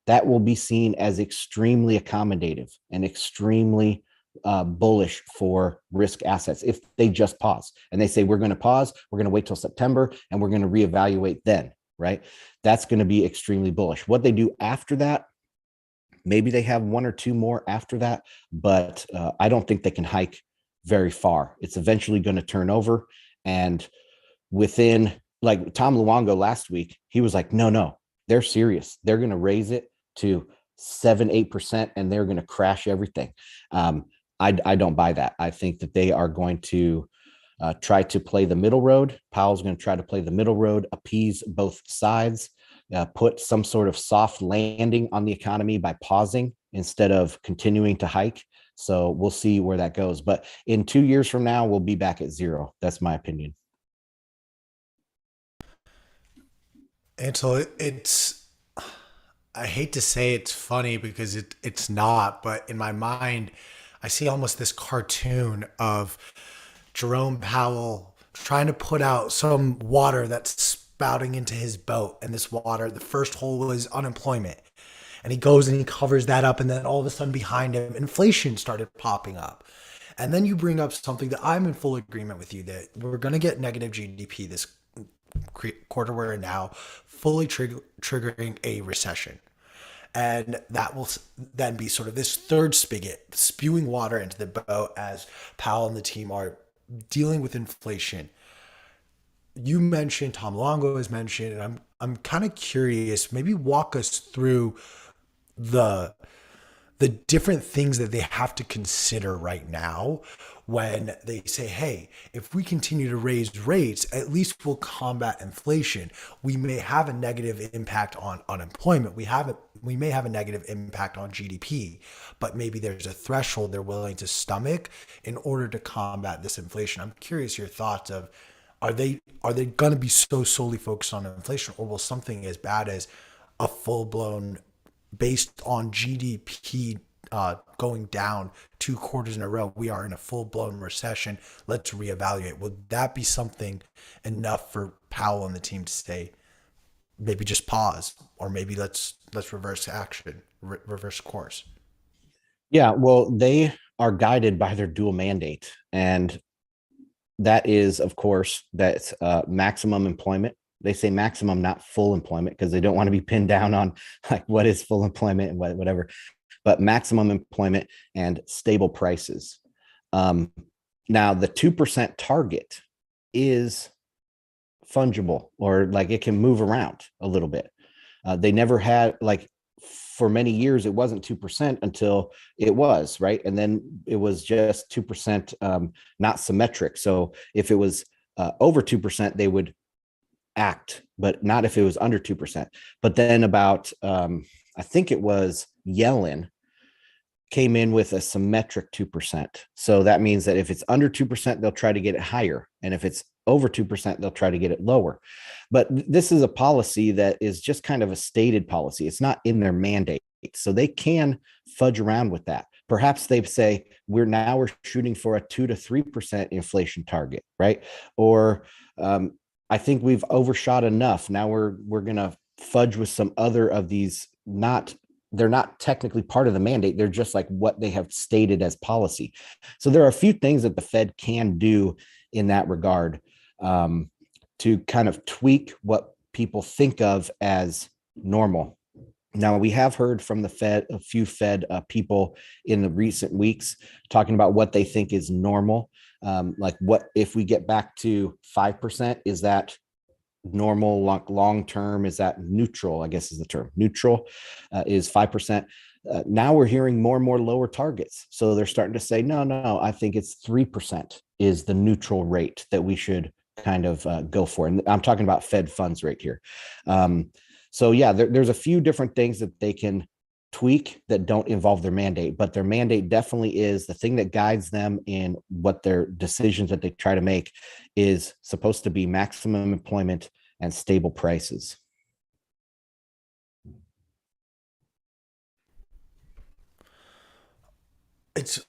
that will be seen as extremely accommodative and extremely bullish for risk assets. If they just pause and they say, we're going to pause, we're going to wait till September, and we're going to reevaluate then, right? That's going to be extremely bullish. What they do after that, maybe they have 1 or 2 more after that, but I don't think they can hike very far. It's eventually going to turn over. And within, like Tom Luongo last week, he was like, no, they're serious. They're going to raise it to 7-8% and they're going to crash everything. I don't buy that. I think that they are going to try to play the middle road. Powell's going to try to play the middle road, appease both sides, put some sort of soft landing on the economy by pausing instead of continuing to hike. So we'll see where that goes. But in 2 years from now, we'll be back at zero. That's my opinion. Ansel, I hate to say it's funny because it's not, but in my mind, I see almost this cartoon of Jerome Powell trying to put out some water that's spouting into his boat. And this water, the first hole was unemployment. And he goes and he covers that up. And then all of a sudden behind him, inflation started popping up. And then you bring up something that I'm in full agreement with you, that we're going to get negative GDP this quarter we're in now, fully triggering a recession. And that will then be sort of this third spigot spewing water into the boat as Powell and the team are dealing with inflation. You mentioned, Tom Longo has mentioned, and I'm kind of curious, maybe walk us through the different things that they have to consider right now when they say, hey, if we continue to raise rates, at least we'll combat inflation. We may have a negative impact on unemployment. We we may have a negative impact on GDP, but maybe there's a threshold they're willing to stomach in order to combat this inflation. I'm curious your thoughts of, are they going to be so solely focused on inflation, or will something as bad as a full blown, based on GDP going down 2 quarters in a row, we are in a full blown recession, let's reevaluate? Would that be something enough for Powell and the team to say, maybe just pause, or maybe let's reverse action, reverse course? Yeah, well, they are guided by their dual mandate, and that is, of course, that's maximum employment. They say maximum, not full employment, because they don't want to be pinned down on like what is full employment and whatever, but maximum employment and stable prices. Now, the 2% target is fungible, or like it can move around a little bit. They never had, like, for many years, it wasn't 2% until it was, right? And then it was just 2%, not symmetric. So if it was over 2%, they would act, but not if it was under 2%. But then about, I think it was Yellen came in with a symmetric 2%. So that means that if it's under 2%, they'll try to get it higher. And if it's over 2%, they'll try to get it lower. But this is a policy that is just kind of a stated policy. It's not in their mandate. So they can fudge around with that. Perhaps they say, we're shooting for a 2 to 3% inflation target, right? Or I think we've overshot enough. Now we're going to fudge with some other of these. They're not technically part of the mandate. They're just like what they have stated as policy. So there are a few things that the Fed can do in that regard, to kind of tweak what people think of as normal. Now, we have heard from the Fed, a few Fed people in the recent weeks talking about what they think is normal. Like, what if we get back to 5%? Is that normal? Long term, is that neutral? I guess is the term. Neutral is 5%. Now we're hearing more and more lower targets. So they're starting to say, no, I think it's 3% is the neutral rate that we should kind of go for. And I'm talking about Fed funds rate here. So yeah, there's a few different things that they can tweak that don't involve their mandate, but their mandate definitely is the thing that guides them in what their decisions that they try to make is supposed to be maximum employment and stable prices. It's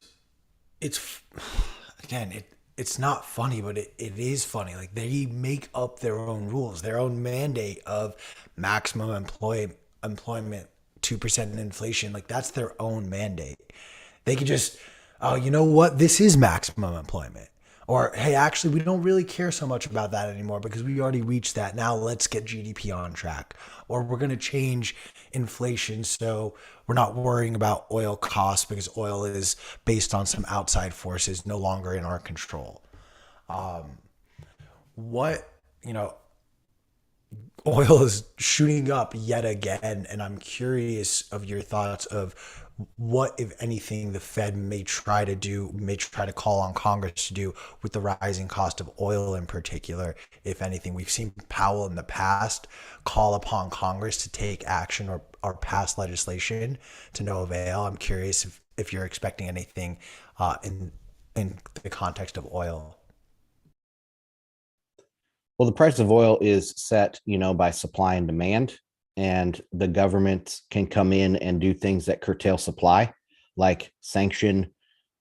again, it's not funny, but it is funny. Like, they make up their own rules, their own mandate of maximum employment, 2% in inflation. Like, that's their own mandate. They could just, oh, you know what? This is maximum employment. Or, hey, actually, we don't really care so much about that anymore because we already reached that. Now let's get GDP on track. Or we're going to change inflation so we're not worrying about oil costs because oil is based on some outside forces no longer in our control. What, oil is shooting up yet again, and I'm curious of your thoughts of what, if anything, the Fed may try to call on Congress to do with the rising cost of oil in particular. If anything, we've seen Powell in the past call upon Congress to take action or pass legislation to no avail. I'm curious if you're expecting anything in the context of oil. Well, the price of oil is set, by supply and demand, and the government can come in and do things that curtail supply, like sanction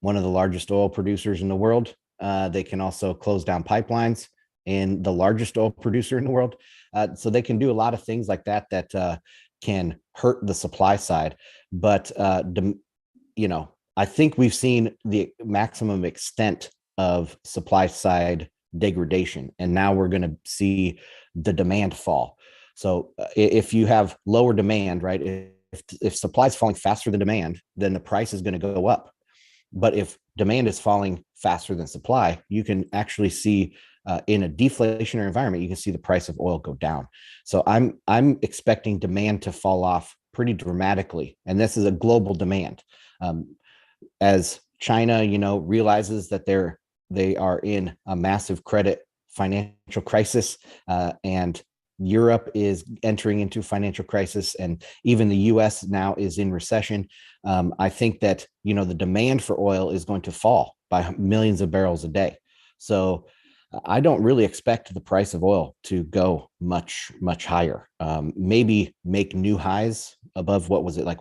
one of the largest oil producers in the world. They can also close down pipelines in the largest oil producer in the world. So they can do a lot of things like that can hurt the supply side. But, I think we've seen the maximum extent of supply side degradation, and now we're going to see the demand fall. So if you have lower demand, right, if supply is falling faster than demand, then the price is going to go up. But if demand is falling faster than supply, you can actually see in a deflationary environment, you can see the price of oil go down. So I'm expecting demand to fall off pretty dramatically, and this is a global demand. As China, realizes that they are in a massive credit financial crisis, and Europe is entering into financial crisis, and even the US now is in recession. I think that, the demand for oil is going to fall by millions of barrels a day. So I don't really expect the price of oil to go much, much higher. Maybe make new highs above, what was it, like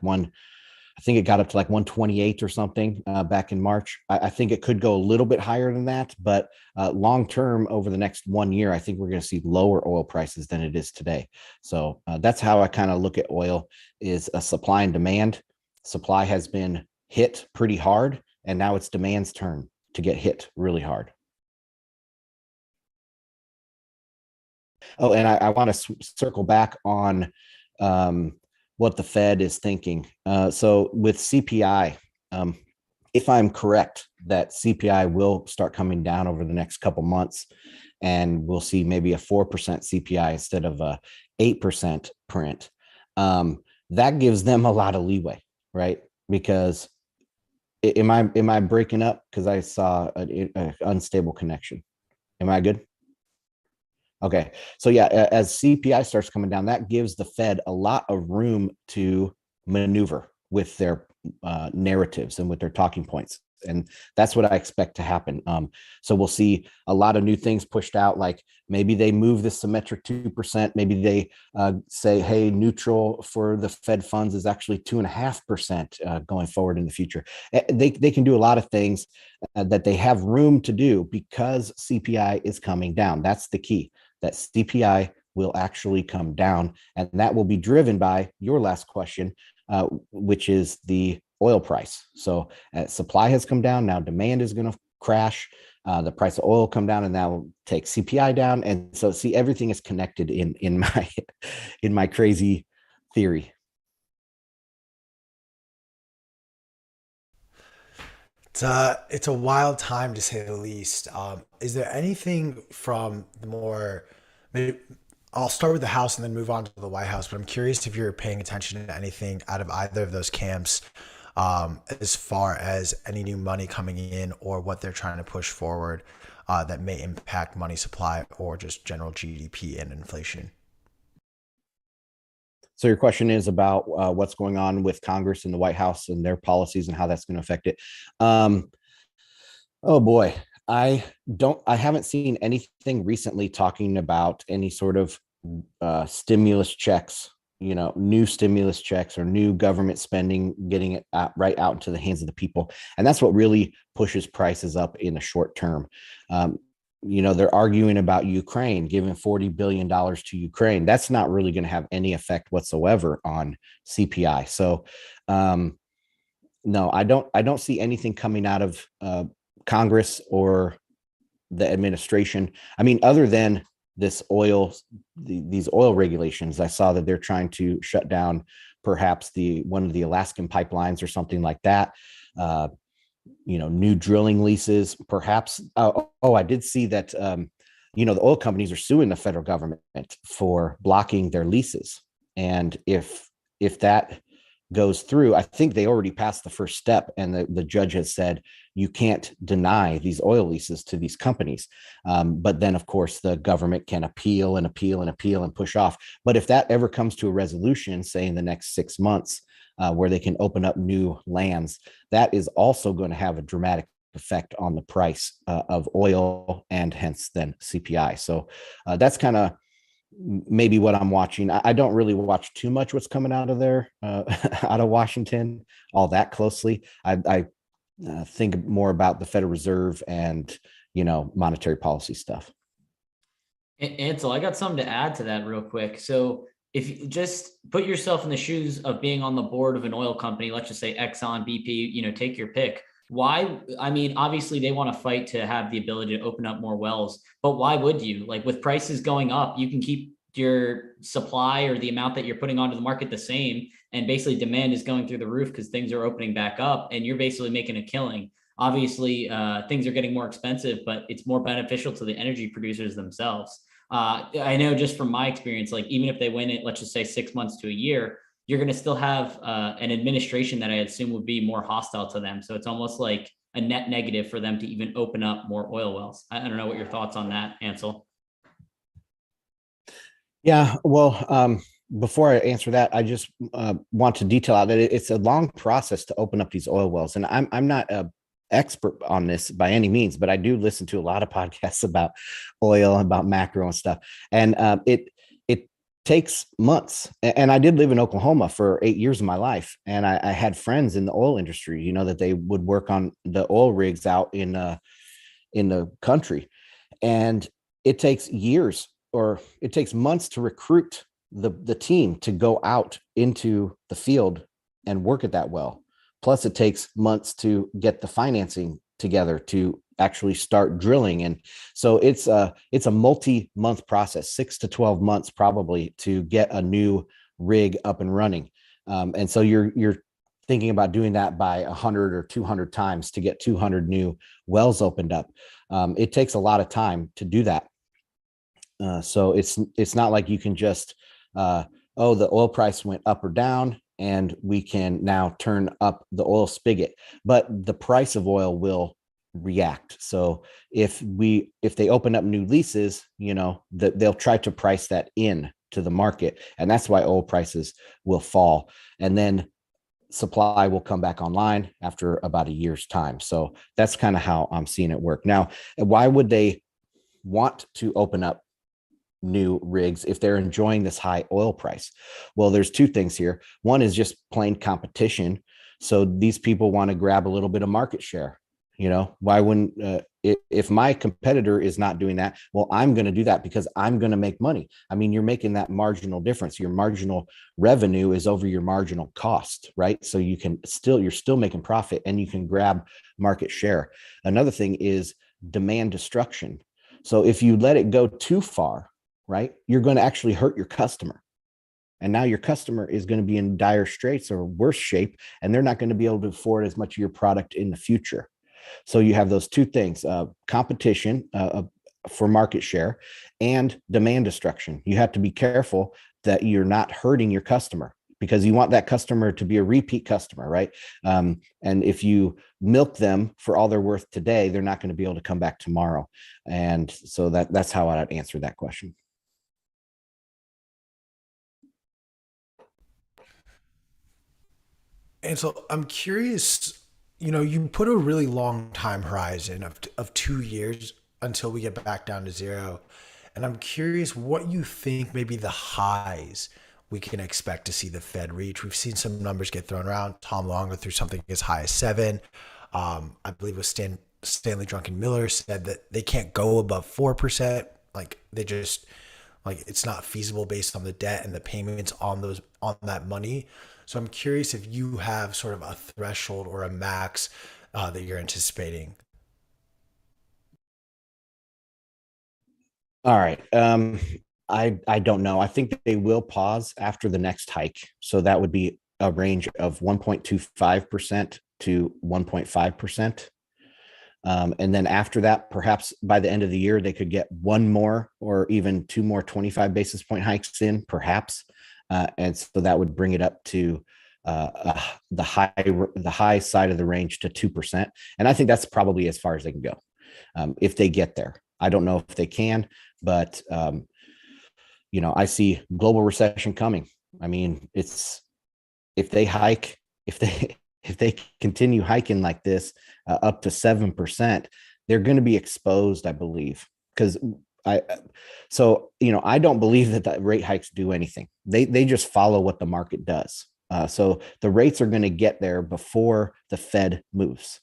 I think it got up to like 128 or something back in March. I think it could go a little bit higher than that, but long term, over the next 1 year, I think we're going to see lower oil prices than it is today. So that's how I kind of look at oil, is a supply and demand. Supply has been hit pretty hard, and now it's demand's turn to get hit really hard. Oh, and I want to circle back on what the Fed is thinking. So with CPI, if I'm correct, that CPI will start coming down over the next couple months, and we'll see maybe a 4% CPI instead of a 8% print. That gives them a lot of leeway, right? Because am I breaking up? Because I saw an unstable connection. Am I good? Okay. So yeah, as CPI starts coming down, that gives the Fed a lot of room to maneuver with their narratives and with their talking points. And that's what I expect to happen. So we'll see a lot of new things pushed out, like maybe they move the symmetric 2%. Maybe they say, hey, neutral for the Fed funds is actually 2.5% going forward in the future. They can do a lot of things that they have room to do because CPI is coming down. That's the key, that CPI will actually come down. And that will be driven by your last question, which is the oil price. So supply has come down. Now demand is going to crash. The price of oil come down, and that will take CPI down. And so see, everything is connected in my in my crazy theory. It's a wild time, to say the least. Is there anything from the more, maybe I'll start with the House and then move on to the White House, but I'm curious if you're paying attention to anything out of either of those camps, as far as any new money coming in or what they're trying to push forward, that may impact money supply or just general GDP and inflation. So your question is about what's going on with Congress and the White House and their policies and how that's going to affect it. Oh boy, I haven't seen anything recently talking about any sort of stimulus checks, new stimulus checks or new government spending, getting it right out into the hands of the people. And that's what really pushes prices up in the short term. They're arguing about Ukraine, giving $40 billion to Ukraine. That's not really going to have any effect whatsoever on CPI. So no, I don't see anything coming out of Congress or the administration. I mean, other than these oil regulations, I saw that they're trying to shut down perhaps one of the Alaskan pipelines or something like that. New drilling leases, perhaps. I did see that, the oil companies are suing the federal government for blocking their leases. And if that goes through, I think they already passed the first step, and the judge has said you can't deny these oil leases to these companies. But then, of course, the government can appeal and appeal and appeal and push off. But if that ever comes to a resolution, say in the next 6 months, where they can open up new lands, that is also going to have a dramatic effect on the price of oil and hence then CPI. So that's kind of maybe what I'm watching. I don't really watch too much what's coming out of there, out of Washington, all that closely. I think more about the Federal Reserve and, monetary policy stuff. Ansel, I got something to add to that real quick. So if you just put yourself in the shoes of being on the board of an oil company, let's just say Exxon, BP, take your pick. Why? I mean, obviously they want to fight to have the ability to open up more wells, but why would you? Like, with prices going up, you can keep your supply or the amount that you're putting onto the market the same, and basically demand is going through the roof because things are opening back up and you're basically making a killing. Obviously, things are getting more expensive, but it's more beneficial to the energy producers themselves. I know just from my experience, like even if they win it, let's just say 6 months to a year, you're going to still have an administration that I assume would be more hostile to them. So it's almost like a net negative for them to even open up more oil wells. I don't know what your thoughts on that, Ansel. Yeah, well, before I answer that, I just want to detail out that it's a long process to open up these oil wells, and I'm not a expert on this by any means, but I do listen to a lot of podcasts about oil, about macro and stuff, and it takes months. And I did live in Oklahoma for 8 years of my life, and I had friends in the oil industry, that they would work on the oil rigs out in the country, and it takes years or it takes months to recruit the team to go out into the field and work at that well. Plus, it takes months to get the financing together to actually start drilling. And so it's a multi-month process, 6 to 12 months probably, to get a new rig up and running. And so you're thinking about doing that by 100 or 200 times to get 200 new wells opened up. It takes a lot of time to do that. So it's not like you can just the oil price went up or down and we can now turn up the oil spigot, but the price of oil will react. So if they open up new leases, they'll try to price that in to the market, and that's why oil prices will fall, and then supply will come back online after about a year's time. So that's kind of how I'm seeing it work. Now, why would they want to open up new rigs if they're enjoying this high oil price? Well, there's two things here. One is just plain competition. So these people want to grab a little bit of market share. Why wouldn't if my competitor is not doing that? Well, I'm going to do that because I'm going to make money. I mean, you're making that marginal difference. Your marginal revenue is over your marginal cost, right? So you're still making profit and you can grab market share. Another thing is demand destruction. So if you let it go too far, right, you're going to actually hurt your customer. And now your customer is going to be in dire straits or worse shape, and they're not going to be able to afford as much of your product in the future. So you have those two things, competition for market share and demand destruction. You have to be careful that you're not hurting your customer, because you want that customer to be a repeat customer, right? And if you milk them for all they're worth today, they're not going to be able to come back tomorrow. And so that's how I'd answer that question. And so I'm curious, you put a really long time horizon of 2 years until we get back down to zero. And I'm curious what you think maybe the highs we can expect to see the Fed reach. We've seen some numbers get thrown around. Tom Long threw something as high as 7. I believe it was Stanley Drunken Miller said that they can't go above 4%. Like they just like it's not feasible based on the debt and the payments on that money. So I'm curious if you have sort of a threshold or a max that you're anticipating. All right. I don't know. I think that they will pause after the next hike. So that would be a range of 1.25% to 1.5%. And then after that, perhaps by the end of the year, they could get one more or even two more 25 basis point hikes in, perhaps. And so that would bring it up to the high side of the range to 2%. And I think that's probably as far as they can go if they get there. I don't know if they can, but I see global recession coming. I mean, if they hike, if they continue hiking like this up to 7%, they're going to be exposed, I believe, because I don't believe that the rate hikes do anything. They just follow what the market does. So the rates are going to get there before the Fed moves.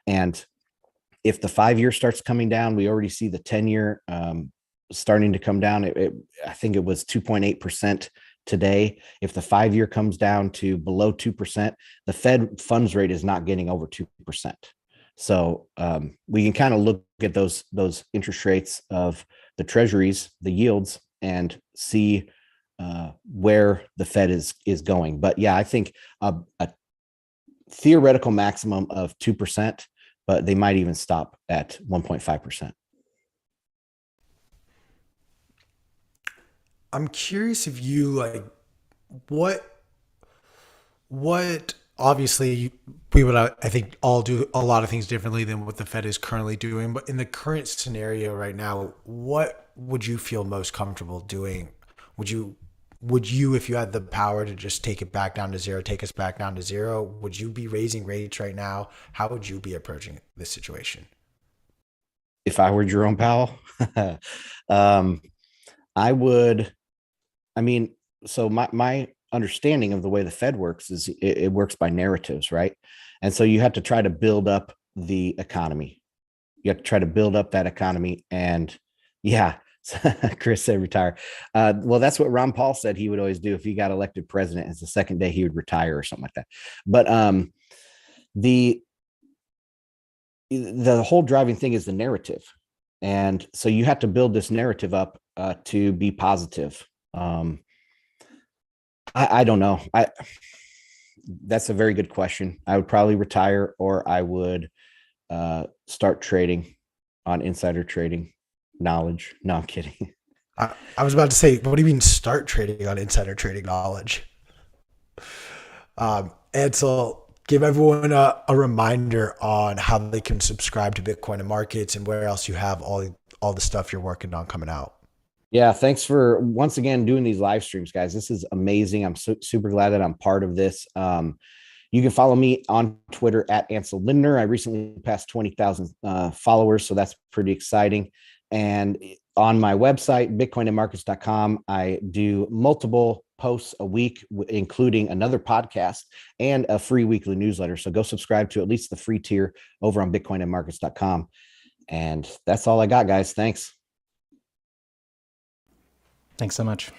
And if the 5-year starts coming down, we already see the 10-year starting to come down. I think it was 2.8% today. If the 5-year comes down to below 2%, the Fed funds rate is not getting over 2%. So we can kind of look at those interest rates of the treasuries, the yields, and see where the Fed is going. But yeah, I think a theoretical maximum of 2%, but they might even stop at 1.5%. I'm curious if you like what obviously we would I think all do a lot of things differently than what the Fed is currently doing, but in the current scenario right now, what would you feel most comfortable doing would you, if you had the power to just take it back down to zero, take us back down to zero, would you be raising rates right now? How would you be approaching this situation? If I were Jerome Powell, I would. I mean, so my understanding of the way the Fed works is it works by narratives, right? And so you have to try to build up the economy. You have to try to build up that economy. And yeah, Chris said retire. Well, that's what Ron Paul said he would always do if he got elected president. It's the second day he would retire or something like that. But the whole driving thing is the narrative. And so you have to build this narrative up to be positive. I don't know. That's a very good question. I would probably retire, or I would start trading on insider trading knowledge. No, I'm kidding. I was about to say, what do you mean start trading on insider trading knowledge? Ansel, give everyone a reminder on how they can subscribe to Bitcoin and Markets and where else you have all the stuff you're working on coming out. Yeah, thanks for once again doing these live streams, guys. This is amazing. I'm super glad that I'm part of this. You can follow me on Twitter at Ansel Lindner. I recently passed 20,000 followers, so that's pretty exciting. And on my website, bitcoinandmarkets.com, I do multiple posts a week, including another podcast and a free weekly newsletter. So go subscribe to at least the free tier over on bitcoinandmarkets.com. And that's all I got, guys. Thanks. Thanks so much.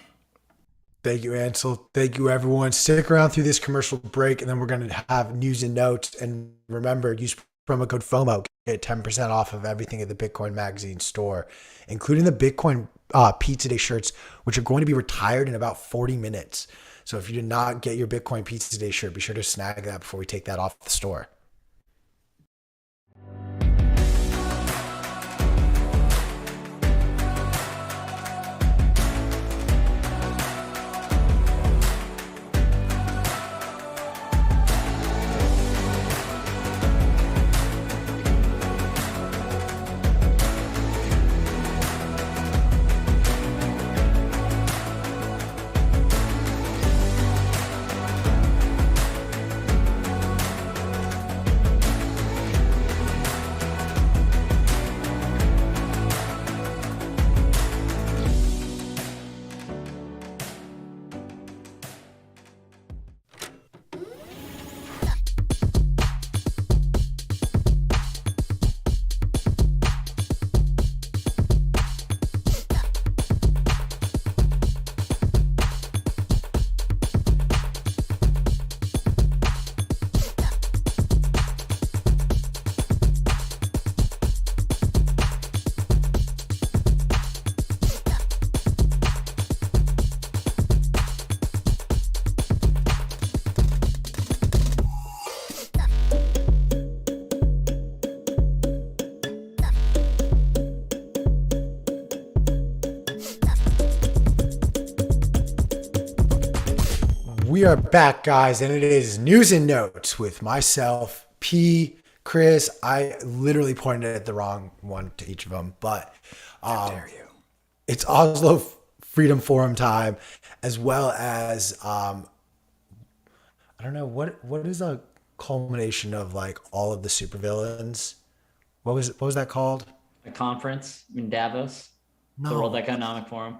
Thank you, Ansel. Thank you, everyone. Stick around through this commercial break, and then we're going to have news and notes. And remember, use promo code FOMO. Get 10% off of everything at the Bitcoin Magazine store, including the Bitcoin Pizza Day shirts, which are going to be retired in about 40 minutes. So if you did not get your Bitcoin Pizza Day shirt, be sure to snag that before we take that off the store. We are back, guys, and it is news and notes with myself, P, Chris. I literally pointed at the wrong one to each of them, but how dare you? It's Oslo Freedom Forum time, as well as I don't know what is a culmination of like all of the supervillains. What was that called? A conference in Davos, No. the World Economic Forum.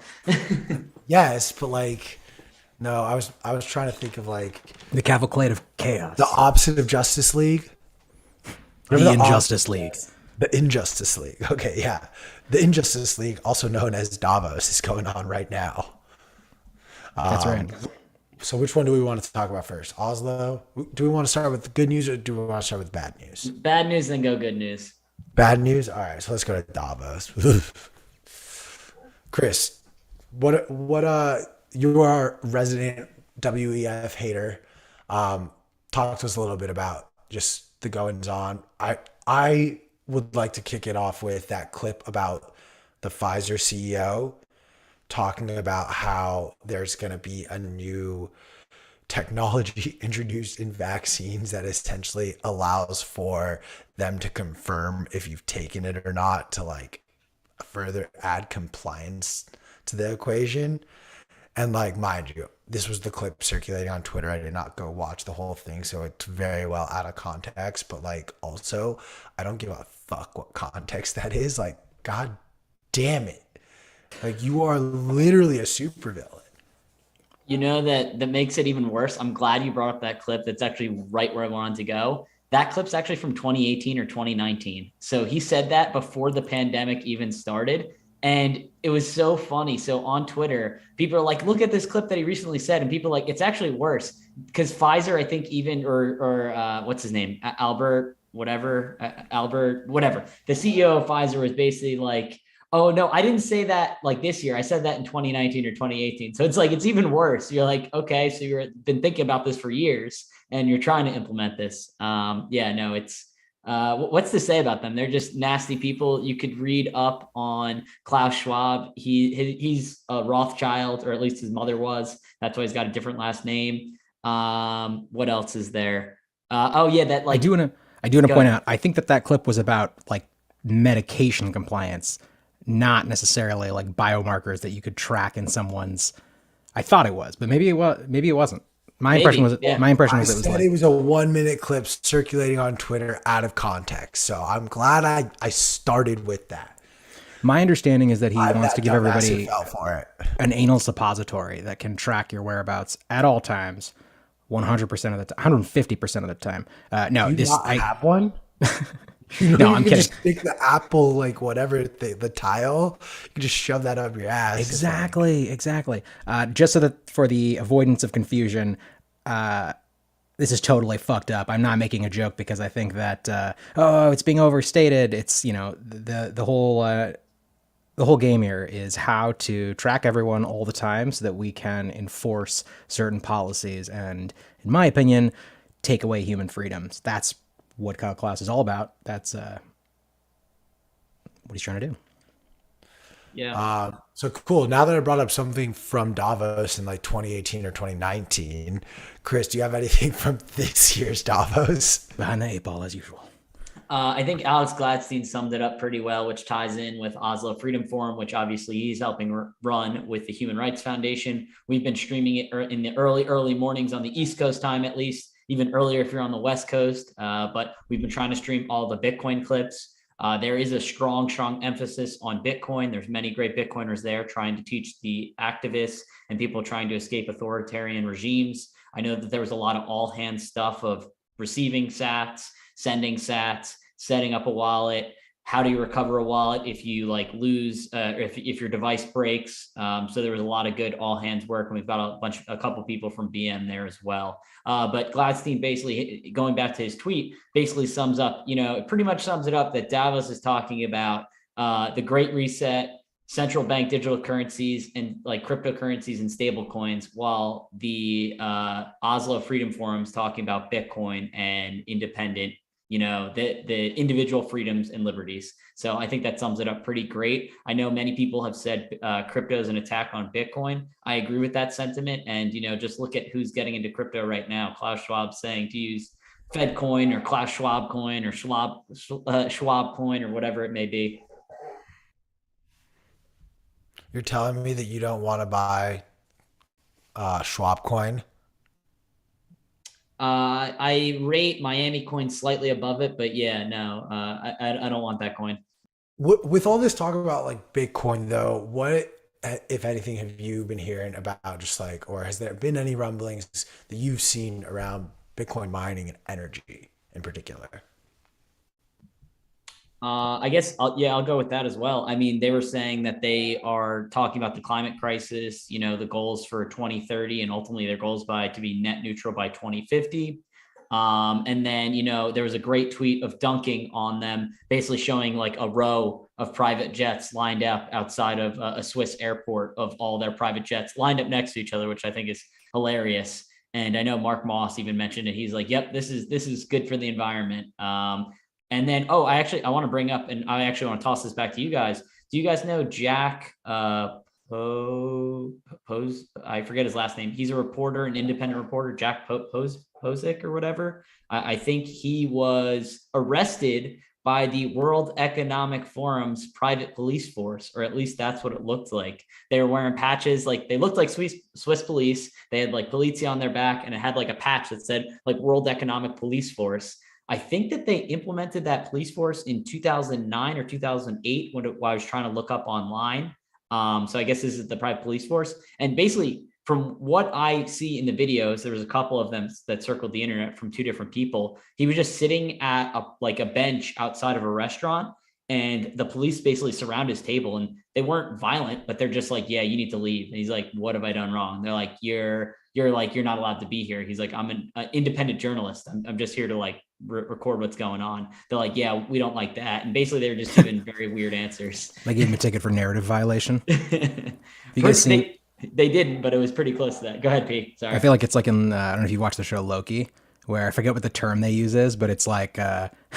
Yes, but like. No, I was trying to think of like The cavalcade of chaos. the opposite of Justice League. The Injustice League. The Injustice League. Okay, yeah. The Injustice League, also known as Davos, is going on right now. That's right. So which one do we want to talk about first? Oslo? Do we want to start with good news or do we want to start with bad news? Bad news, then go good news. Bad news? All right, so let's go to Davos. Chris, what you are a resident WEF hater. Talk to us a little bit about just the goings on. I would like to kick it off with that clip about the Pfizer CEO talking about how there's going to be a new technology introduced in vaccines that essentially allows for them to confirm if you've taken it or not to like further add compliance to the equation. And like, mind you, this was the clip circulating on Twitter. I did not go watch the whole thing, so it's very well out of context. But like, also, I don't give a fuck what context that is. Like, god damn it. Like, you are literally a supervillain. You know that makes it even worse. I'm glad you brought up that clip. That's actually right where I wanted to go. That clip's actually from 2018 or 2019. So he said that before the pandemic even started. And it was so funny. So on Twitter, people are like, look at this clip that he recently said. And people are like, it's actually worse because Pfizer, I think even, or what's his name? Albert, whatever, Albert, whatever. The CEO of Pfizer was basically like, oh no, I didn't say that like this year. I said that in 2019 or 2018. So it's like, it's even worse. You're like, okay, so you've been thinking about this for years and you're trying to implement this. Yeah, no, it's, what's to say about them? They're just nasty people. You could read up on Klaus Schwab. He's a Rothschild, or at least his mother was. That's why he's got a different last name. What else is there? Oh yeah, that like I do want to point out. I think that clip was about like medication compliance, not necessarily like biomarkers that you could track in someone's. I thought it was, but maybe it was. Maybe it wasn't. My impression was. Yeah. My impression I was it was said like it was a 1 minute clip circulating on Twitter out of context. So I'm glad I started with that. My understanding is that he I'm wants that to give dumbass who everybody fell for it. an anal suppository that can track your whereabouts at all times, 100% of the time, 150% of the time. No, Do you this not I have one? You know, No, you I'm can kidding. just stick the Apple, like whatever the tile. You can just shove that up your ass. exactly. Just so that for the avoidance of confusion, this is totally fucked up. I'm not making a joke because I think that it's being overstated. It's the whole game here is how to track everyone all the time so that we can enforce certain policies and, in my opinion, take away human freedoms. That's what Kyle Klaus is all about. That's what he's trying to do. yeah. So cool. Now that I brought up something from Davos in like 2018 or 2019, Chris, do you have anything from this year's Davos? Behind the eight ball as usual. I think Alex Gladstein summed it up pretty well, which ties in with Oslo Freedom Forum, which obviously he's helping run with the Human Rights Foundation. We've been streaming it in the early mornings on the East Coast time, at least, even earlier if you're on the West Coast. But we've been trying to stream all the Bitcoin clips. There is a strong emphasis on Bitcoin. There's many great Bitcoiners there trying to teach the activists and people trying to escape authoritarian regimes. I know that there was a lot of all hands stuff of receiving sats, sending sats, setting up a wallet. How do you recover a wallet if you like lose, if your device breaks? So there was a lot of good all hands work, and we've got a couple people from BM there as well. But Gladstein basically, going back to his tweet, basically sums up, it pretty much sums it up that Davos is talking about the Great Reset, central bank digital currencies, and like cryptocurrencies and stable coins, while the Oslo Freedom Forum is talking about Bitcoin and independent, the individual freedoms and liberties. So I think that sums it up pretty great. I know many people have said crypto is an attack on Bitcoin. I agree with that sentiment. And, just look at who's getting into crypto right now. Klaus Schwab saying to use Fed coin or Klaus Schwab coin or Schwab coin or whatever it may be. You're telling me that you don't want to buy Schwab coin? I rate Miami coin slightly above it, but yeah, no, I don't want that coin. With all this talk about like Bitcoin, though, what, if anything, have you been hearing about just like, or has there been any rumblings that you've seen around Bitcoin mining and energy in particular? I guess I'll go with that as well. I mean, they were saying that they are talking about the climate crisis, the goals for 2030 and ultimately their goals to be net neutral by 2050. And then, there was a great tweet of dunking on them, basically showing like a row of private jets lined up outside of a Swiss airport of all their private jets lined up next to each other, which I think is hilarious. And I know Mark Moss even mentioned it. He's like, yep, this is good for the environment. And then, I want to bring up, and I actually want to toss this back to you guys. Do you guys know Jack Pose? I forget his last name. He's a reporter, an independent reporter, Jack Posick or whatever. I think he was arrested by the World Economic Forum's private police force, or at least that's what it looked like. They were wearing patches, like they looked like Swiss police. They had like Polizia on their back, and it had like a patch that said like World Economic Police Force. I think that they implemented that police force in 2009 or 2008 when I was trying to look up online. So I guess this is the private police force. And basically, from what I see in the videos, there was a couple of them that circled the internet from two different people. He was just sitting at a bench outside of a restaurant, and the police basically surround his table, and they weren't violent, but they're just like, yeah, you need to leave. And he's like, what have I done wrong? They're like, you're not allowed to be here. He's like, I'm an independent journalist. I'm just here to like record what's going on. They're like, yeah, we don't like that. And basically they're just giving very weird answers. They gave him a ticket for narrative violation. You guys seen? They didn't, but it was pretty close to that. Go ahead, Pete. Sorry. I feel like it's like in, I don't know if you watch the show Loki, where I forget what the term they use is, but it's like,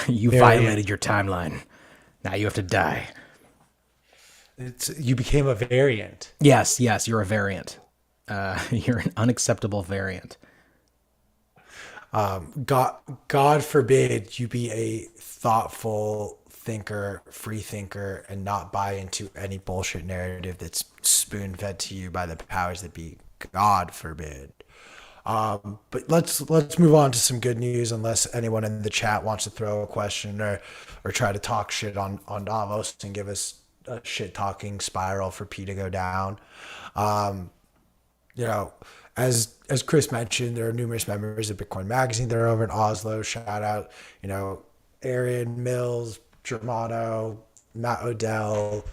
you violated your timeline. Now you have to die. You became a variant. Yes, you're a variant. You're an unacceptable variant. God forbid you be a thoughtful thinker, free thinker, and not buy into any bullshit narrative that's spoon fed to you by the powers that be. God forbid. But let's move on to some good news, unless anyone in the chat wants to throw a question or try to talk shit on Davos and give us a shit talking spiral for P to go down. As Chris mentioned, there are numerous members of Bitcoin Magazine that are over in Oslo. Shout out, Aaron Mills, Germano, Matt Odell,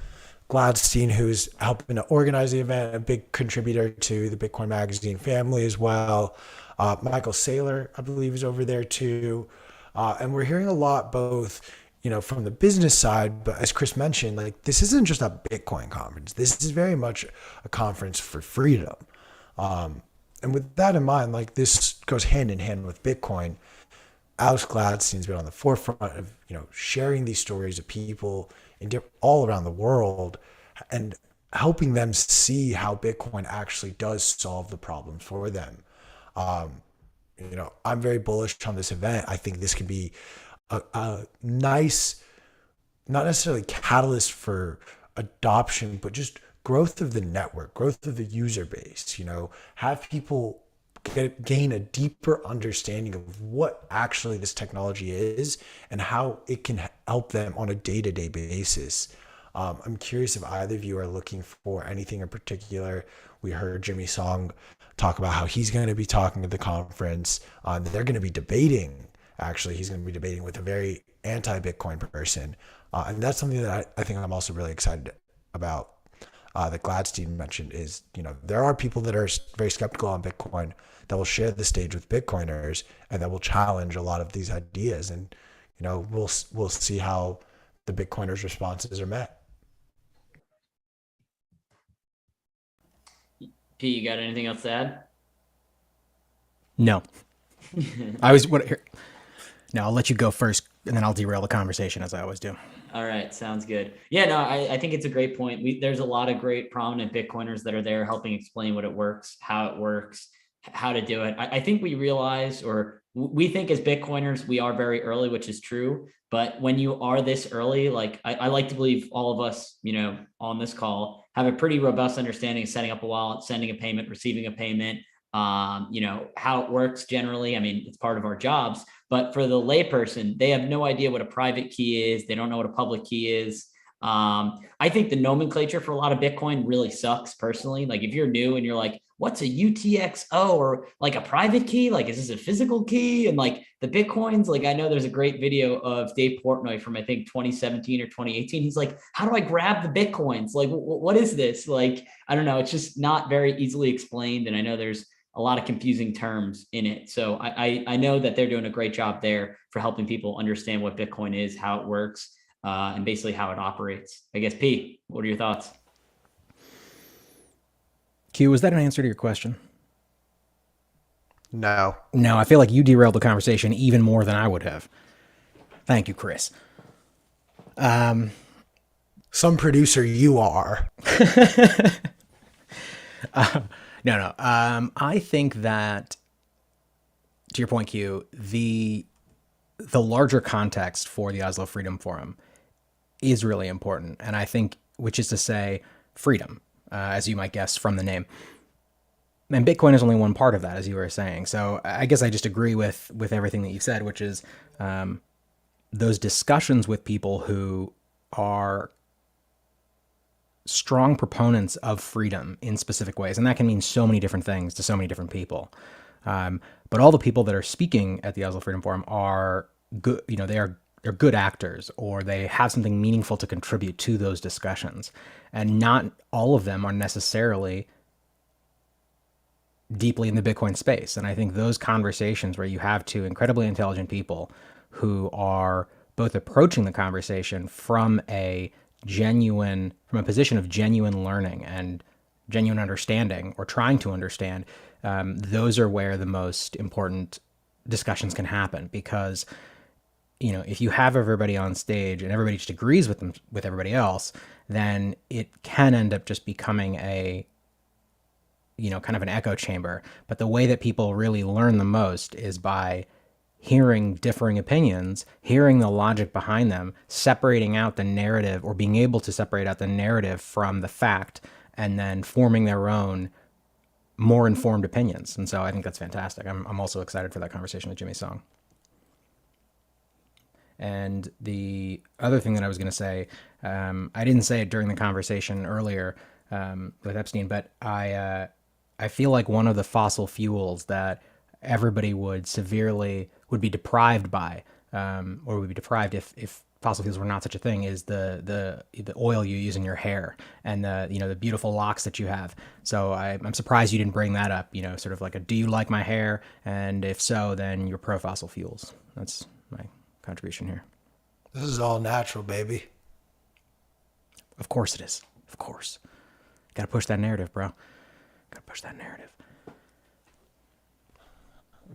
Gladstein, who's helping to organize the event, a big contributor to the Bitcoin Magazine family as well. Michael Saylor, I believe, is over there too. And we're hearing a lot both, from the business side, but as Chris mentioned, like, this isn't just a Bitcoin conference. This is very much a conference for freedom. And with that in mind, like, this goes hand in hand with Bitcoin. Alex Gladstein's been on the forefront of, sharing these stories of people all around the world and helping them see how Bitcoin actually does solve the problems for them. I'm very bullish on this event. I think this could be a nice, not necessarily catalyst for adoption, but just growth of the network, growth of the user base, have people gain a deeper understanding of what actually this technology is and how it can help them on a day-to-day basis. I'm curious if either of you are looking for anything in particular. We heard Jimmy Song talk about how he's going to be talking at the conference. They're going to be debating. Actually, he's going to be debating with a very anti-Bitcoin person. And that's something that I think I'm also really excited about. That Gladstein mentioned is, there are people that are very skeptical on Bitcoin that will share the stage with Bitcoiners and that will challenge a lot of these ideas. And, we'll see how the Bitcoiners' responses are met. P, you got anything else to add? No. No, I'll let you go first, and then I'll derail the conversation as I always do. All right. Sounds good. Yeah, no, I think it's a great point. There's a lot of great prominent Bitcoiners that are there helping explain what it works, how it works, how to do it. I think we realize, or we think as Bitcoiners, we are very early, which is true. But when you are this early, like I like to believe all of us, on this call have a pretty robust understanding of setting up a wallet, sending a payment, receiving a payment, how it works generally. I mean, it's part of our jobs, but for the layperson, they have no idea what a private key is. They don't know what a public key is. I think the nomenclature for a lot of Bitcoin really sucks personally. Like if you're new and you're like, what's a UTXO or like a private key? Like, is this a physical key? And like the Bitcoins, like I know there's a great video of Dave Portnoy from, I think 2017 or 2018. He's like, how do I grab the Bitcoins? Like, what is this? Like, I don't know. It's just not very easily explained. And I know there's a lot of confusing terms in it. So I know that they're doing a great job there for helping people understand what Bitcoin is, how it works, and basically how it operates. I guess, P, what are your thoughts? Q, was that an answer to your question? No, I feel like you derailed the conversation even more than I would have. Thank you, Chris. Some producer you are. No. I think that, to your point, Q, the the larger context for the Oslo Freedom Forum is really important. And I think, which is to say, freedom, as you might guess from the name. And Bitcoin is only one part of that, as you were saying. So I guess I just agree with everything that you said, which is those discussions with people who are strong proponents of freedom in specific ways. And that can mean so many different things to so many different people. But all the people that are speaking at the Oslo Freedom Forum are good, they're good actors, or they have something meaningful to contribute to those discussions. And not all of them are necessarily deeply in the Bitcoin space. And I think those conversations where you have two incredibly intelligent people who are both approaching the conversation from a position of genuine learning and genuine understanding, or trying to understand, those are where the most important discussions can happen. Because, if you have everybody on stage and everybody just agrees with everybody else, then it can end up just becoming a, kind of an echo chamber. But the way that people really learn the most is by hearing differing opinions, hearing the logic behind them, separating out the narrative, or being able to separate out the narrative from the fact, and then forming their own more informed opinions. And so I think that's fantastic. I'm also excited for that conversation with Jimmy Song. And the other thing that I was going to say, I didn't say it during the conversation earlier with Epstein, but I feel like one of the fossil fuels that everybody would be deprived by, or would be deprived if fossil fuels were not such a thing, is the oil you use in your hair, and the beautiful locks that you have. So I'm surprised you didn't bring that up. Sort of like do you like my hair? And if so, then you're pro fossil fuels. That's my contribution here. This is all natural, baby. Of course it is. Of course. Got to push that narrative, bro. Got to push that narrative.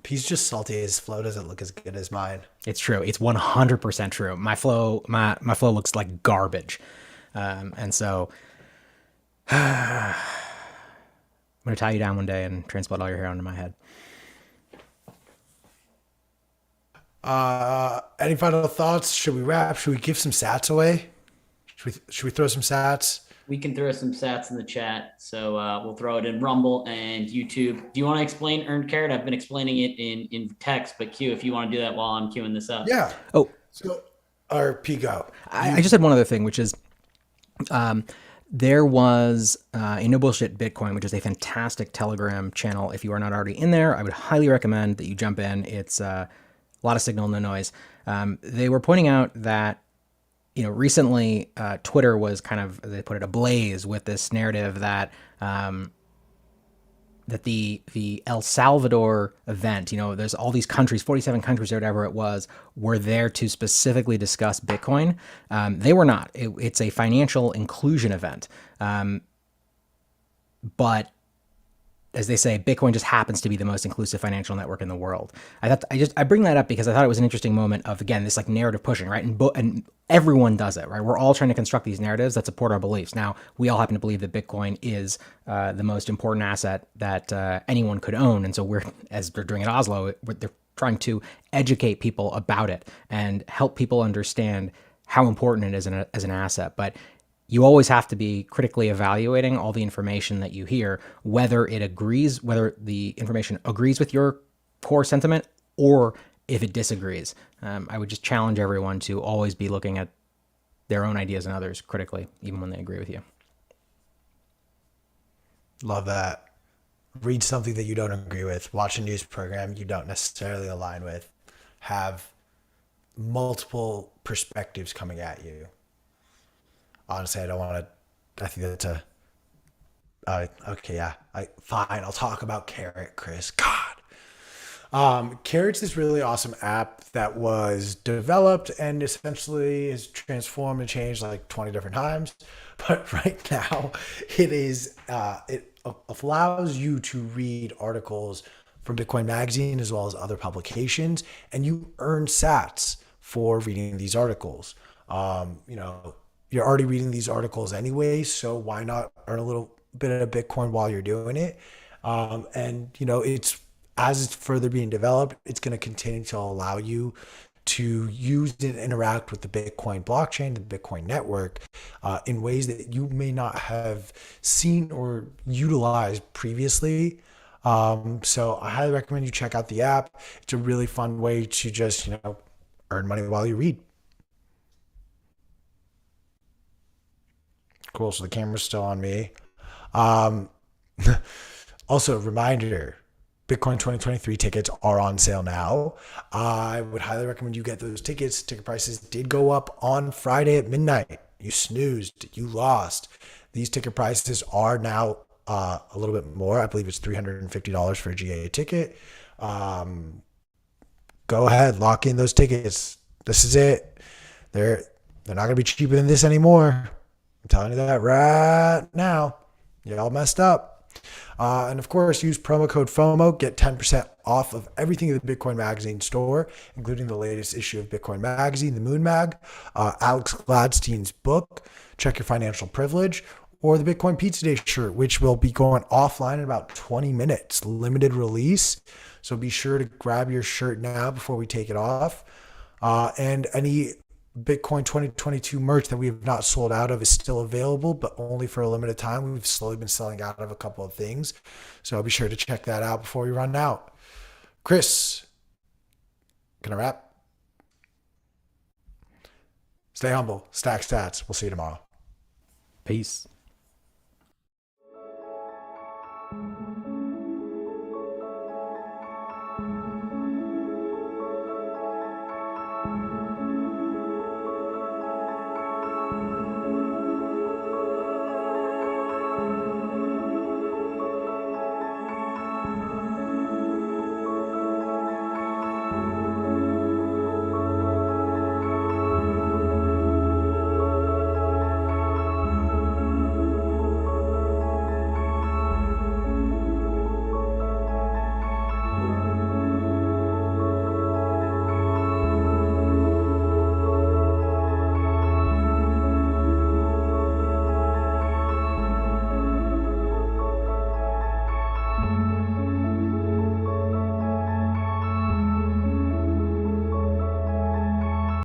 He's just salty. His flow doesn't look as good as mine. It's true. It's 100% true. My flow looks like garbage. And so I'm going to tie you down one day and transplant all your hair onto my head. Any final thoughts? Should we wrap? Should we give some sats away? Should we throw some sats? We can throw some sats in the chat. So we'll throw it in Rumble and YouTube. Do you want to explain Earned Carrot? I've been explaining it in text, but Q, if you want to do that while I'm queuing this up. Yeah. Oh, so our Pico. I just had one other thing, which is there was a No Bullshit Bitcoin, which is a fantastic Telegram channel. If you are not already in there, I would highly recommend that you jump in. It's a lot of signal, no noise. They were pointing out that recently Twitter was they put it ablaze with this narrative that that the El Salvador event, there's all these countries, 47 countries or whatever it was, were there to specifically discuss Bitcoin. They were not. It's a financial inclusion event. But as they say, Bitcoin just happens to be the most inclusive financial network in the world. I bring that up because I thought it was an interesting moment of, again, this narrative pushing, right? And everyone does it, right? We're all trying to construct these narratives that support our beliefs. Now, we all happen to believe that Bitcoin is the most important asset that anyone could own. And so as they're doing at Oslo, they're trying to educate people about it and help people understand how important it is as an asset. But you always have to be critically evaluating all the information that you hear, whether the information agrees with your core sentiment or if it disagrees. I would just challenge everyone to always be looking at their own ideas and others critically, even when they agree with you. Love that. Read something that you don't agree with. Watch a news program you don't necessarily align with. Have multiple perspectives coming at you. Honestly, I don't want to. I think that's okay, yeah. Fine, I'll talk about Carrot, Chris. God. Carrot's this really awesome app that was developed and essentially is transformed and changed like 20 different times. But right now, it allows you to read articles from Bitcoin Magazine as well as other publications, and you earn sats for reading these articles. You're already reading these articles anyway, so why not earn a little bit of Bitcoin while you're doing it? It's as it's further being developed, it's going to continue to allow you to use and interact with the Bitcoin blockchain, the Bitcoin network, in ways that you may not have seen or utilized previously. So I highly recommend you check out the app. It's a really fun way to just, earn money while you read. Cool. So the camera's still on me. Um, Also, reminder, Bitcoin 2023 tickets are on sale now. I would highly recommend you get those tickets. Ticket prices did go up on Friday at midnight. You snoozed, you lost. These ticket prices are now a little bit more. I believe it's $350 for a GA ticket. Go ahead, lock in those tickets. This is it. They're not going to be cheaper than this anymore. I'm telling you that right now. Y'all messed up. And of course, use promo code FOMO, get 10% off of everything in the Bitcoin Magazine store, including the latest issue of Bitcoin Magazine, the Moon Mag, Alex Gladstein's book, Check Your Financial Privilege, or the Bitcoin Pizza Day shirt, which will be going offline in about 20 minutes, limited release. So be sure to grab your shirt now before we take it off. And any Bitcoin 2022 merch that we have not sold out of is still available, but only for a limited time. We've slowly been selling out of a couple of things. So be sure to check that out before we run out. Chris, can I wrap? Stay humble, stack stats. We'll see you tomorrow. Peace.